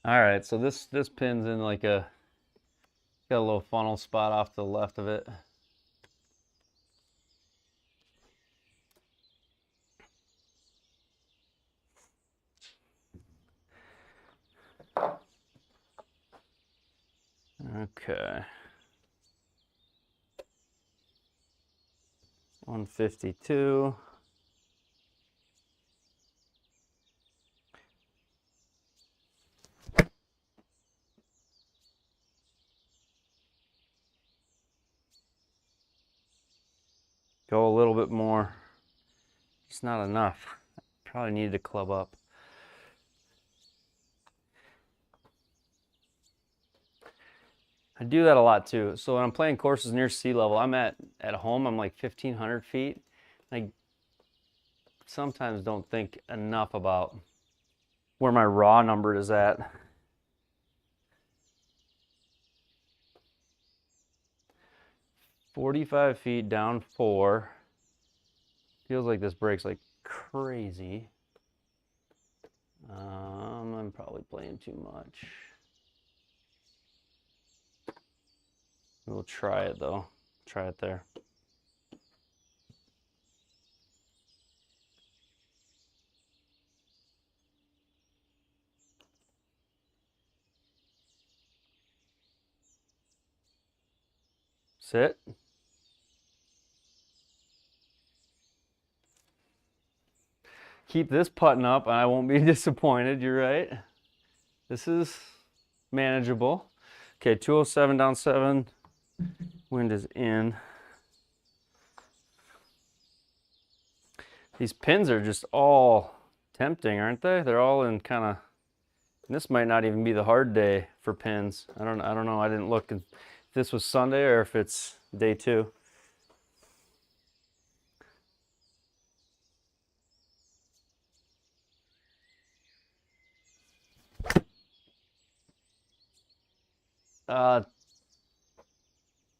All right, so this pin's in like got a little funnel spot off to the left of it. Okay. 152. Go a little bit more. It's not enough. Probably needed to club up. I do that a lot too. So when I'm playing courses near sea level, I'm at home, I'm like 1,500 feet. I sometimes don't think enough about where my raw number is at. "45 feet down 4. Feels like this breaks like crazy. I'm probably playing too much. We'll try it though. Try it there. Sit. Keep this putting up and I won't be disappointed. You're right. This is manageable. Okay, 207 down 7. Wind is in. These pins are just all tempting, aren't they? They're all in kind of. This might not even be the hard day for pins. I don't know. I didn't look if this was Sunday or if it's day 2.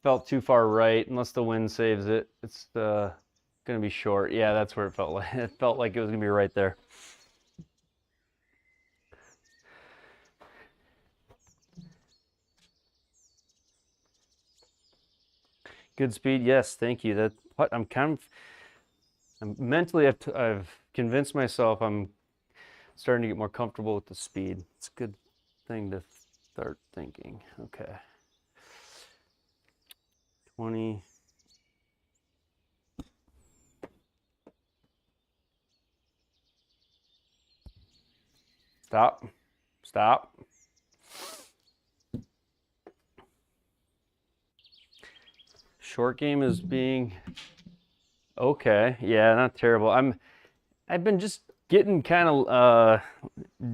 Felt too far right, unless the wind saves it. It's gonna be short. Yeah, that's where it felt like. It felt like it was gonna be right there. Good speed, yes, thank you. That putt, I'm mentally, I've convinced myself I'm starting to get more comfortable with the speed. It's a good thing to start thinking. Okay. 20. Stop. Stop. Short game is being okay. Yeah, not terrible. I've been just getting kind of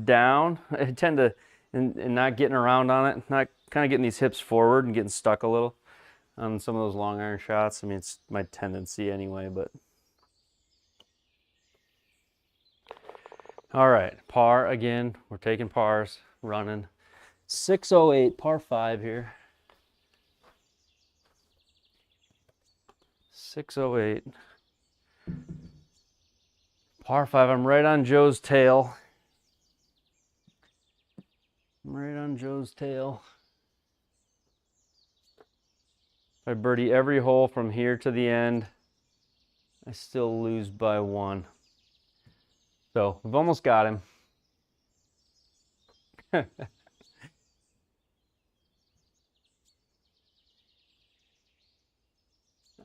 down. I tend to and not getting around on it, not kind of getting these hips forward and getting stuck a little on some of those long iron shots. I mean, it's my tendency anyway, but all right, par again. We're taking pars, running 608 par 5 here. 608 par 5. I'm right on Joe's tail. I'm right on Joe's tail. If I birdie every hole from here to the end, I still lose by 1. So we've almost got him.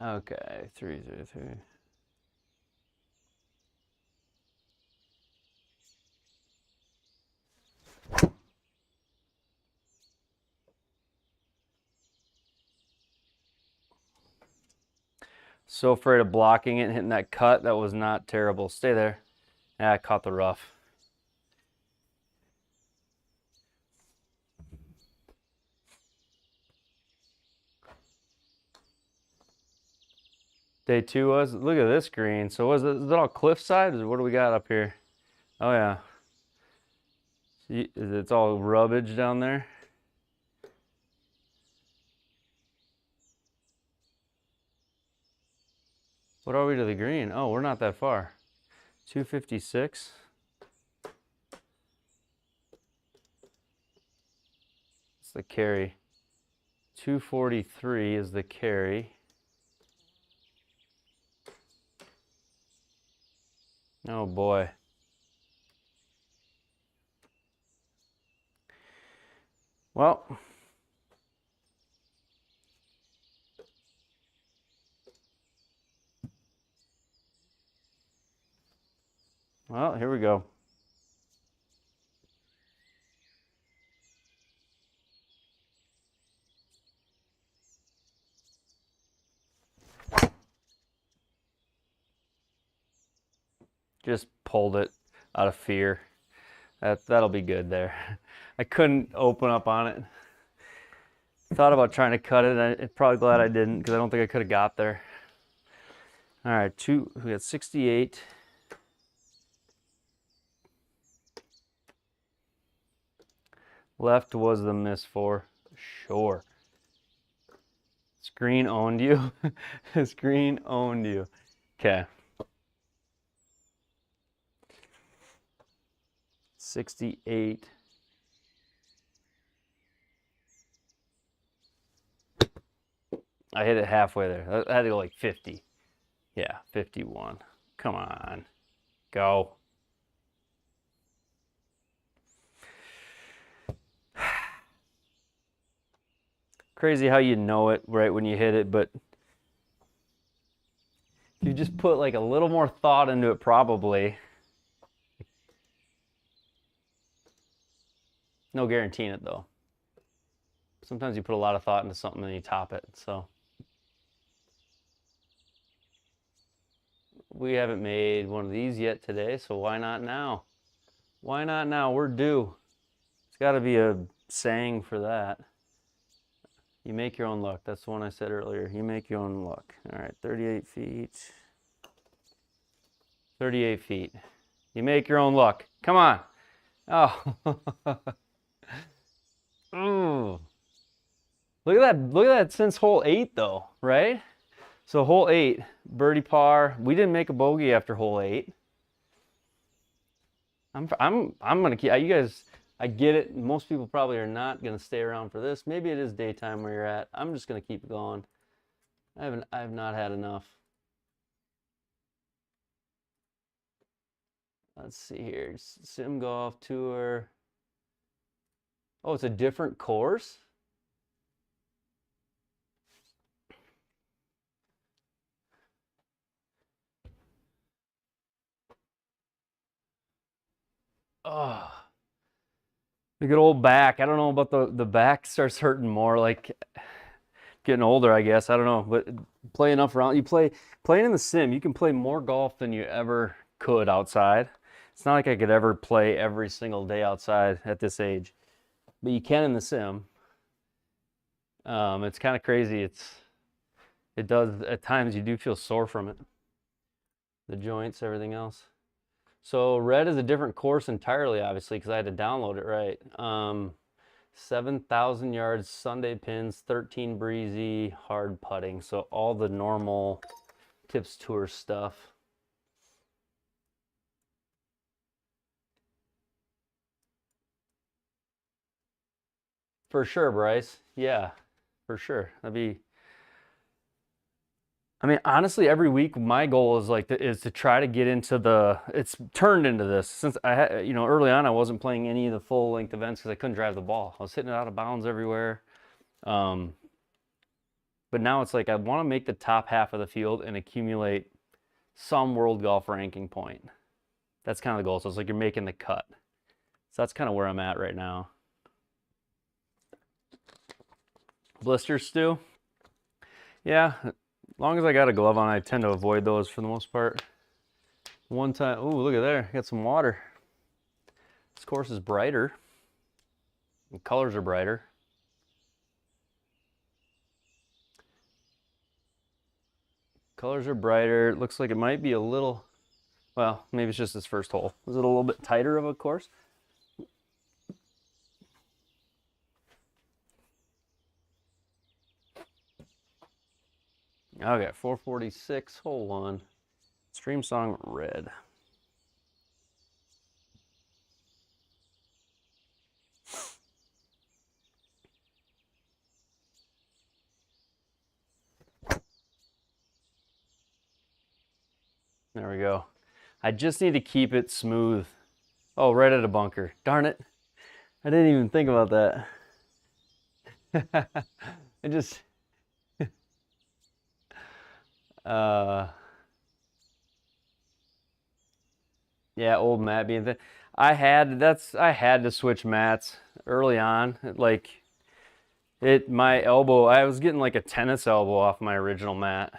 Okay, 303. So afraid of blocking it and hitting that cut. That was not terrible. Stay there. Yeah, I caught the rough. Day 2 was, look at this green. So was it, is it all cliffside? What do we got up here? Oh yeah. See, it's all rubbish down there. What are we to the green? Oh, we're not that far. 256. It's the carry. 243 is the carry. Oh boy. Well, here we go. Just pulled it out of fear. That'll be good there. I couldn't open up on it. Thought about trying to cut it. I'm probably glad I didn't because I don't think I could have got there. All right, we got 68. Left was the miss for sure. Screen owned you. Screen owned you. Okay. 68. I hit it halfway there. I had to go like 50. Yeah, 51. Come on. Go. Crazy how you know it right when you hit it, but if you just put like a little more thought into it, probably. No guaranteeing it though. Sometimes you put a lot of thought into something and you top it, so. We haven't made one of these yet today, so why not now? Why not now? We're due. It's got to be a saying for that. You make your own luck. That's the one I said earlier. You make your own luck. All right, 38 feet. 38 feet. You make your own luck. Come on. Oh. Ooh. Look at that. Look at that since hole 8 though, right? So hole 8, birdie par. We didn't make a bogey after hole 8. I'm gonna keep. You guys, I get it. Most people probably are not gonna stay around for this. Maybe it is daytime where you're at. I'm just gonna keep going. I have not had enough. Let's see here. Sim Golf Tour. Oh, it's a different course? Oh. The good old back. I don't know about the back starts hurting more like getting older, I guess. I don't know, but play enough round. Playing in the sim, you can play more golf than you ever could outside. It's not like I could ever play every single day outside at this age, but you can in the sim. It's kind of crazy. It does at times you do feel sore from it. The joints, everything else. So red is a different course entirely, obviously, because I had to download it right. 7,000 yards, Sunday pins, 13 breezy, hard putting. So all the normal Tips Tour stuff. For sure, Bryce. Yeah, for sure. I mean, honestly, every week my goal is to try to get into it's turned into this since I had, early on I wasn't playing any of the full length events because I couldn't drive the ball. I was hitting it out of bounds everywhere. But now it's like I want to make the top half of the field and accumulate some world golf ranking point. That's kind of the goal. So it's like you're making the cut. So that's kind of where I'm at right now. Blisters, Stu? Yeah, as long as I got a glove on, I tend to avoid those for the most part. One time, oh, look at there, got some water. This course is brighter. The colors are brighter. Colors are brighter. It looks like it might be a little, well, maybe it's just this first hole. Is it a little bit tighter of a course? Okay, 446, hole 1. Stream song, red. There we go. I just need to keep it smooth. Oh, right at a bunker. Darn it. I didn't even think about that. I just... yeah, old mat being thin. I had to switch mats early on. My elbow, I was getting like a tennis elbow off my original mat.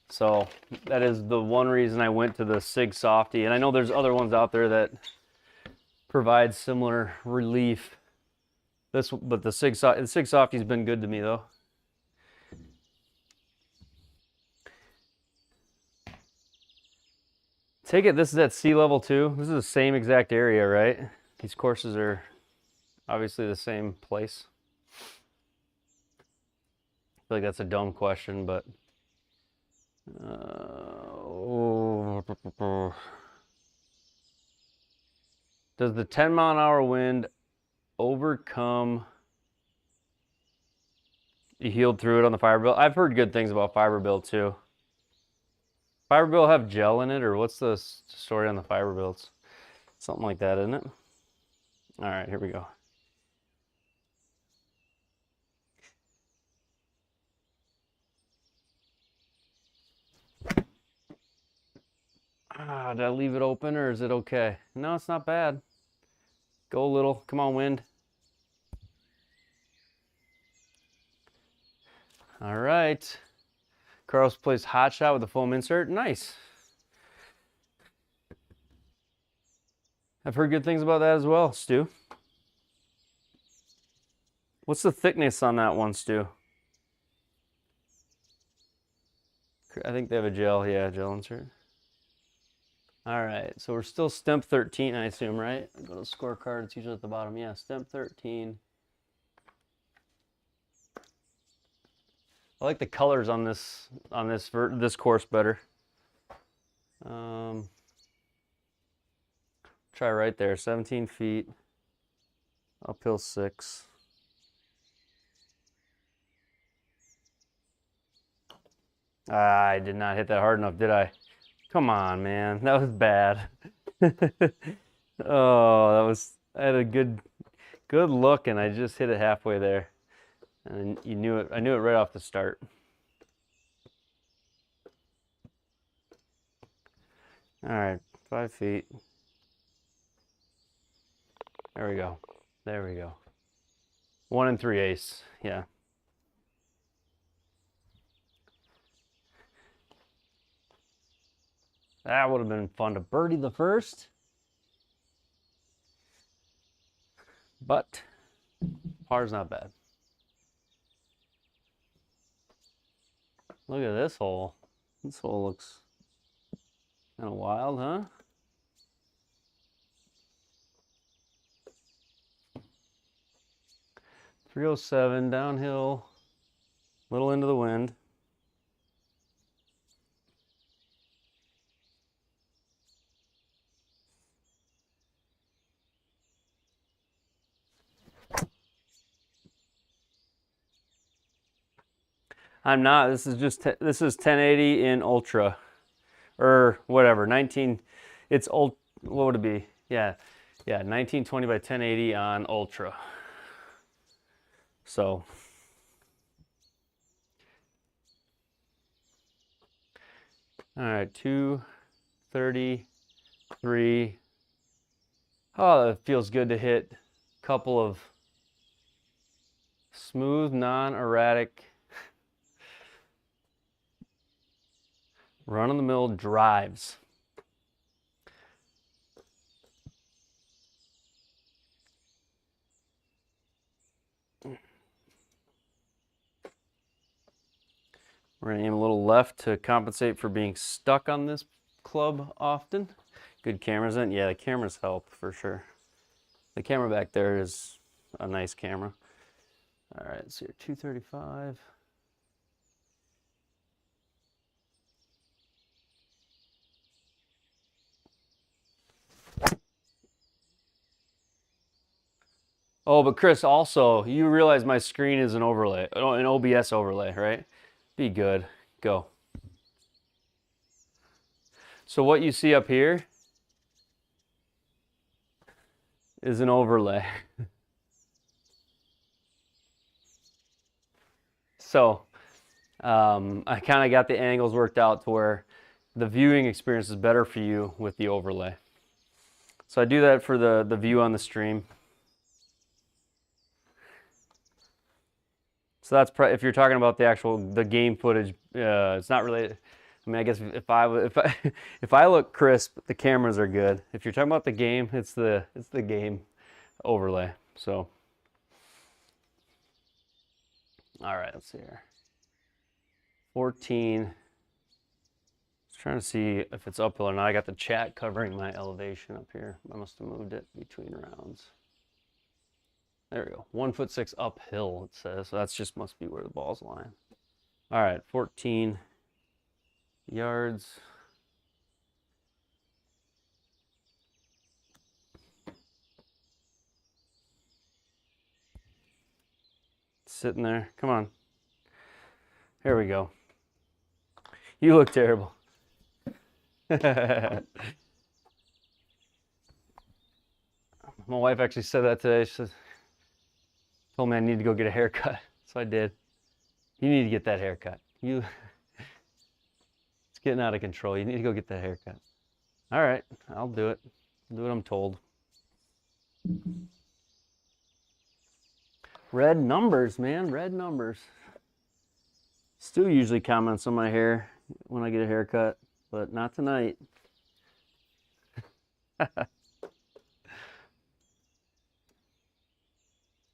So that is the one reason I went to the Sig Softy. And I know there's other ones out there that provide similar relief. But the Sig Softy's been good to me though. Take it, this is at sea level too. This is the same exact area, right? These courses are obviously the same place. I feel like that's a dumb question, but does the 10-mile-an-hour wind overcome? You healed through it on the Fiberbill? I've heard good things about Fiberbill too. Fiberbill have gel in it, or what's the story on the Fiberbills? Something like that, isn't it? All right, here we go. Did I leave it open or is it okay? No, it's not bad. Go a little. Come on, wind. All right. Carlos plays hot shot with the foam insert. Nice. I've heard good things about that as well, Stu. What's the thickness on that one, Stu? I think they have a gel, yeah, gel insert. All right, so we're still stemp 13, I assume, right? Go to scorecard, it's usually at the bottom. Yeah, stemp 13. I like the colors on this course better. Try right there, 17 feet, uphill 6. I did not hit that hard enough, did I? Come on, man, that was bad. Oh, I had a good look and I just hit it halfway there. And you knew it, I knew it right off the start. All right, 5 feet. There we go. There we go. 1 3/8. Yeah. That would have been fun to birdie the first. But par's not bad. Look at this hole. This hole looks kind of wild, huh? .307 downhill, little into the wind. I'm not. This is just this is 1080 in ultra, or whatever. 19. It's old. What would it be? Yeah, 1920 by 1080 on ultra. So. All right, 233. Oh, it feels good to hit a couple of smooth, non-erratic, run-of-the-mill drives. We're going to aim a little left to compensate for being stuck on this club often. Good cameras in. Yeah, the cameras help for sure. The camera back there is a nice camera. All right, let's see here, 235. Oh, but Chris, also, you realize my screen is an overlay, an OBS overlay, right? Be good. Go. So what you see up here is an overlay. So I kind of got the angles worked out to where the viewing experience is better for you with the overlay. So I do that for the view on the stream. So that's if you're talking about the game footage, it's not related. I mean, I guess if I look crisp, the cameras are good. If you're talking about the game, it's the game overlay. So, all right, let's see here. 14. Just trying to see if it's uphill or not. I got the chat covering my elevation up here. I must have moved it between rounds. There we go. 1'6" uphill, it says. So that's just must be where the ball's lying. All right, 14 yards. Sitting there. Come on. Here we go. You look terrible. My wife actually said that today. She told me I need to go get a haircut. So I did. You need to get that haircut. It's getting out of control. You need to go get that haircut. All right, I'll do it. I'll do what I'm told. Red numbers, man. Red numbers. Stu usually comments on my hair when I get a haircut, but not tonight.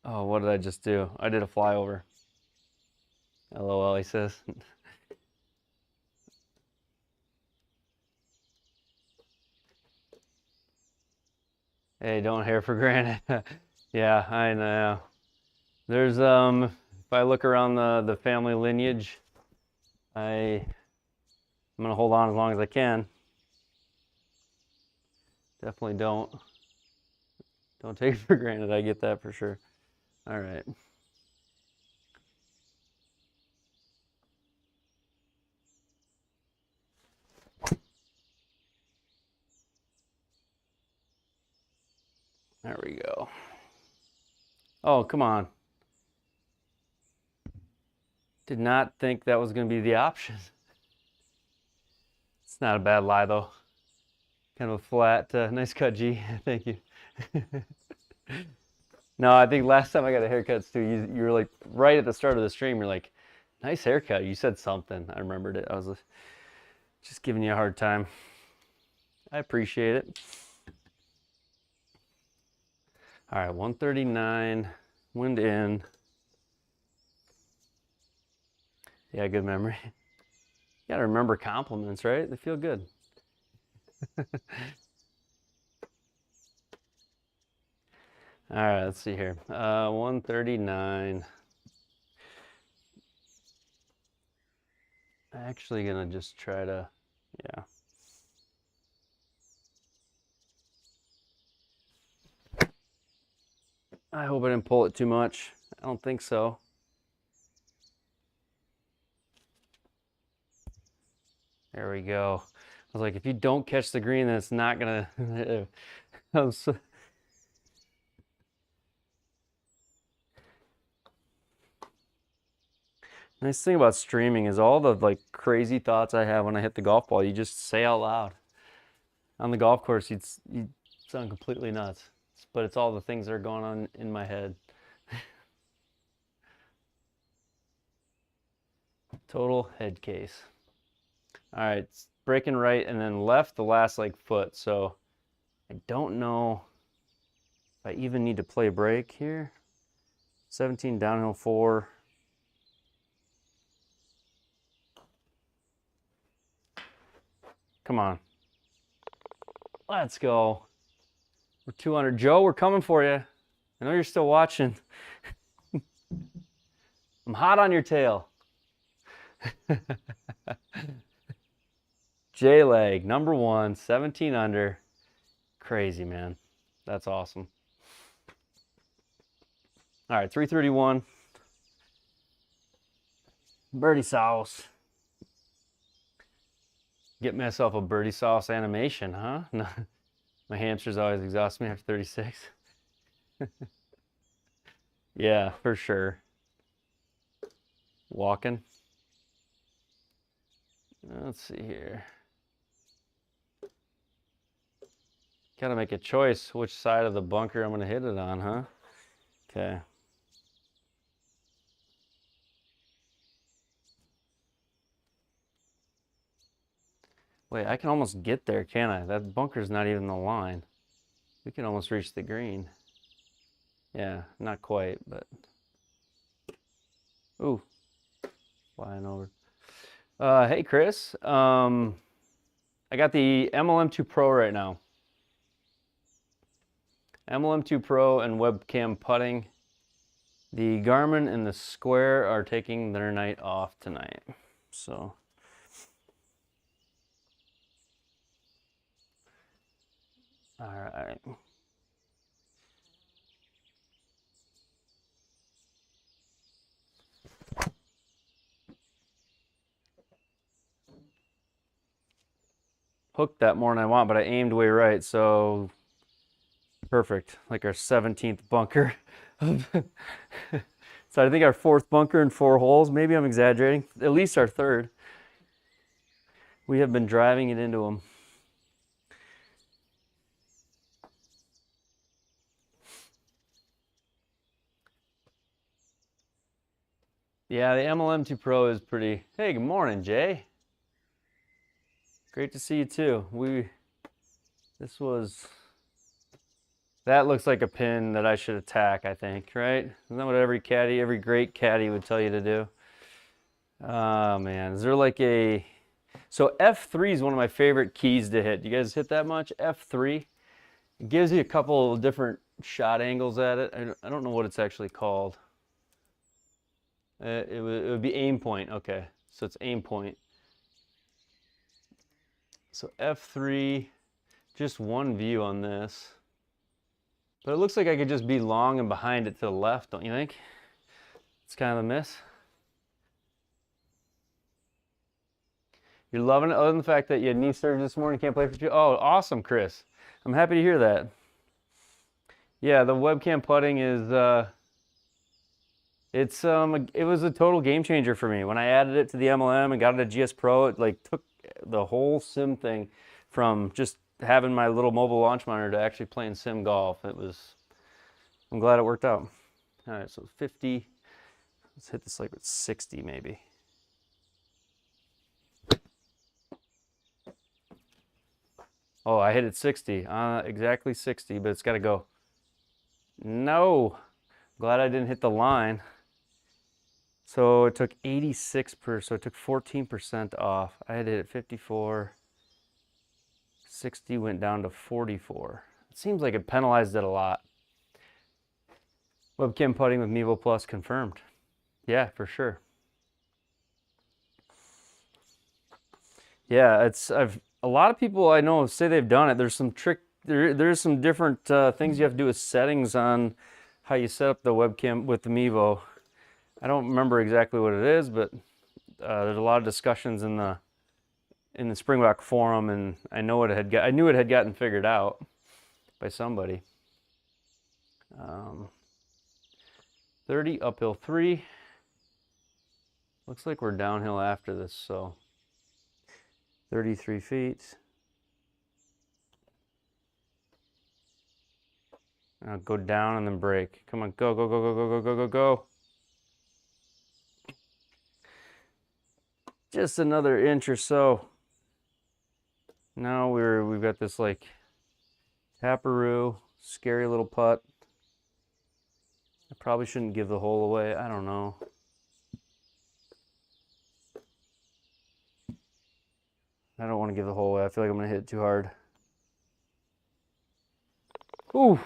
Oh, what did I just do? I did a flyover. LOL, he says. Hey, don't hair for granted. Yeah, I know. There's if I look around the family lineage, I'm gonna hold on as long as I can. Definitely don't take it for granted. I get that for sure. All right. There we go. Oh, come on. Did not think that was going to be the option. It's not a bad lie, though. Kind of a flat, nice cut, G. Thank you. No, I think last time I got a haircut, Stu, you were like right at the start of the stream. You're like, nice haircut. You said something. I remembered it. I was just giving you a hard time. I appreciate it. All right, 139, wind in. Yeah, good memory. You gotta remember compliments, right? They feel good. All right, let's see here. 139. Actually gonna just try to, yeah. I hope I didn't pull it too much. I don't think so. There we go. I was like, if you don't catch the green, then it's not gonna. Nice thing about streaming is all the like crazy thoughts I have when I hit the golf ball, you just say out loud. On the golf course, you'd sound completely nuts, but it's all the things that are going on in my head. Total head case. All right, breaking right and then left the last like foot. So I don't know if I even need to play break here. 17 downhill 4. Come on. Let's go. We're 200. Joe, we're coming for you. I know you're still watching. I'm hot on your tail. J-leg, number 1, 17 under. Crazy, man. That's awesome. All right, 331. Birdie sauce. Get myself a birdie sauce animation, huh? No. My hamsters always exhaust me after 36. Yeah, for sure. Walking. Let's see here. Gotta make a choice which side of the bunker I'm gonna hit it on, huh? Okay. Wait, I can almost get there, can't I? That bunker's not even the line. We can almost reach the green. Yeah, not quite, but... Ooh. Flying over. Hey, Chris. I got the MLM2 Pro right now. MLM2 Pro and Webcam putting. The Garmin and the Square are taking their night off tonight. So... All right. Hooked that more than I want, but I aimed way right, so perfect. Like our 17th bunker. So I think our 4th bunker in 4 holes. Maybe I'm exaggerating. At least our 3rd. We have been driving it into them. Yeah, the MLM2 Pro is pretty... Hey, good morning, Jay. Great to see you too. This was... That looks like a pin that I should attack, I think, right? Isn't that what every great caddy would tell you to do? Oh, man. Is there like a... So F3 is one of my favorite keys to hit. You guys hit that much? F3? It gives you a couple of different shot angles at it. I don't know what it's actually called. It would be aim point. Okay, so it's aim point. So F3, just one view on this. But it looks like I could just be long and behind it to the left, don't you think? It's kind of a miss. You're loving it, other than the fact that you had knee surgery this morning, can't play for 2. Oh, awesome, Chris. I'm happy to hear that. Yeah, the webcam putting is... it was a total game changer for me. When I added it to the MLM and got it at GSPro, it like took the whole sim thing from just having my little mobile launch monitor to actually playing sim golf. It was I'm glad it worked out. All right, so 50. Let's hit this like with 60 maybe. Oh, I hit it 60. Exactly 60, but it's got to go. No. Glad I didn't hit the line. So it took 86%, so it took 14% off. I had it at 54. 60 went down to 44. It seems like it penalized it a lot. Webcam putting with Mevo Plus confirmed. Yeah, for sure. Yeah, a lot of people I know say they've done it. There's some there's some different things you have to do with settings on how you set up the webcam with the Mevo. I don't remember exactly what it is, but there's a lot of discussions in the Springbock forum, and I knew it had gotten figured out by somebody. 30 uphill 3. Looks like we're downhill after this, so 33 feet. Now go down and then brake. Come on, go, go, go, go, go, go, go, go, go. Just another inch or so. Now we've got this like taparoo, scary little putt. I probably shouldn't give the hole away. I don't know. I don't want to give the hole away. I feel like I'm going to hit it too hard. Ooh.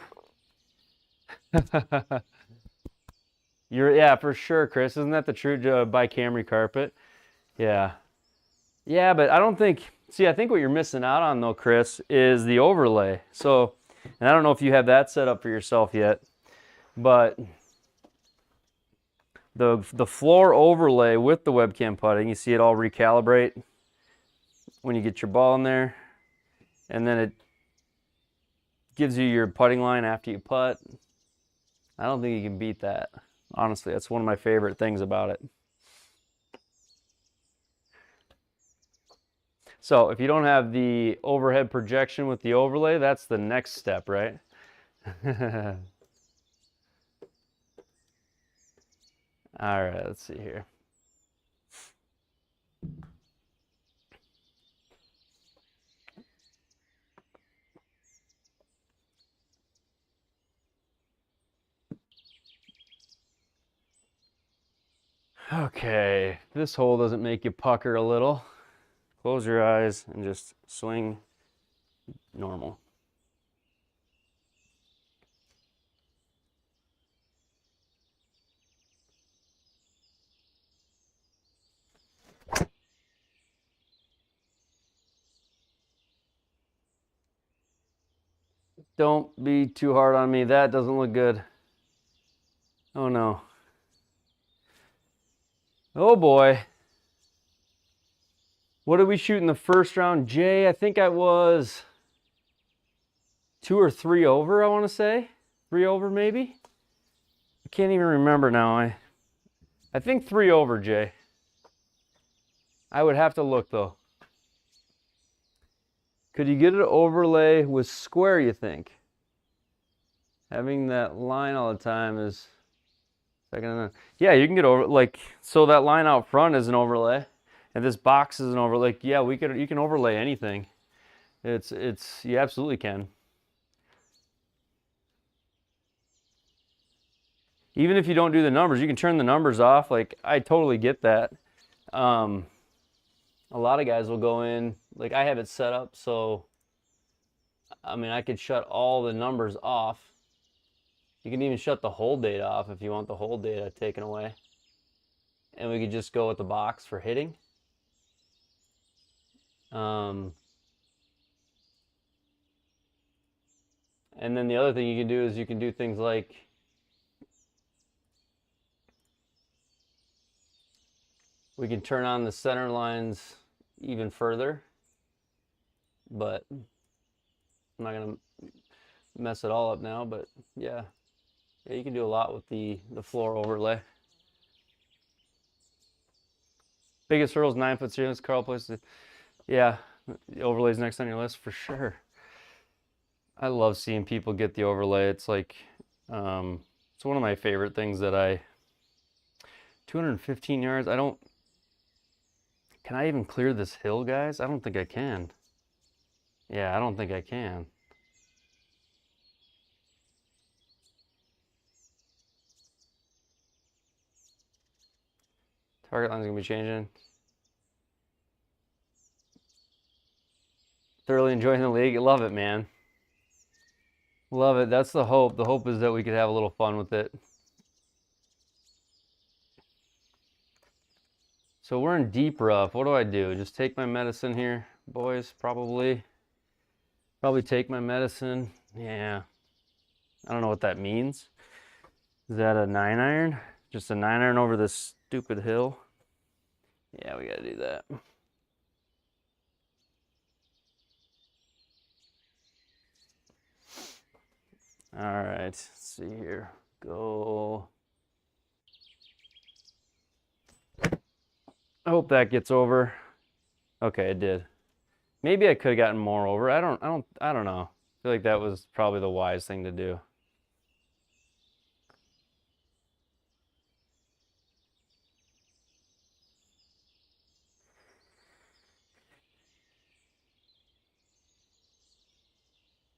Yeah, for sure, Chris. Isn't that the true bi-Camry carpet? Yeah. Yeah, but I don't think... See, I think what you're missing out on, though, Chris, is the overlay. So, and I don't know if you have that set up for yourself yet, but the floor overlay with the webcam putting, you see it all recalibrate when you get your ball in there, and then it gives you your putting line after you putt. I don't think you can beat that. Honestly, that's one of my favorite things about it. So if you don't have the overhead projection with the overlay, that's the next step, right? All right, let's see here. Okay, this hole doesn't make you pucker a little. Close your eyes and just swing normal. Don't be too hard on me. That doesn't look good. Oh no. Oh boy. What did we shoot in the first round, Jay? I think I was 2 or 3 over, I want to say. 3 over maybe? I can't even remember now. I think 3 over, Jay. I would have to look though. Could you get an overlay with square, you think? Having that line all the time is second to none. Yeah, you can get over, like, so that line out front is an overlay. And this box is an overlay. Like, yeah, you can overlay anything. You absolutely can. Even if you don't do the numbers, you can turn the numbers off. Like, I totally get that. A lot of guys will go in, like I have it set up so, I mean, I could shut all the numbers off. You can even shut the hold data off if you want the hold data taken away. And we could just go with the box for hitting. And then the other thing you can do is you can do things like we can turn on the center lines even further, but I'm not gonna mess it all up now, but yeah, you can do a lot with the floor overlay. Biggest hurdles, 9-foot ceilings, Carl places. Yeah, the overlay's next on your list for sure. I love seeing people get the overlay. It's like, It's one of my favorite things that 215 yards, can I even clear this hill, guys? I don't think I can. Yeah, I don't think I can. Target line's gonna be changing. Thoroughly enjoying the league. Love it, man. Love it. That's the hope. The hope is that we could have a little fun with it. So we're in deep rough. What do I do? Just take my medicine here, boys? Probably take my medicine. Yeah. I don't know what that means. Is that a 9-iron? Just a 9-iron over this stupid hill? Yeah, we gotta do that. All right, let's see here. Go. I hope that gets over. Okay, it did. Maybe I could have gotten more over. I don't know. I feel like that was probably the wise thing to do.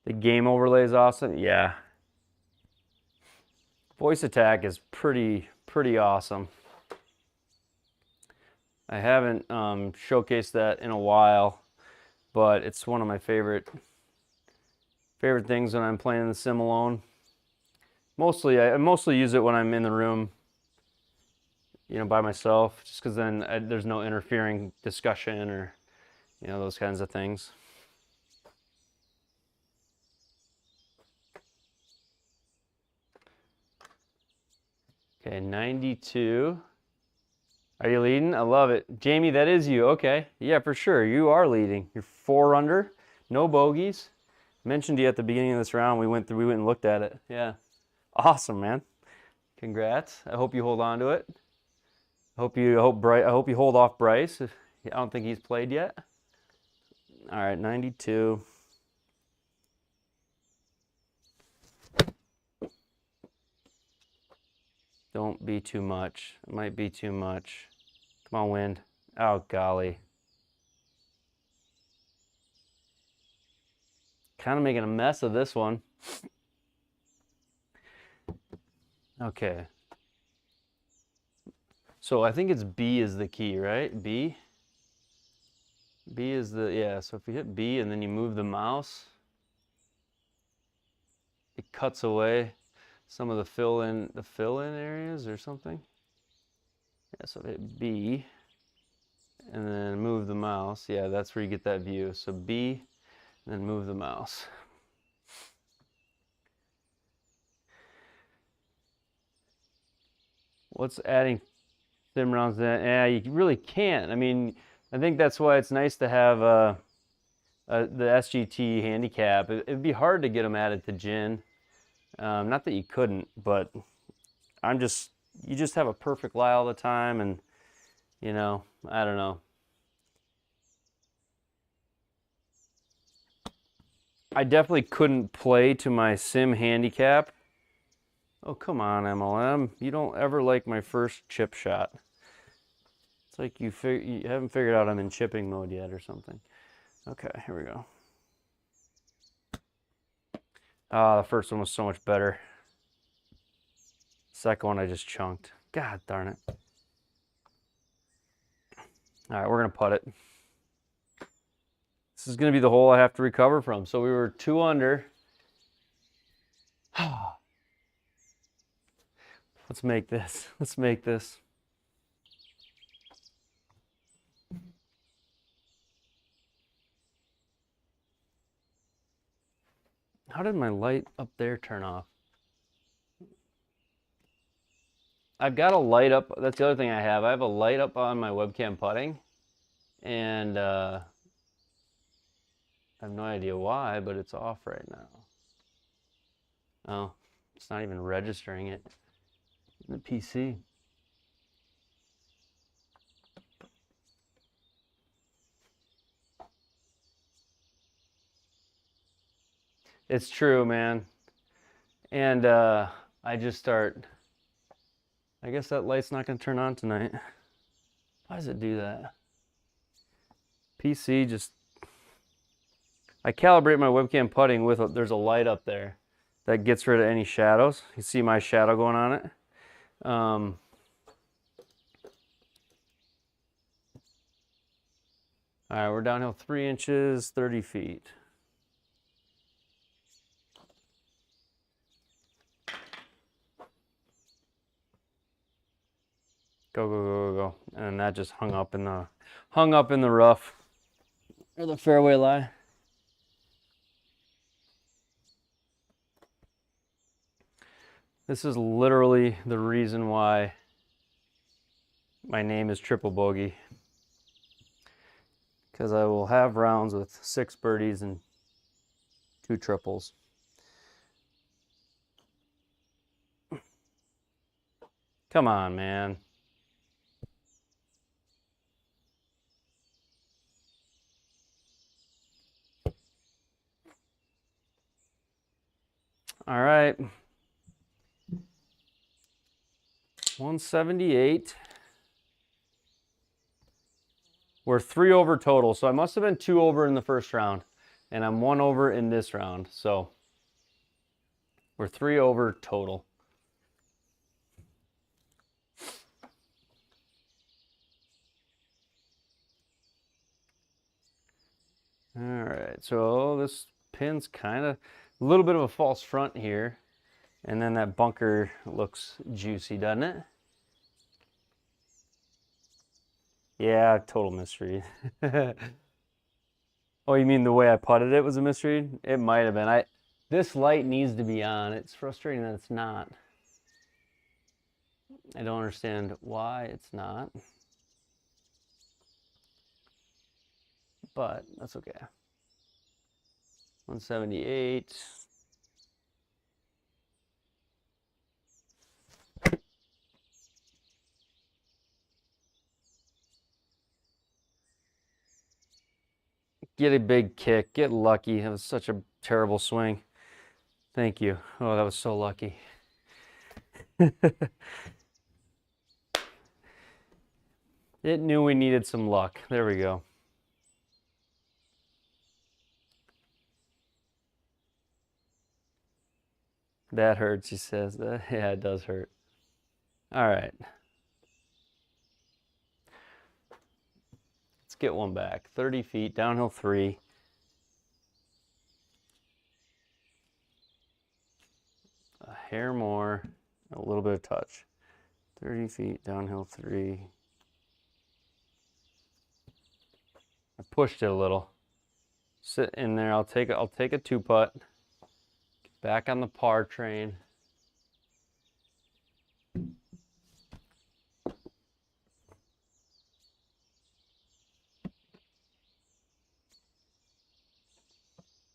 The game overlay is awesome. Yeah. Voice attack is pretty awesome. I haven't showcased that in a while, but it's one of my favorite things when I'm playing the sim alone. I mostly use it when I'm in the room, you know, by myself, just because then there's no interfering discussion or, you know, those kinds of things. Okay, 92. Are you leading? I love it. Jamie, that is you. Okay. Yeah, for sure. You are leading. You're 4 under. No bogeys. Mentioned you at the beginning of this round. We went and looked at it. Yeah. Awesome, man. Congrats. I hope you hold on to it. I hope you hold off Bryce. I don't think he's played yet. All right, 92. Don't be too much. It might be too much. Come on, wind. Oh, golly. Kind of making a mess of this one. Okay. So I think it's B is the key, right? B? B is the, yeah, so if you hit B and then you move the mouse, it cuts away some of the fill-in areas or something. Yeah, so hit B and then move the mouse. Yeah, that's where you get that view. So B, and then move the mouse. What's adding sim rounds? Yeah, you really can't. I mean, I think that's why it's nice to have the SGT handicap. It'd be hard to get them added to Gin. Not that you couldn't, but you just have a perfect lie all the time, and you know, I don't know. I definitely couldn't play to my sim handicap. Oh, come on, MLM. You don't ever like my first chip shot. It's like you haven't figured out I'm in chipping mode yet or something. Okay, here we go. Ah, the first one was so much better. Second one I just chunked. God darn it. All right, we're going to putt it. This is going to be the hole I have to recover from. So we were 2 under. Let's make this. Let's make this. How did my light up there turn off? I've got a light up. That's the other thing I have. I have a light up on my webcam putting. And I have no idea why, but it's off right now. Oh, it's not even registering it in the PC. It's true, man. And I just start, I guess that light's not going to turn on tonight. Why does it do that? PC just, I calibrate my webcam putting with, there's a light up there that gets rid of any shadows. You see my shadow going on it. All right, we're downhill 3 inches, 30 feet. Go, go, go, go, go. And that just hung up in the rough or the fairway lie. This is literally the reason why my name is Triple Bogey. Because I will have rounds with 6 birdies and 2 triples. Come on, man. All right. 178. We're 3 over total, so I must have been 2 over in the first round, and I'm 1 over in this round, so we're 3 over total. All right, so this pin's kind of a little bit of a false front here, and then that bunker looks juicy, doesn't it? Yeah, total misread. Oh, you mean the way I putted it was a misread? It might have been. This light needs to be on. It's frustrating that it's not. I don't understand why it's not. But that's okay. 178. Get a big kick. Get lucky. That was such a terrible swing. Thank you. Oh, that was so lucky. It knew we needed some luck. There we go. That hurts, he says. Yeah, it does hurt. All right. Let's get one back. 30 feet, downhill 3. A hair more, a little bit of touch. 30 feet, downhill 3. I pushed it a little. Sit in there. I'll take a 2-putt. Get back on the par train.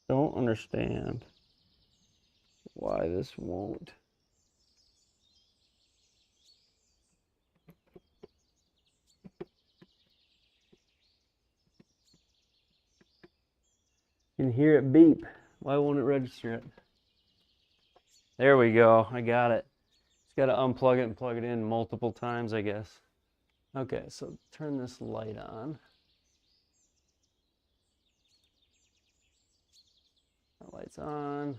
Don't understand why this won't. You can hear it beep. Why won't it register it? There we go. I got it. Just got to unplug it and plug it in multiple times, I guess. Okay, so turn this light on. That light's on.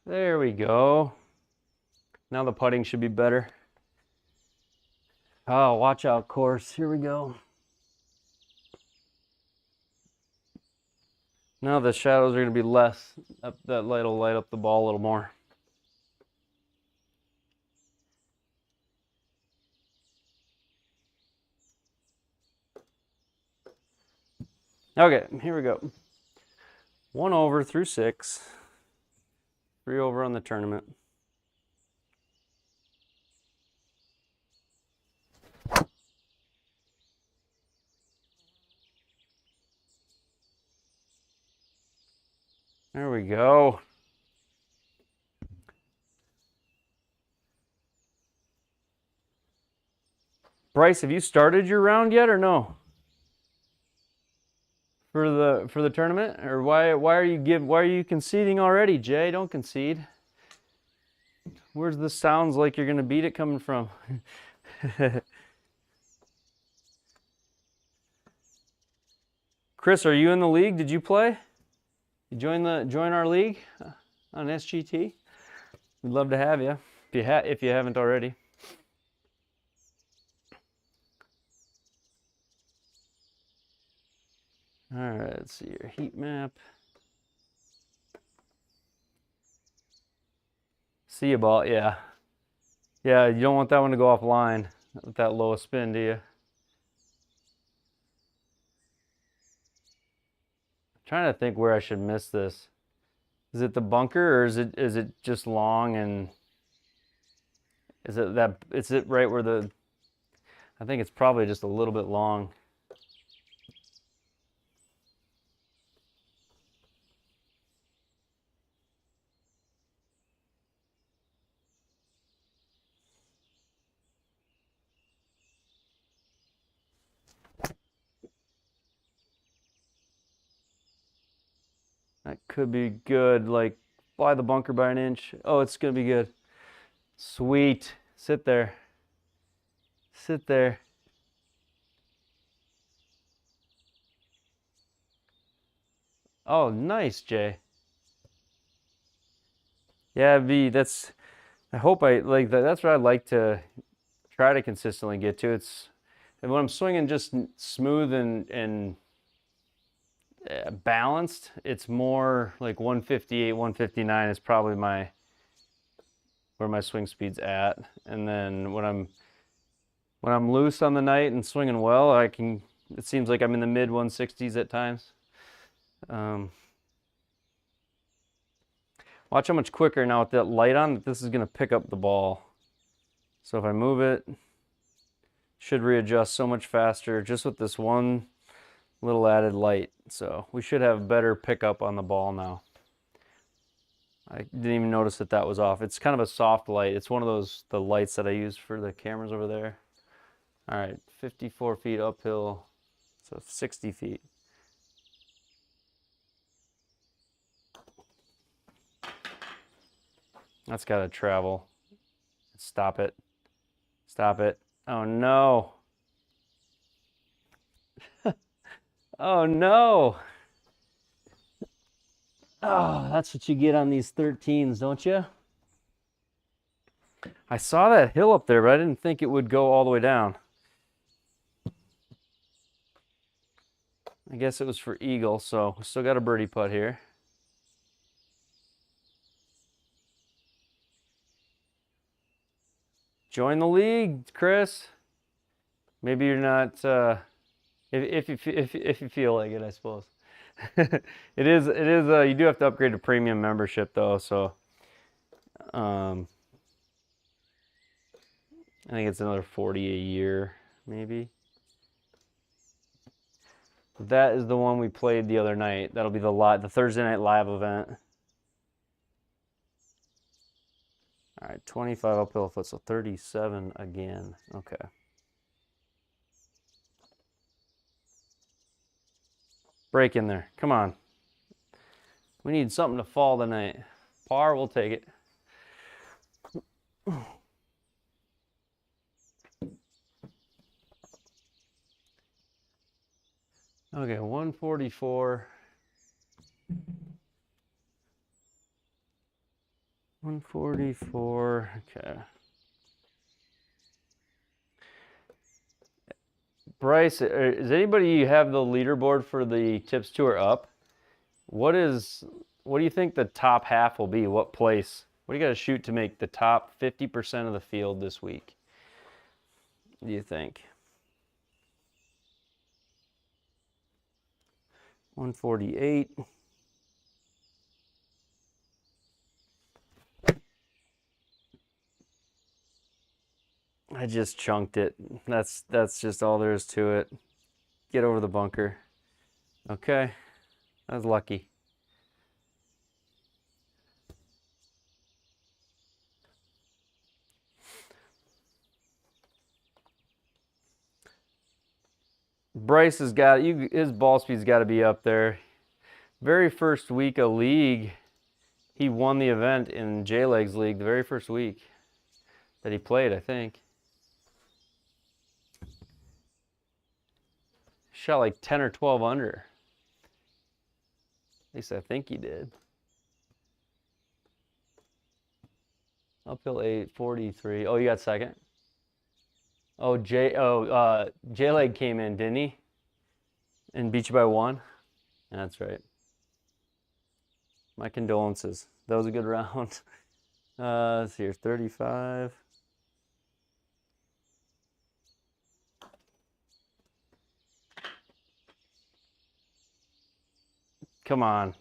There we go. Now the putting should be better. Oh, watch out, course. Here we go. Now the shadows are going to be less. That light will light up the ball a little more. Okay, here we go. 1 over through 6. 3 over on the tournament. There we go. Bryce, have you started your round yet or no? for the tournament? Or why are you conceding already, Jay? Don't concede. Where's the sounds like you're gonna beat it coming from? Chris, are you in the league? Did you play? You join our league on SGT? We'd love to have you if you haven't already. All right, let's see your heat map. See you, ball. Yeah. Yeah, you don't want that one to go offline with that low spin, do you? I'm trying to think where I should miss this. Is it the bunker, or is it just long, and is it right where the, I think it's probably just a little bit long. That could be good, like fly the bunker by an inch. Oh, it's gonna be good. Sweet. Sit there. Sit there. Oh, nice, Jay. Yeah, I hope I like that. That's what I'd like to try to consistently get to. And when I'm swinging just smooth and balanced, it's more like 158, 159 is probably where my swing speed's at. And then when I'm loose on the night and swinging well, it seems like I'm in the mid 160s at times. Watch how much quicker now with that light on that this is gonna pick up the ball. So if I move it, should readjust so much faster just with this one little added light. So we should have better pickup on the ball now. I didn't even notice that was off. It's kind of a soft light. It's one of the lights that I use for the cameras over there. All right, 54 feet uphill, so 60 feet. That's gotta travel. Stop it. Stop it. Oh no. Oh no. Oh, that's what you get on these 13s, don't you? I saw that hill up there, but I didn't think it would go all the way down. I guess it was for eagle, so we still got a birdie putt here. Join the league, Chris. Maybe you're not, if you feel like it, I suppose. It is, you do have to upgrade to premium membership though, so I think it's another 40 a year, maybe. That is the one we played the other night. That'll be the Thursday night live event. All right, 25 uphill foot, so 37 again. Okay. Break in there. Come on. We need something to fall tonight. Par, we'll take it. Okay, 144. 144. Okay. Bryce, is anybody, you have the leaderboard for the Tips Tour up? What do you think the top half will be? What place? What do you got to shoot to make the top 50% of the field this week? Do you think? 148. I just chunked it. That's just all there is to it. Get over the bunker. Okay. That was lucky. Bryce has got, his ball speed's got to be up there. Very first week of league, he won the event in J-Legs League the very first week that he played, I think. Shot like 10 or 12 under. At least I think he did. Uphill 843. Oh, you got second? Oh, J-Leg came in, didn't he? And beat you by 1? That's right. My condolences. That was a good round. Let's see here, 35. Come on.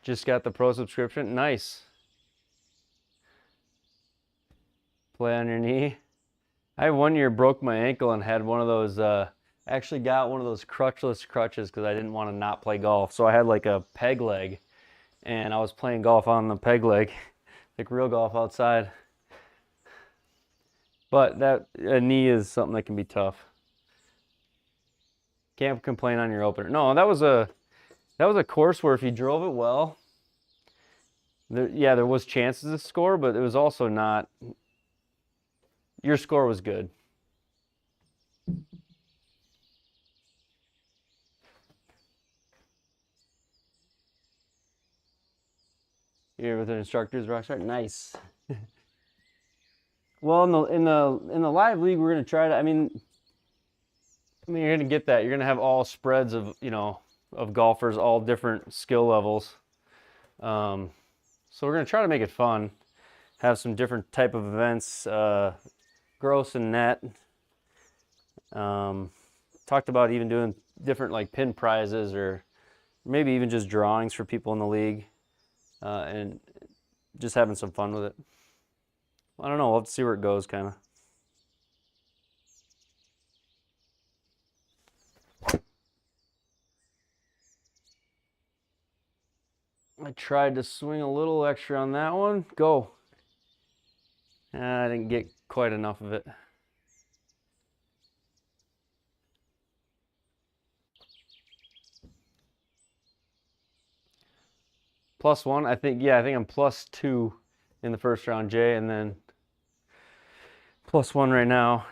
Just got the pro subscription. Nice. Play on your knee. I 1 year broke my ankle and had one of those, actually got one of those crutchless crutches because I didn't want to not play golf. So I had like a peg leg and I was playing golf on the peg leg, like real golf outside. But that knee is something that can be tough. Can't complain on your opener. No, that was a course where if you drove it well, there was chances to score, but it was also not. Your score was good. You're with an instructor's rockstar. Nice. Well, in the live league, we're gonna try to. I mean, you're gonna get that. You're gonna have all spreads of of golfers, all different skill levels. So we're gonna try to make it fun. Have some different type of events, gross and net. Talked about even doing different like pin prizes or maybe even just drawings for people in the league, and just having some fun with it. I don't know. We'll have to see where it goes, kind of. I tried to swing a little extra on that one. Go. I didn't get quite enough of it. +1, I think. Yeah, I think I'm +2 in the first round, Jay, and then +1 right now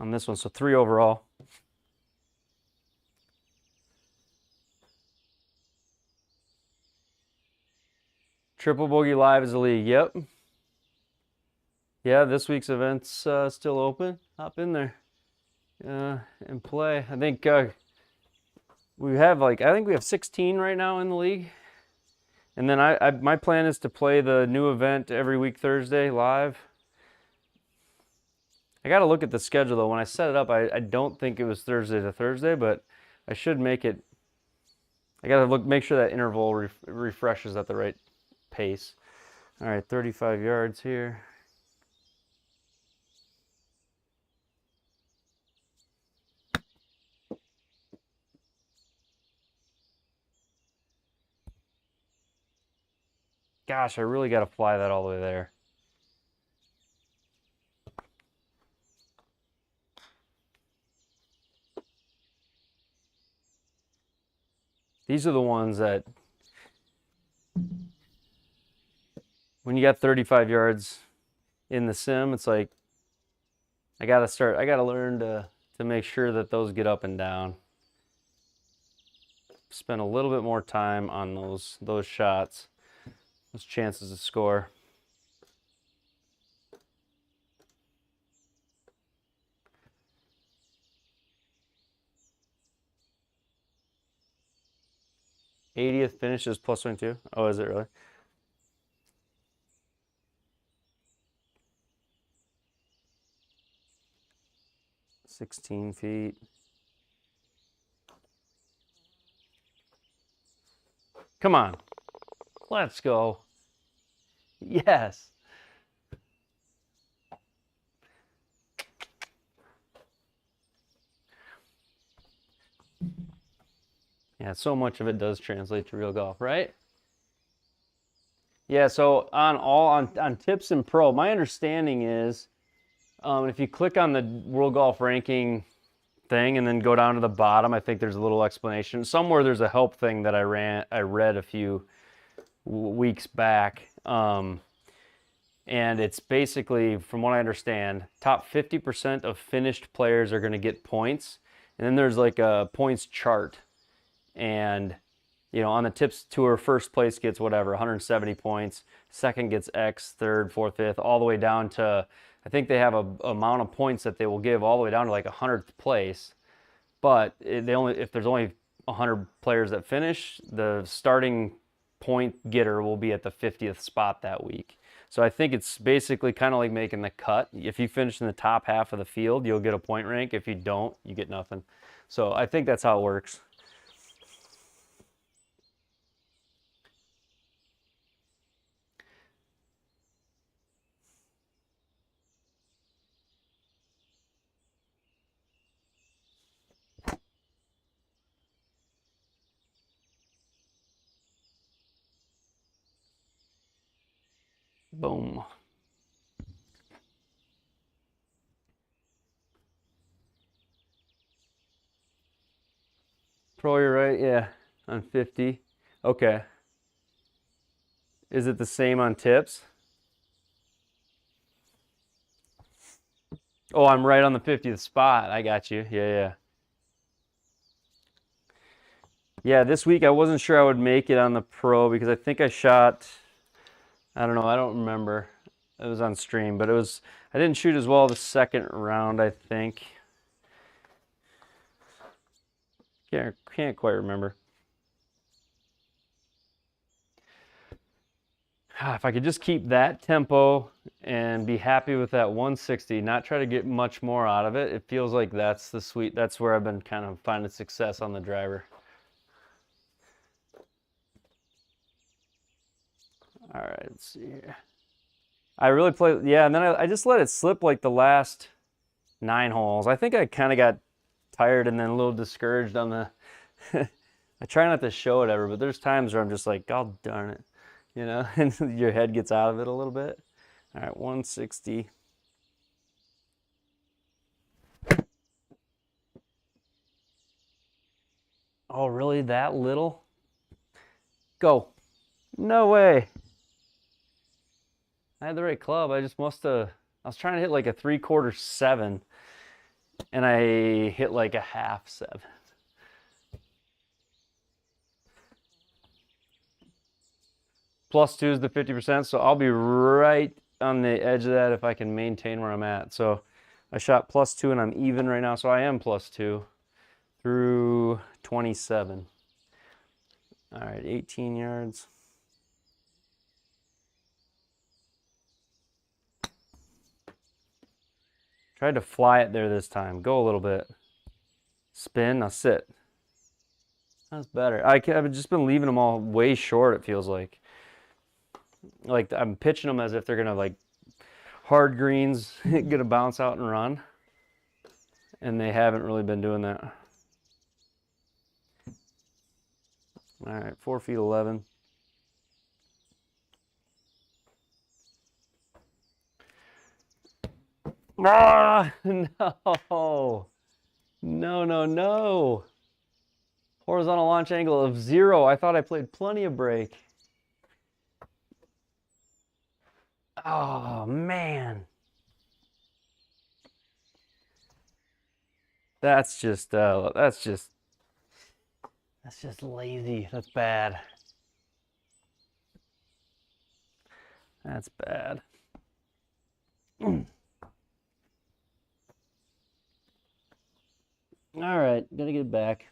on this one. So 3 overall. Triple Bogey Live is a league. Yep. Yeah, this week's event's still open. Hop in there and play. I think we have I think we have 16 right now in the league. And then my plan is to play the new event every week Thursday live. I got to look at the schedule though. When I set it up, I don't think it was Thursday to Thursday, but I should make it. I got to make sure that interval refreshes at the right pace. All right, 35 yards here. Gosh, I really got to fly that all the way there. These are the ones that, when you got 35 yards in the sim, it's like, I got to learn to make sure that those get up and down. Spend a little bit more time on those shots, those chances to score. '80th finish is +22. Oh, is it really? $16 feet. Come on. Let's go. Yes. Yeah, so much of it does translate to real golf, right? Yeah, so on tips and pro, my understanding is If you click on the World Golf Ranking thing and then go down to the bottom, I think there's a little explanation. Somewhere there's a help thing that I read a few weeks back. And it's basically, from what I understand, top 50% of finished players are going to get points. And then there's like a points chart. And, you know, on the Tips Tour, first place gets whatever, 170 points. Second gets X, third, fourth, fifth, all the way down to, I think they have a amount of points that they will give all the way down to like 100th place. But if there's only 100 players that finish, the starting point getter will be at the 50th spot that week. So I think it's basically kind of like making the cut. If you finish in the top half of the field, you'll get a point rank. If you don't, you get nothing. So I think that's how it works. Boom. Pro, you're right, yeah, on 50. Okay. Is it the same on Tips? Oh, I'm right on the 50th spot. I got you. Yeah. Yeah, this week I wasn't sure I would make it on the Pro because I think I shot, I don't know, I don't remember. It was on stream, but I didn't shoot as well the second round, I think. Can't quite remember. If I could just keep that tempo and be happy with that 160, not try to get much more out of it, it feels like that's where I've been kind of finding success on the driver. All right, let's see here. I really played, yeah, and then I just let it slip like the last 9 holes. I think I kind of got tired and then a little discouraged on the, I try not to show it ever, but there's times where I'm just like, God darn it, you know, and your head gets out of it a little bit. All right, 160. Oh, really? That little? Go. No way. I had the right club. I was trying to hit like a 3/4 7, and I hit like a 1/2 7. +2 is the 50%, so I'll be right on the edge of that if I can maintain where I'm at. So I shot +2 and I'm even right now, so I am +2 through 27. All right, 18 yards. Tried to fly it there this time. Go a little bit. Spin, now sit. That's better. I've just been leaving them all way short, it feels like. Like I'm pitching them as if they're gonna like hard greens, gonna bounce out and run. And they haven't really been doing that. All right, 4 feet 11. Ah, no. No. Horizontal launch angle of 0. I thought I played plenty of break. Oh, man. That's just lazy. That's bad. That's bad. All right, gotta get back.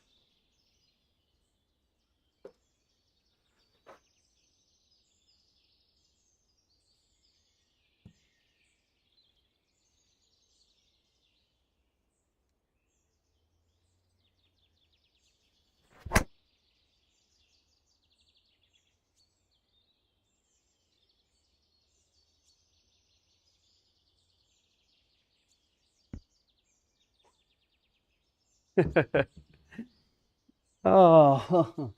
Oh,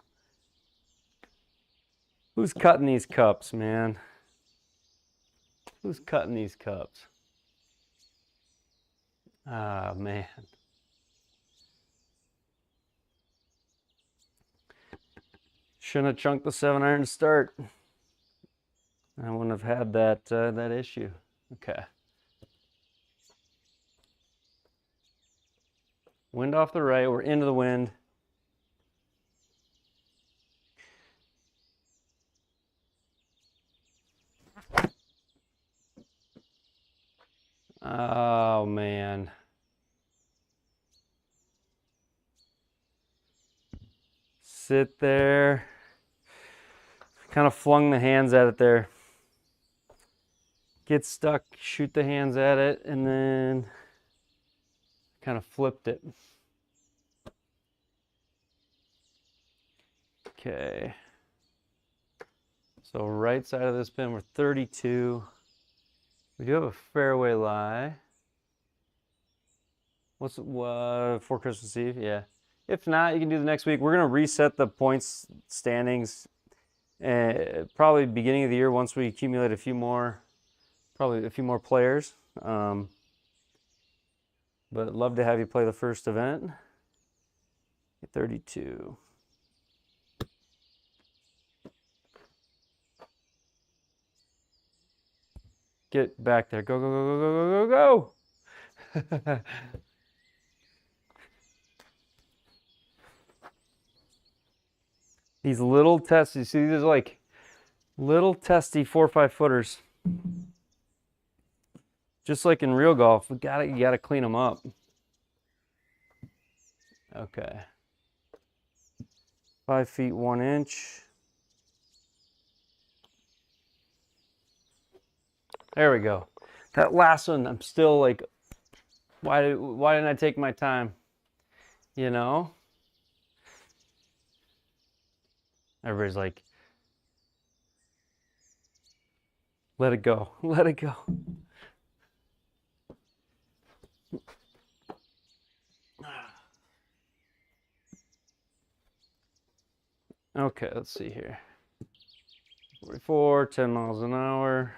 who's cutting these cups, man? Who's cutting these cups? Ah, man. Shouldn't have chunked the 7-iron to start. I wouldn't have had that issue. Okay. Wind off the right. We're into the wind. Oh, man. Sit there. Kind of flung the hands at it there. Get stuck, shoot the hands at it, and then kind of flipped it. Okay. So right side of this pin, we're 32. We do have a fairway lie. What's for Christmas Eve? Yeah. If not, you can do the next week. We're gonna reset the points standings, probably beginning of the year once we accumulate a few more, probably a few more players. But love to have you play the first event. 32. Get back there. Go, go, go, go, go, go, go, go. These little tests, you see, these are like little testy 4 or 5 footers. Just like in real golf, you gotta clean them up. Okay. 5 feet 1 inch. There we go. That last one, I'm still like, why didn't I take my time? You know? Everybody's like, let it go, let it go. Okay, let's see here. 44, 10 miles an hour.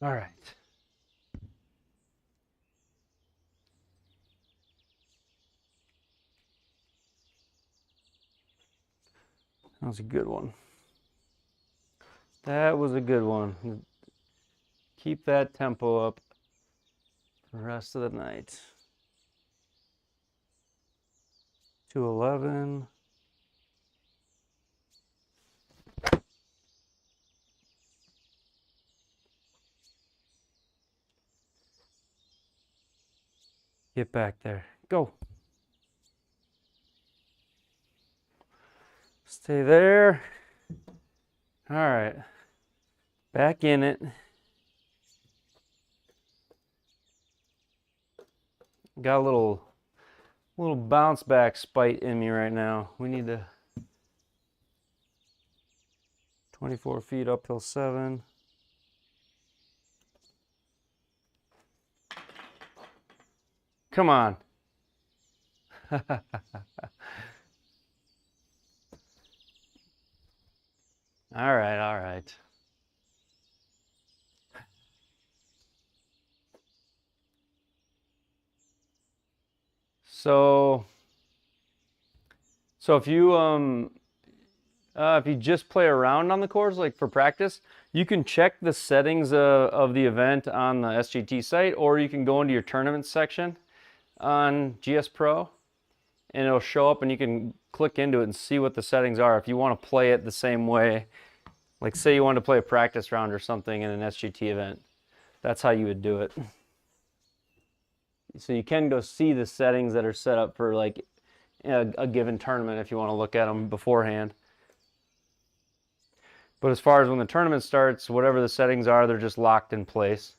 All right. That was a good one. That was a good one. Keep that tempo up the rest of the night. 211. Get back there. Go. Stay there. All right. Back in it. Got a little bounce back spite in me right now. We need to 24 feet uphill 7. Come on. All right, all right. So if you just play around on the course, like for practice, you can check the settings of the event on the SGT site, or you can go into your tournament section on GSPro, and it'll show up and you can click into it and see what the settings are. If you want to play it the same way, like say you want to play a practice round or something in an SGT event, that's how you would do it. So you can go see the settings that are set up for like a given tournament if you want to look at them beforehand. But as far as when the tournament starts, whatever the settings are, they're just locked in place.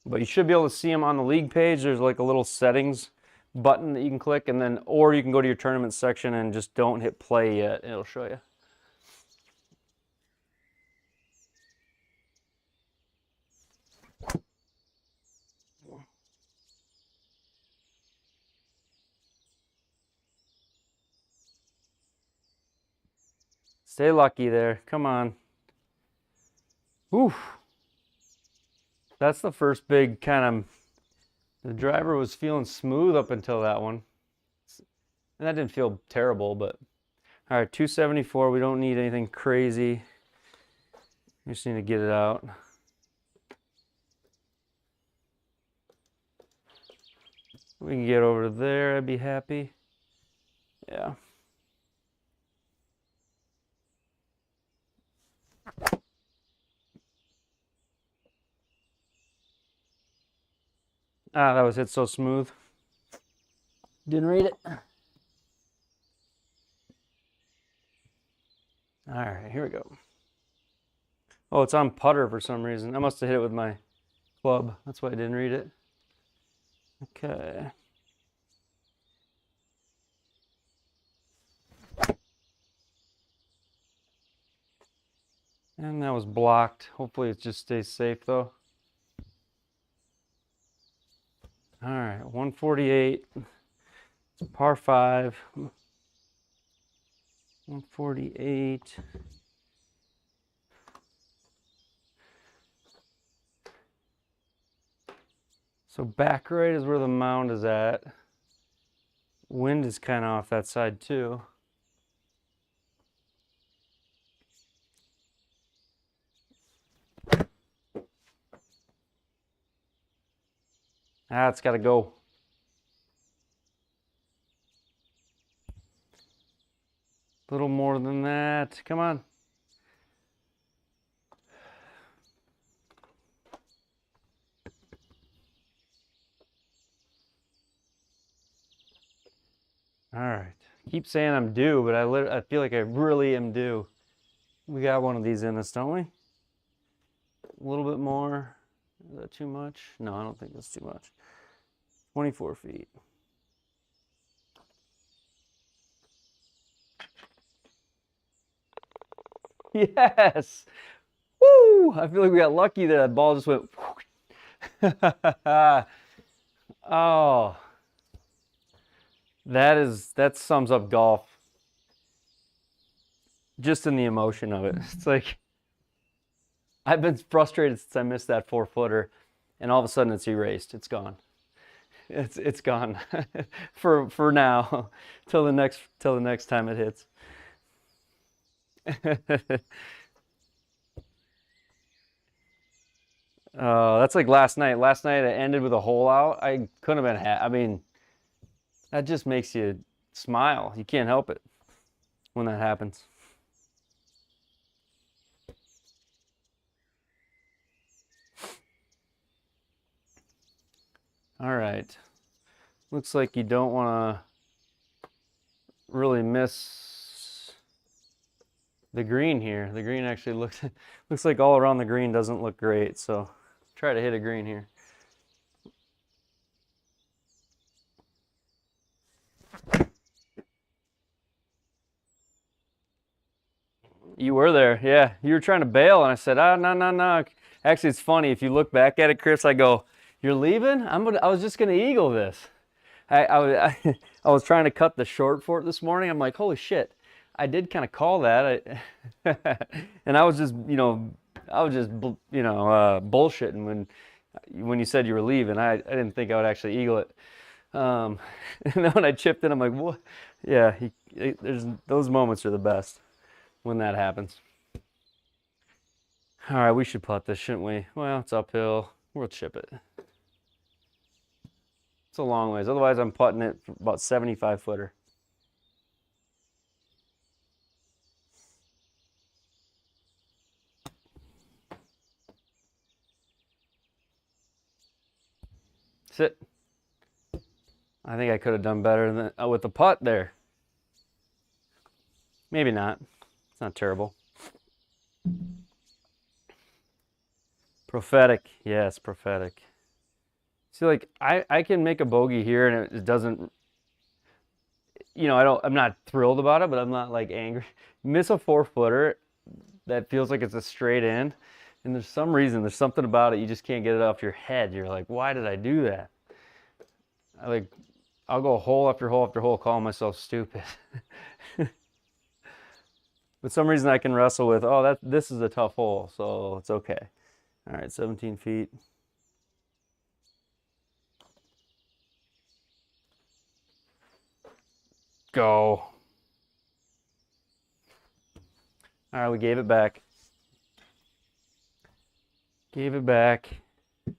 But you should be able to see them on the league page. There's like a little settings button that you can click, and then, or you can go to your tournament section and just don't hit play yet. It'll show you. Stay lucky there. Come on. Oof. That's the first big kind of, the driver was feeling smooth up until that one. And that didn't feel terrible, but. All right, 274. We don't need anything crazy. We just need to get it out. We can get over there. I'd be happy. Yeah. Ah, that was hit so smooth. Didn't read it. All right, here we go. Oh, it's on putter for some reason. I must have hit it with my club. That's why I didn't read it. Okay. And that was blocked. Hopefully it just stays safe though. All right, 148. It's par 5. 148. So back right is where the mound is at. Wind is kind of off that side too. Ah, it's got to go. A little more than that. Come on. All right. Keep saying I'm due, but I feel like I really am due. We got one of these in us, don't we? A little bit more. Is that too much? No, I don't think that's too much. 24 feet. Yes! Woo! I feel like we got lucky there. That ball just went. Oh. That sums up golf. Just in the emotion of it. It's like, I've been frustrated since I missed that 4-footer, and all of a sudden it's erased. It's gone. It's gone for now till the next time it hits. That's like last night. Last night it ended with a hole out. I couldn't have been. I mean, that just makes you smile. You can't help it when that happens. All right. Looks like you don't want to really miss the green here. The green actually looks like all around the green doesn't look great. So try to hit a green here. You were there, yeah. You were trying to bail, and I said, no. Actually, it's funny. If you look back at it, Chris, I go, "You're leaving? I was just gonna eagle this." I was trying to cut the short for it this morning. I'm like, holy shit, I did kind of call that. And I was just, bullshitting when you said you were leaving. I didn't think I would actually eagle it. And then when I chipped in, I'm like, what? Yeah, those moments are the best when that happens. All right, we should putt this, shouldn't we? Well, it's uphill. We'll chip it. It's a long ways. Otherwise, I'm putting it for about 75-footer. Sit. I think I could have done better than with the putt there. Maybe not. It's not terrible. Prophetic. Yes, prophetic. See, like I can make a bogey here and it doesn't, you know, I'm not thrilled about it, but I'm not like angry. Miss a 4-footer that feels like it's a straight in, and there's some reason, there's something about it, you just can't get it off your head. You're like, why did I do that? I'll go hole after hole after hole, calling myself stupid. But some reason I can wrestle with, oh, this is a tough hole, so it's okay. All right, 17 feet. Go. All right, we gave it back. Gave it back. Kind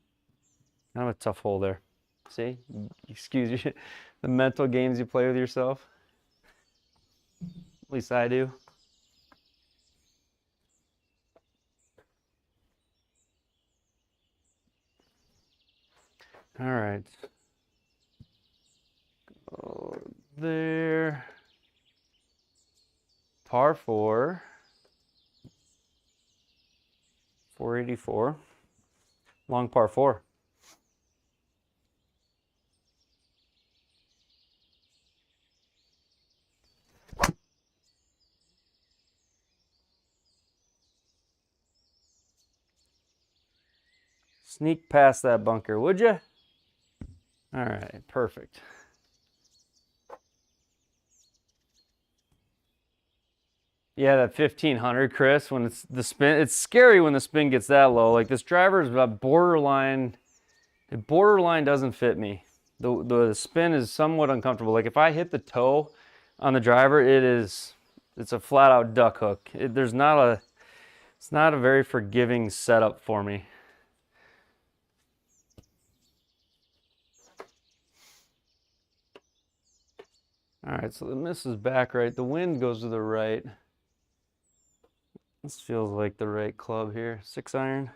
of a tough hole there. See? Excuse you. The mental games you play with yourself. At least I do. All right. Go there. Par 4. 484. Long par 4. Sneak past that bunker, would you? All right, perfect. Yeah, that 1500, Chris, when it's the spin, it's scary when the spin gets that low. Like this driver is borderline, it borderline doesn't fit me. The spin is somewhat uncomfortable. Like if I hit the toe on the driver, it's a flat out duck hook. It's not a very forgiving setup for me. All right, so the miss is back right. The wind goes to the right. This feels like the right club here. 6-iron.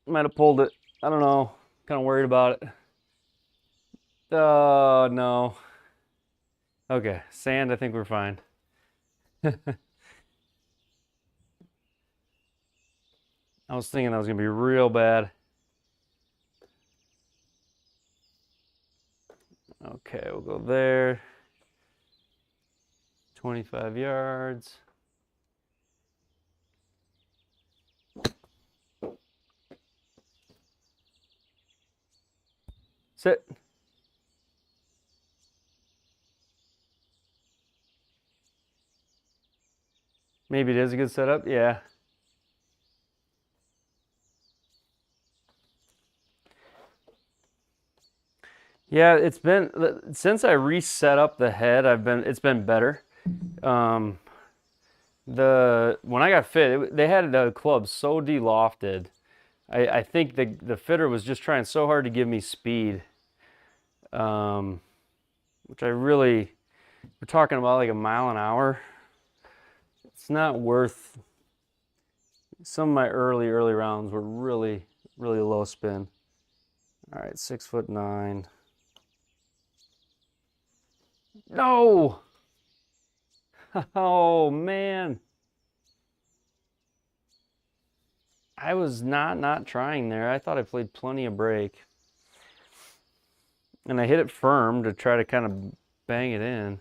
Might have pulled it. I don't know. Kind of worried about it. Oh, no. Okay, sand, I think we're fine. I was thinking that was going to be real bad. Okay, we'll go there. 25 yards. Sit. Maybe it is a good setup. Yeah. Yeah, it's been since I reset up the head, it's been better. When I got fit, they had the club so de-lofted. I think the fitter was just trying so hard to give me speed, which we're talking about like a mile an hour. It's not worth. Some of my early rounds were really low spin. All right, 6'9". No! Oh man. I was not trying there. I thought I played plenty of break. And I hit it firm to try to kind of bang it in.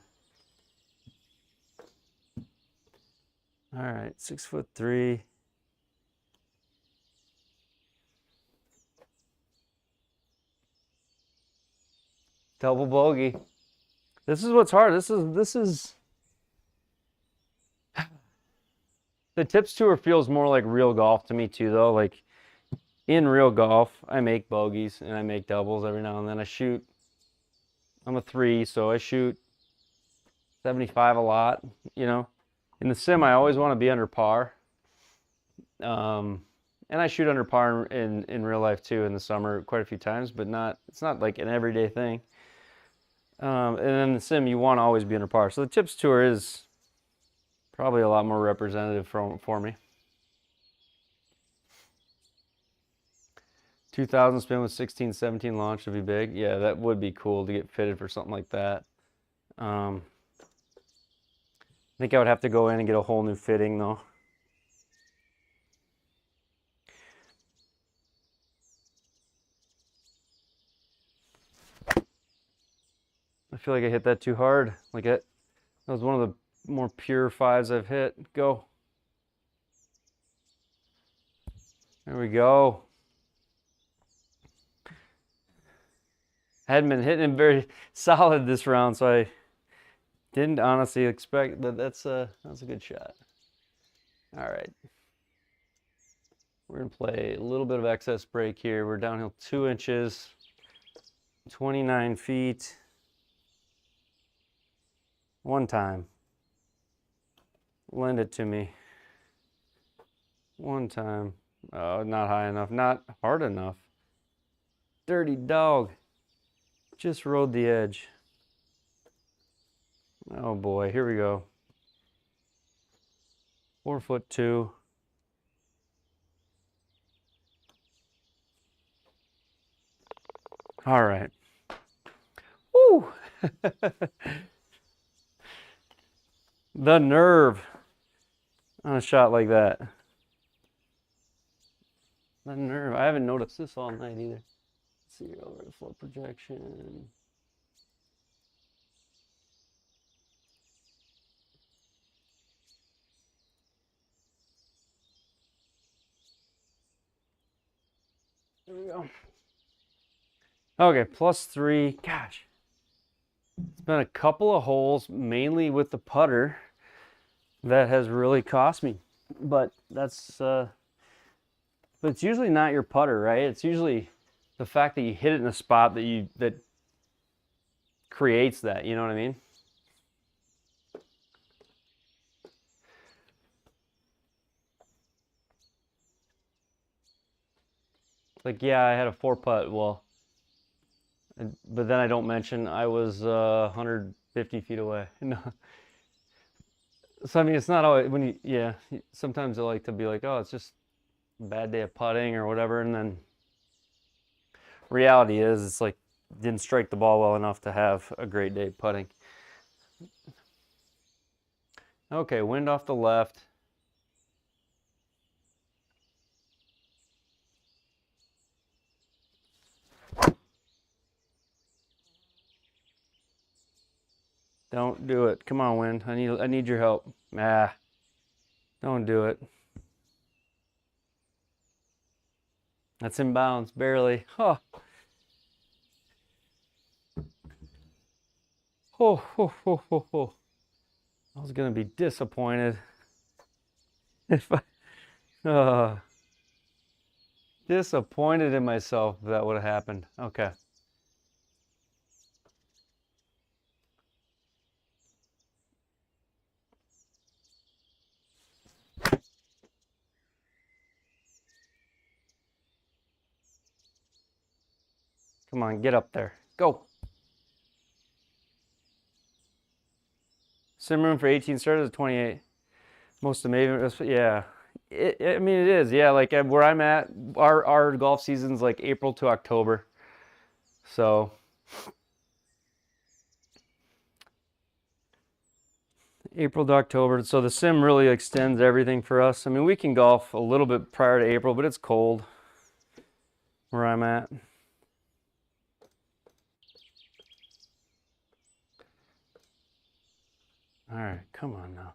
All right, 6'3". Double bogey. This is what's hard. This is the Tips Tour feels more like real golf to me too, though. Like in real golf, I make bogeys and I make doubles every now and then. I'm a 3, so I shoot 75 a lot, you know. In the sim, I always want to be under par. And I shoot under par in real life too in the summer quite a few times, but it's not like an everyday thing. And in the sim, you want to always be under par. So the Tips Tour is probably a lot more representative for me. 2000 spin with 16, 17 launch would be big. Yeah, that would be cool to get fitted for something like that. I think I would have to go in and get a whole new fitting though. I feel like I hit that too hard. Like that was one of the more pure 5s I've hit. Go. There we go. I hadn't been hitting it very solid this round, so I didn't honestly expect that. That's a good shot. All right. We're gonna play a little bit of excess brake here. We're downhill 2 inches, 29 feet. One time. Lend it to me. One time. Oh, not high enough, not hard enough. Dirty dog. Just rode the edge. Oh boy, here we go. 4'2". All right. Woo! The nerve on a shot like that. The nerve. I haven't noticed this all night either. Let's see over the full projection. There we go. Okay, +3. Gosh. It's been a couple of holes, mainly with the putter, that has really cost me. But that's but it's usually not your putter, right? It's usually the fact that you hit it in a spot that creates that, you know what I mean? Like, yeah, I had a 4-putt, well, but then I don't mention I was 150 feet away. No. So I mean, it's not always when yeah, sometimes I like to be like, oh, it's just a bad day of putting or whatever, and then reality is it's like didn't strike the ball well enough to have a great day putting. Okay, wind off the left. Don't do it. Come on, wind. I need your help. Ah. Don't do it. That's in bounds, barely. Huh. Oh. I was gonna be disappointed if I disappointed in myself if that would have happened. Okay. Come on, get up there. Go. Sim room for 18 starters at 28. Most amazing. Yeah. I mean, it is. Yeah, like where I'm at, our golf season's like April to October. So April to October. So the sim really extends everything for us. I mean, we can golf a little bit prior to April, but it's cold where I'm at. All right, come on now.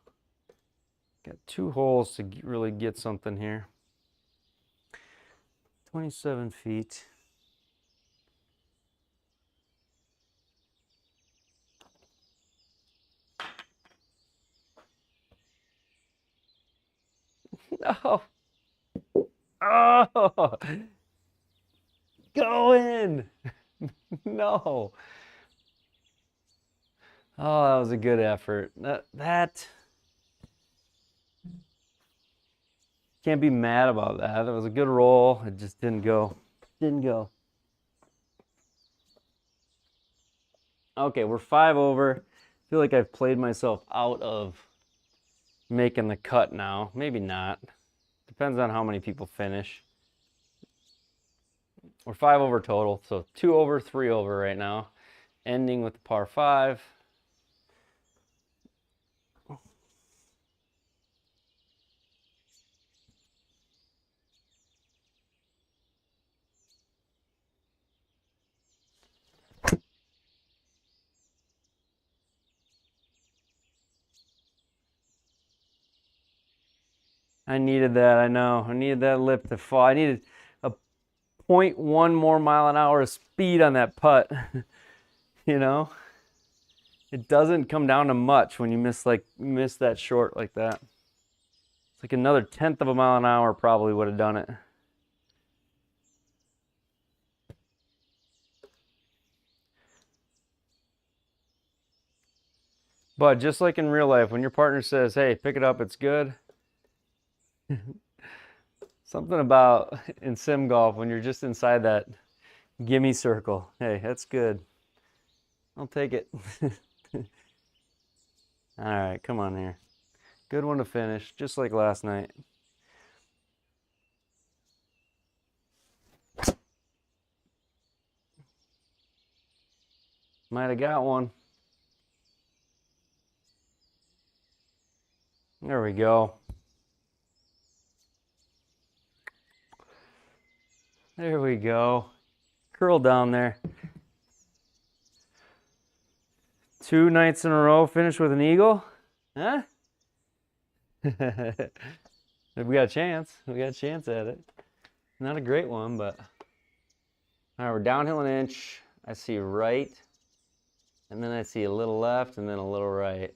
Got 2 holes to really get something here. 27 feet. No. Oh, go in. No. Oh, that was a good effort. That can't be mad about that. It was a good roll. It just didn't go. Didn't go. Okay, we're 5 over. I feel like I've played myself out of making the cut now. Maybe not. Depends on how many people finish. We're 5 over total, so 2 over, 3 over right now. Ending with the par 5. I needed that, I know. I needed that lip to fall. I needed a 0.1 more mile an hour of speed on that putt. You know? It doesn't come down to much when you miss that short like that. It's like another 1/10 of a mile an hour probably would have done it. But just like in real life, when your partner says, hey, pick it up, it's good. Something about in sim golf when you're just inside that gimme circle. Hey, that's good. I'll take it. All right, come on here. Good one to finish, just like last night. Might have got one. There we go. There we go. Curl down there. 2 nights in a row, finish with an eagle? Huh? We got a chance. We got a chance at it. Not a great one, but... All right, we're downhill an inch. I see right. And then I see a little left and then a little right.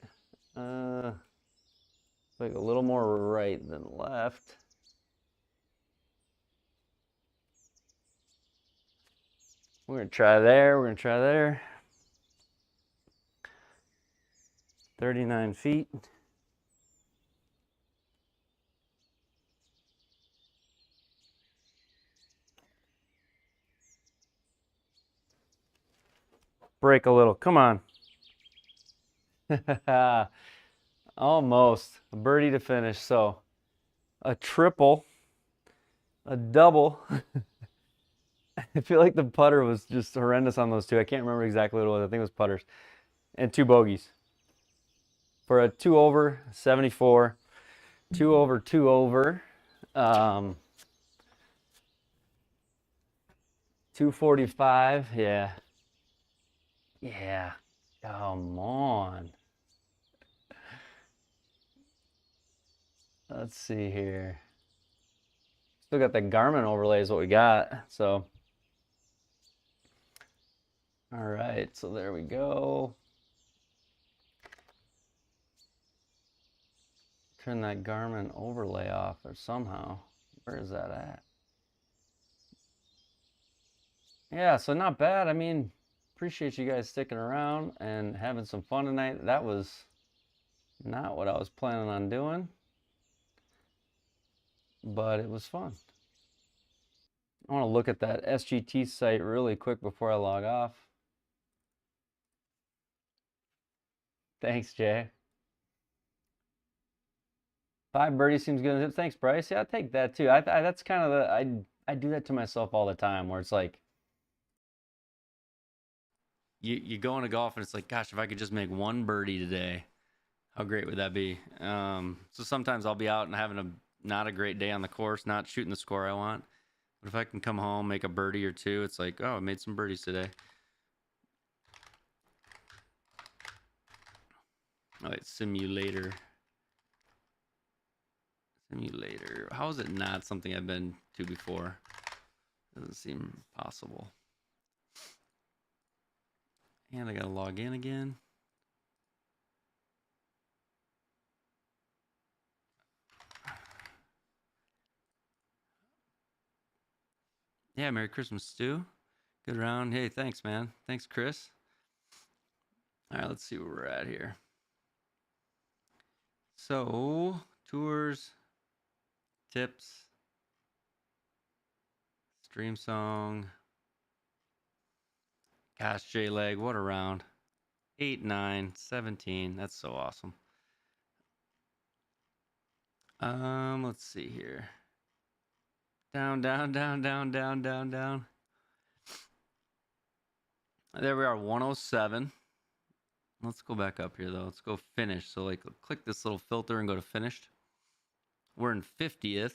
Like a little more right than left. We're gonna try there, we're gonna try there. 39 feet. Break a little, come on. Almost, a birdie to finish. So a triple, a double. I feel like the putter was just horrendous on those two. I can't remember exactly what it was. I think it was putters. And 2 bogeys. For a 2 over, 74. 2 over, 2 over. 245, yeah. Yeah, come on. Let's see here. Still got the Garmin overlay is what we got, so. All right, so there we go. Turn that Garmin overlay off or somehow. Where is that at? Yeah, so not bad. I mean, appreciate you guys sticking around and having some fun tonight. That was not what I was planning on doing, but it was fun. I want to look at that SGT site really quick before I log off. Thanks, Jay. 5 birdies seems good. Thanks, Bryce. Yeah, I take that too. That's kind of the I do that to myself all the time, where it's like you go into golf and it's like, gosh, if I could just make 1 birdie today, how great would that be? So sometimes I'll be out and having not a great day on the course, not shooting the score I want. But if I can come home, make a birdie or 2, it's like, oh, I made some birdies today. Oh, it's simulator. Simulator. How is it not something I've been to before? Doesn't seem possible. And I gotta log in again. Yeah, Merry Christmas, Stu. Good round. Hey, thanks, man. Thanks, Chris. All right, let's see where we're at here. So, tours, tips, stream song. Gosh, J-Leg, what a round. 8, 9, 17. That's so awesome. Let's see here. Down, down, down, down, down, down, down. There we are, 107. Let's go back up here, though. Let's go finish. So, like, click this little filter and go to finished. We're in 50th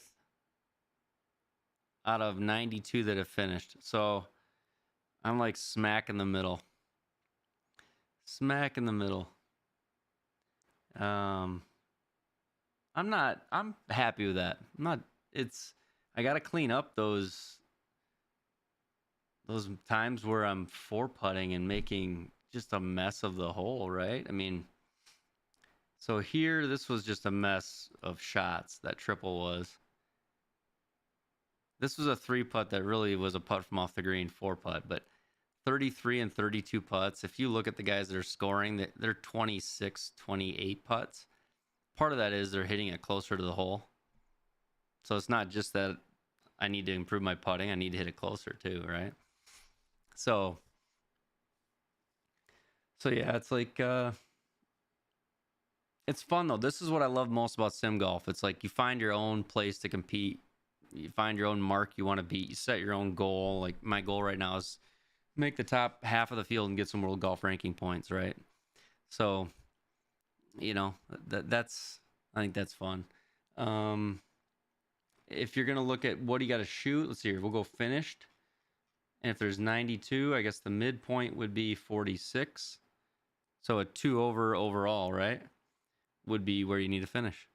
out of 92 that have finished. So, I'm like smack in the middle. Smack in the middle. I'm happy with that. I got to clean up those times where I'm four putting and making just a mess of the hole, right? I mean, so here, this was just a mess of shots, that triple was. This was a 3-putt that really was a putt from off the green, 4-putt, but 33 and 32 putts. If you look at the guys that are scoring, they're 26, 28 putts. Part of that is they're hitting it closer to the hole. So it's not just that I need to improve my putting, I need to hit it closer too, right? So yeah, it's like it's fun though. This is what I love most about sim golf. It's like you find your own place to compete. You find your own mark you want to beat. You set your own goal. Like my goal right now is make the top half of the field and get some world golf ranking points, right? So, you know, that's I think that's fun. If you're gonna look at what do you got to shoot, let's see here. We'll go finished, and if there's 92, I guess the midpoint would be 46. So a 2 over overall, right, would be where you need to finish.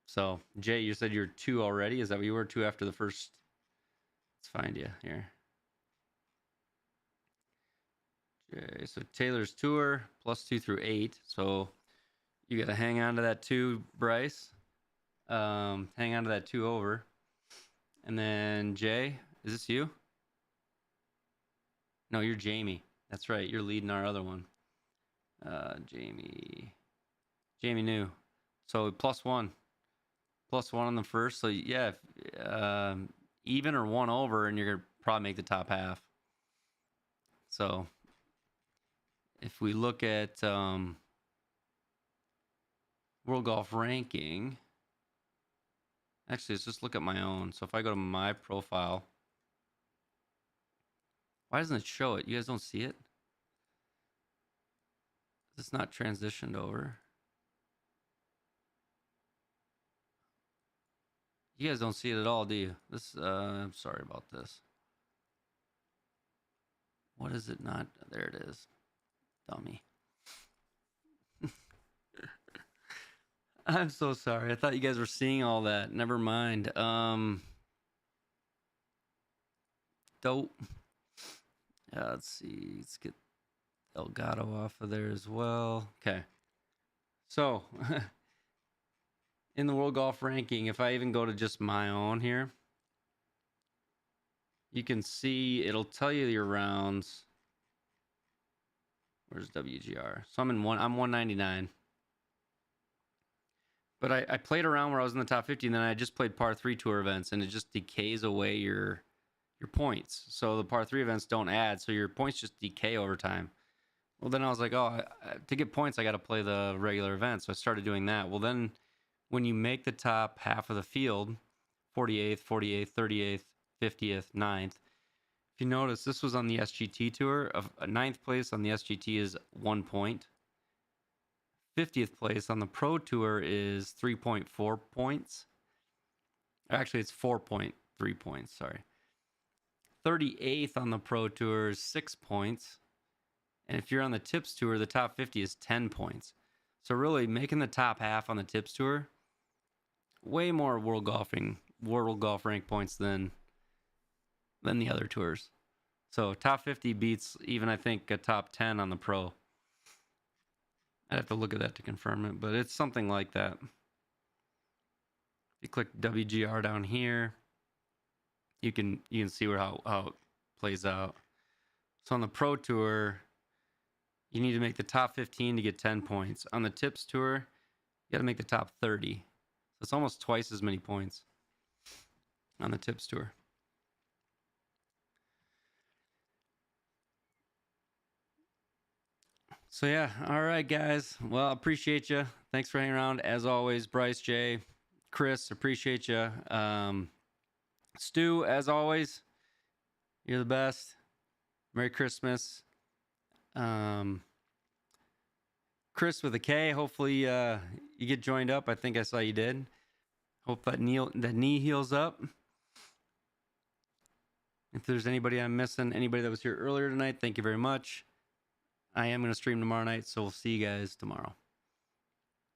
So, Jay, you said you're 2 already. Is that what you were? 2 after the first? Let's find you here. Jay, so Taylor's tour +2 through 8. So you got to hang on to that 2, Bryce. Hang on to that 2 over. And then Jay, is this you? No, you're Jamie. That's right. You're leading our other one. Jamie new. So +1 on the first. So yeah, even or 1 over, and you're gonna probably make the top half. So if we look at world golf ranking, actually, let's just look at my own. So if I go to my profile, why doesn't it show it? You guys don't see it? It's not transitioned over. You guys don't see it at all, do you? This, I'm sorry about this. What is it not? There it is. Dummy. I'm so sorry. I thought you guys were seeing all that. Never mind. Dope. Let's see. Let's get Elgato off of there as well. Okay. So, in the world golf ranking, if I even go to just my own here, you can see it'll tell you your rounds. Where's WGR? So I'm 199. But I played around where I was in the top 50, and then I just played par 3 tour events, and it just decays away your points. So the par 3 events don't add, so your points just decay over time. Well, then I was like, oh, to get points, I got to play the regular events. So I started doing that. Well, then when you make the top half of the field, 48th, 48th, 38th, 50th, 9th, if you notice, this was on the SGT tour. Of 9th place on the SGT is 1 point. 50th place on the Pro Tour is 3.4 points. Actually, it's 4.3 points, sorry. 38th on the Pro Tour is 6 points. And if you're on the Tips Tour, the top 50 is 10 points. So really, making the top half on the Tips Tour, way more world golf rank points than the other tours. So top 50 beats even, I think, a top 10 on the Pro. I'd have to look at that to confirm it, but it's something like that. If you click WGR down here, you can see how it plays out. So on the Pro Tour, you need to make the top 15 to get 10 points. On the Tips Tour, you got to make the top 30. So it's almost twice as many points on the Tips Tour. So yeah, all right, guys. Well, I appreciate you. Thanks for hanging around. As always, Bryce, Jay, Chris, appreciate you. Stu, as always, you're the best. Merry Christmas. Chris with a K. Hopefully you get joined up. I think I saw you did. Hope that knee heals up. If there's anybody I'm missing, anybody that was here earlier tonight, thank you very much. I am going to stream tomorrow night, so we'll see you guys tomorrow.